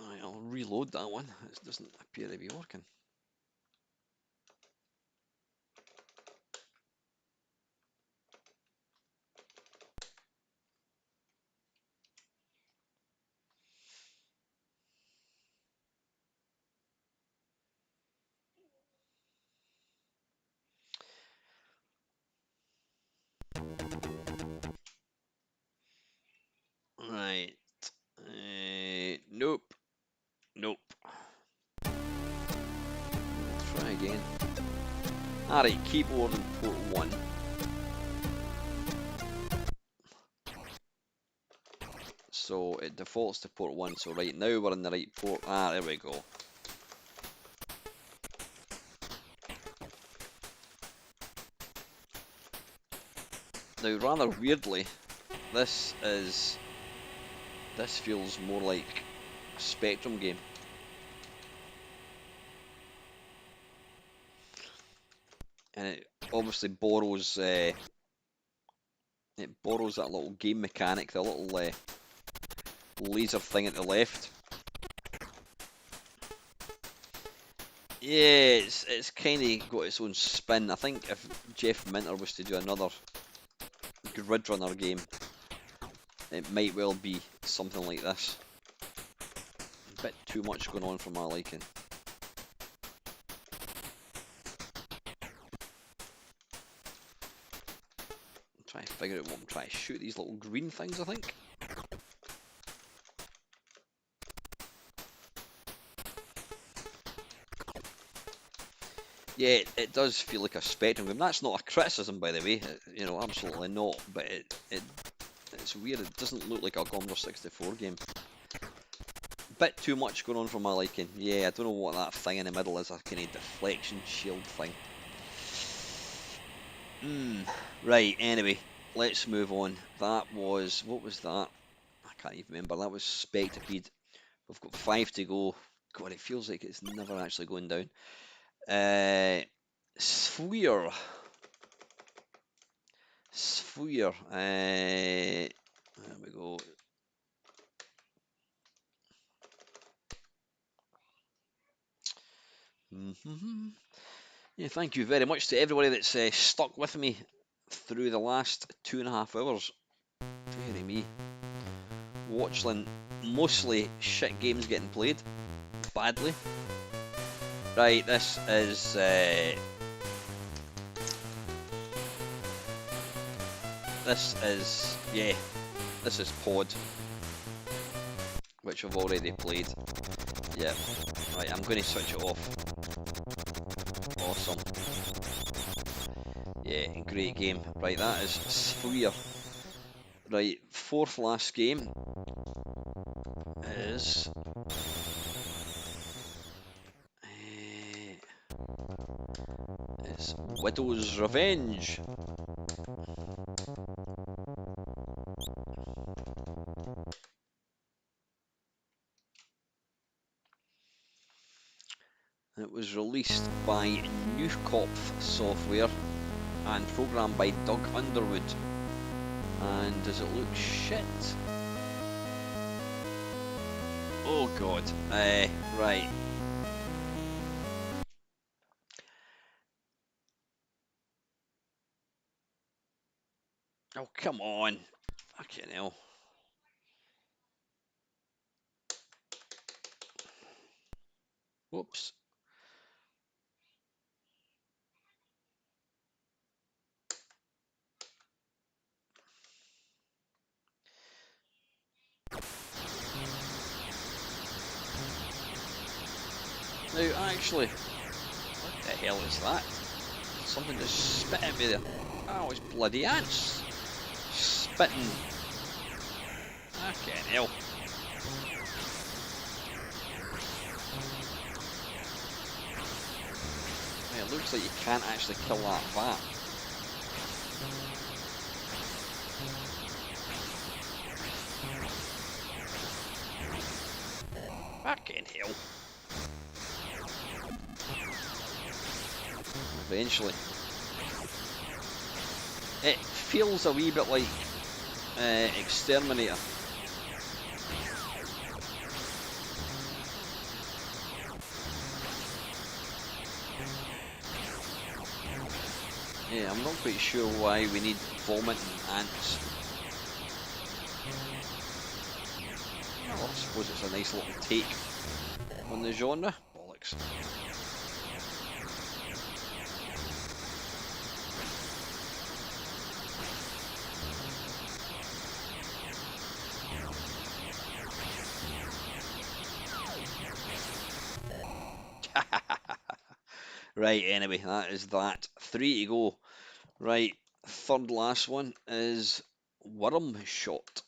Right, I'll reload that one. It doesn't appear to be working. Right. Nope. Nope. Try again. Alright, keyboard and port 1. So it defaults to port 1. So right now we're in the right port. Ah, there we go. Now, rather weirdly, this feels more like a Spectrum game. And it obviously borrows that little game mechanic, the little laser thing at the left. Yeah, it's kind of got its own spin. I think if Jeff Minter was to do another Grid Runner game, it might well be something like this. A bit too much going on for my liking. Try to figure out what I'm trying to shoot. These little green things, I think. Yeah, it does feel like a Spectrum game. That's not a criticism, by the way. You know, absolutely not. But it's weird. It doesn't look like a Commodore 64 game. Bit too much going on for my liking. Yeah, I don't know what that thing in the middle is. A kind of deflection shield thing. Right. Anyway, let's move on. That was, what was that? I can't even remember. That was Centipede. We've got 5 to go. God, it feels like it's never actually going down. Sphere. There we go. Yeah, thank you very much to everybody that's stuck with me through the last 2.5 hours. Dearie me. Watching mostly shit games getting played badly. Right, this is Pod, which I've already played. Yeah. Right, I'm going to switch it off. Awesome. Yeah, great game. Right, that is Sphere. Right, 4th last game is Widow's Revenge. It was released by Newkopf Software and programmed by Doug Underwood. And does it look shit? Oh god. Right. Oh, come on. Fucking hell. Whoops. Now, actually, what the hell is that? Something just spit at me there. Oh, it's bloody ants. Spitting. Fucking hell. It looks like you can't actually kill that bat. Fucking hell. Eventually. It feels a wee bit like Exterminator. Yeah, I'm not quite sure why we need vomit and ants. Well, I suppose it's a nice little take on the genre. Bollocks. Right, anyway, that is that. 3 to go. Right, third last one is Worm Shot.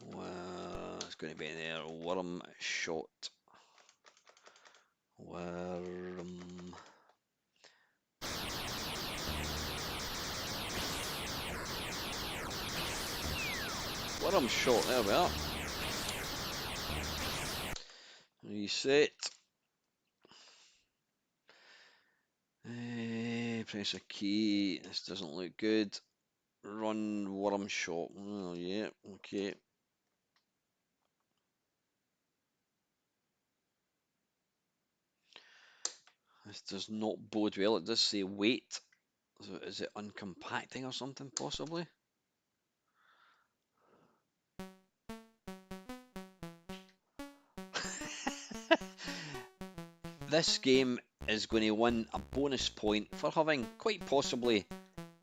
Well, it's going to be in there. Worm Shot. Worm. Worm Shot, there we are. Reset. Press a key. This doesn't look good. Run Worm Shot. Oh, yeah, okay. This does not bode well. It does say wait. So is it uncompacting or something, possibly? This game is going to win a bonus point for having quite possibly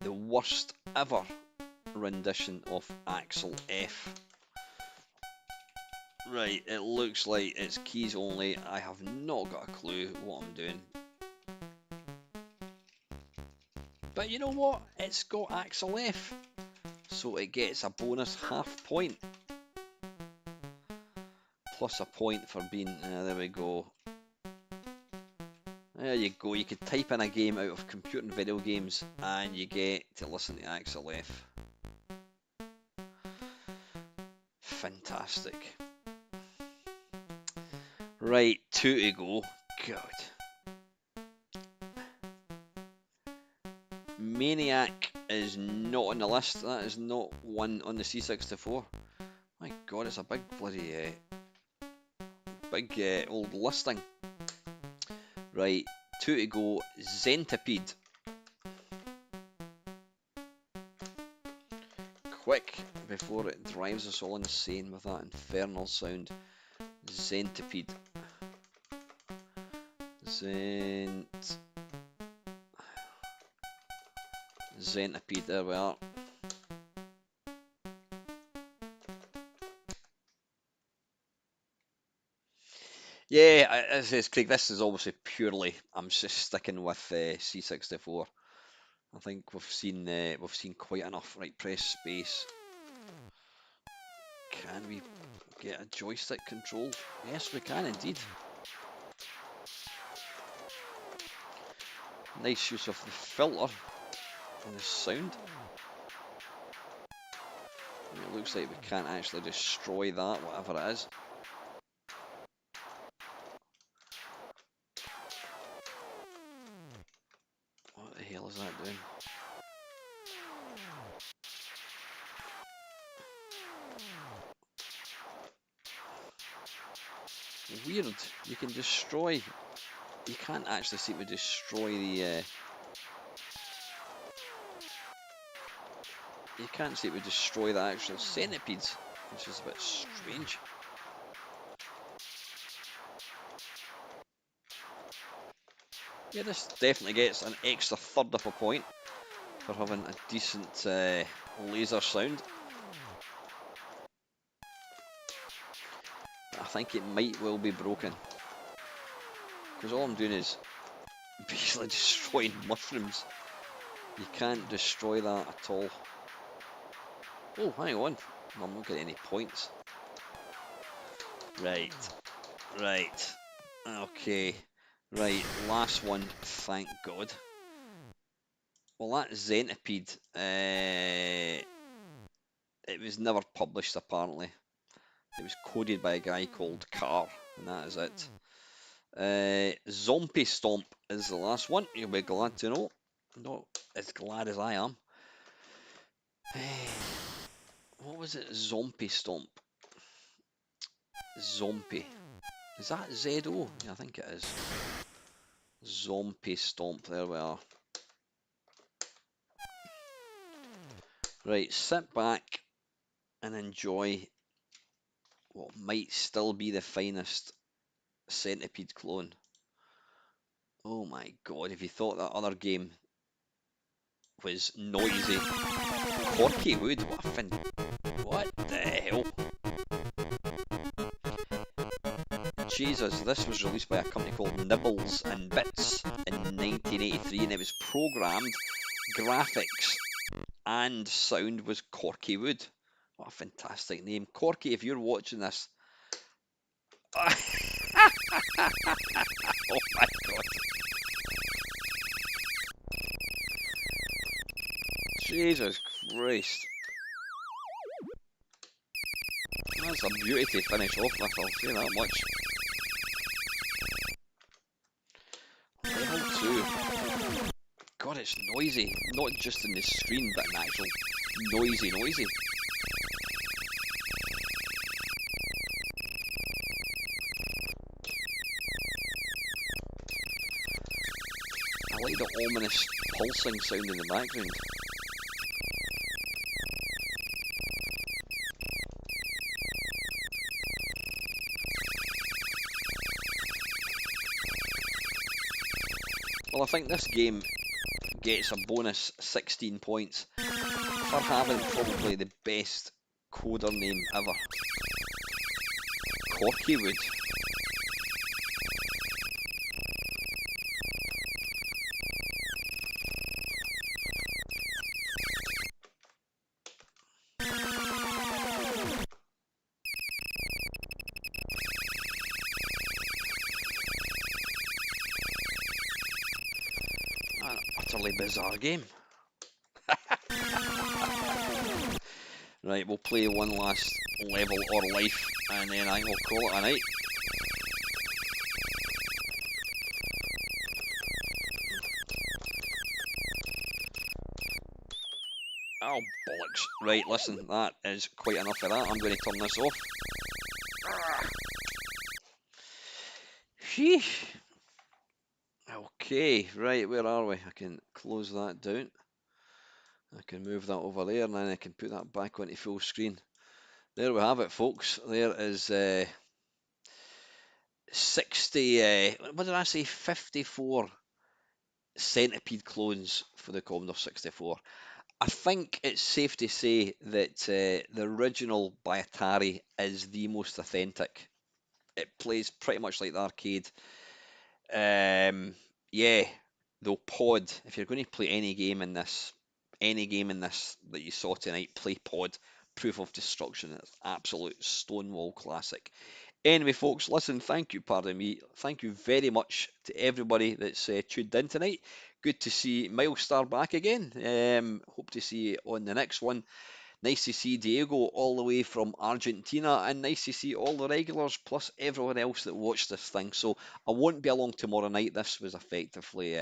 the worst ever rendition of Axel F. Right, it looks like it's keys only. I have not got a clue what I'm doing. But you know what? It's got Axel F. So it gets a bonus half point. Plus a point for being... there we go. There you go, you could type in a game out of computer and video games and you get to listen to Axel F. Fantastic. Right, 2 to go. God. Maniac is not on the list. That is not one on the C64. My God, it's a big bloody big old listing. Right, 2 to go. Centipede. Quick, before it drives us all insane with that infernal sound. Centipede. Centipede, there we are. Yeah, as says Craig, this is obviously purely. I'm just sticking with C64. I think we've seen quite enough. Right, press space. Can we get a joystick control? Yes, we can indeed. Nice use of the filter and the sound. It looks like we can't actually destroy that, whatever it is. What the hell is that doing? Weird. You can destroy. You can't actually seem to destroy the. You can't seem to destroy the actual centipedes, which is a bit strange. Yeah, this definitely gets an extra third of a point for having a decent laser sound. I think it might well be broken. Because all I'm doing is basically destroying mushrooms. You can't destroy that at all. Oh, hang on. I'm not getting any points. Right. Right. Okay. Right, last one, thank God. Well, that Centipede, it was never published apparently. It was coded by a guy called Carr, and that is it. Zombie Stomp is the last one. You'll be glad to know. Not as glad as I am. What was it? Zombie Stomp. Zombie. Is that Z-O? Yeah, I think it is. Zombie Stomp. There we are. Right, sit back and enjoy what might still be the finest Centipede clone. Oh my God, if you thought that other game was noisy. Corky Wood, what the hell? Jesus, this was released by a company called Nibbles and Bits in 1983 and it was programmed, graphics and sound was Corky Wood. What a fantastic name. Corky, if you're watching this. Oh my God. Jesus Christ. That's a beauty to finish off with, I'll say that much. Level 2. God, it's noisy. Not just in the screen, but an actual noisy. I like the ominous pulsing sound in the background. Well, I think this game gets a bonus 16 points for having probably the best coder name ever. Corkywood. An utterly bizarre game. Right, we'll play one last level or life, and then I will call it a night. Oh, bollocks. Right, listen, that is quite enough of that. I'm going to turn this off. Sheesh. Okay, right, where are we? I can close that down. I can move that over there, and then I can put that back onto full screen. There we have it, folks. There is 60, what did I say? 54 Centipede clones for the Commodore 64. I think it's safe to say that the original by Atari is the most authentic. It plays pretty much like the arcade. Yeah, though Pod, if you're going to play any game in this that you saw tonight, play Pod. Proof of Destruction. It's absolute Stonewall classic. Anyway, folks, listen, thank you, pardon me, thank you very much to everybody that's tuned in tonight. Good to see Milestar back again. Hope to see you on the next one. Nice to see Diego all the way from Argentina, and nice to see all the regulars plus everyone else that watched this thing. So I won't be along tomorrow night. This was effectively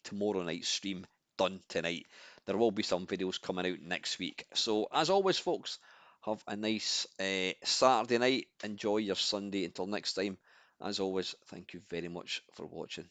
tomorrow night's stream done tonight. There will be some videos coming out next week. So as always, folks, have a nice Saturday night. Enjoy your Sunday. Until next time, as always, thank you very much for watching.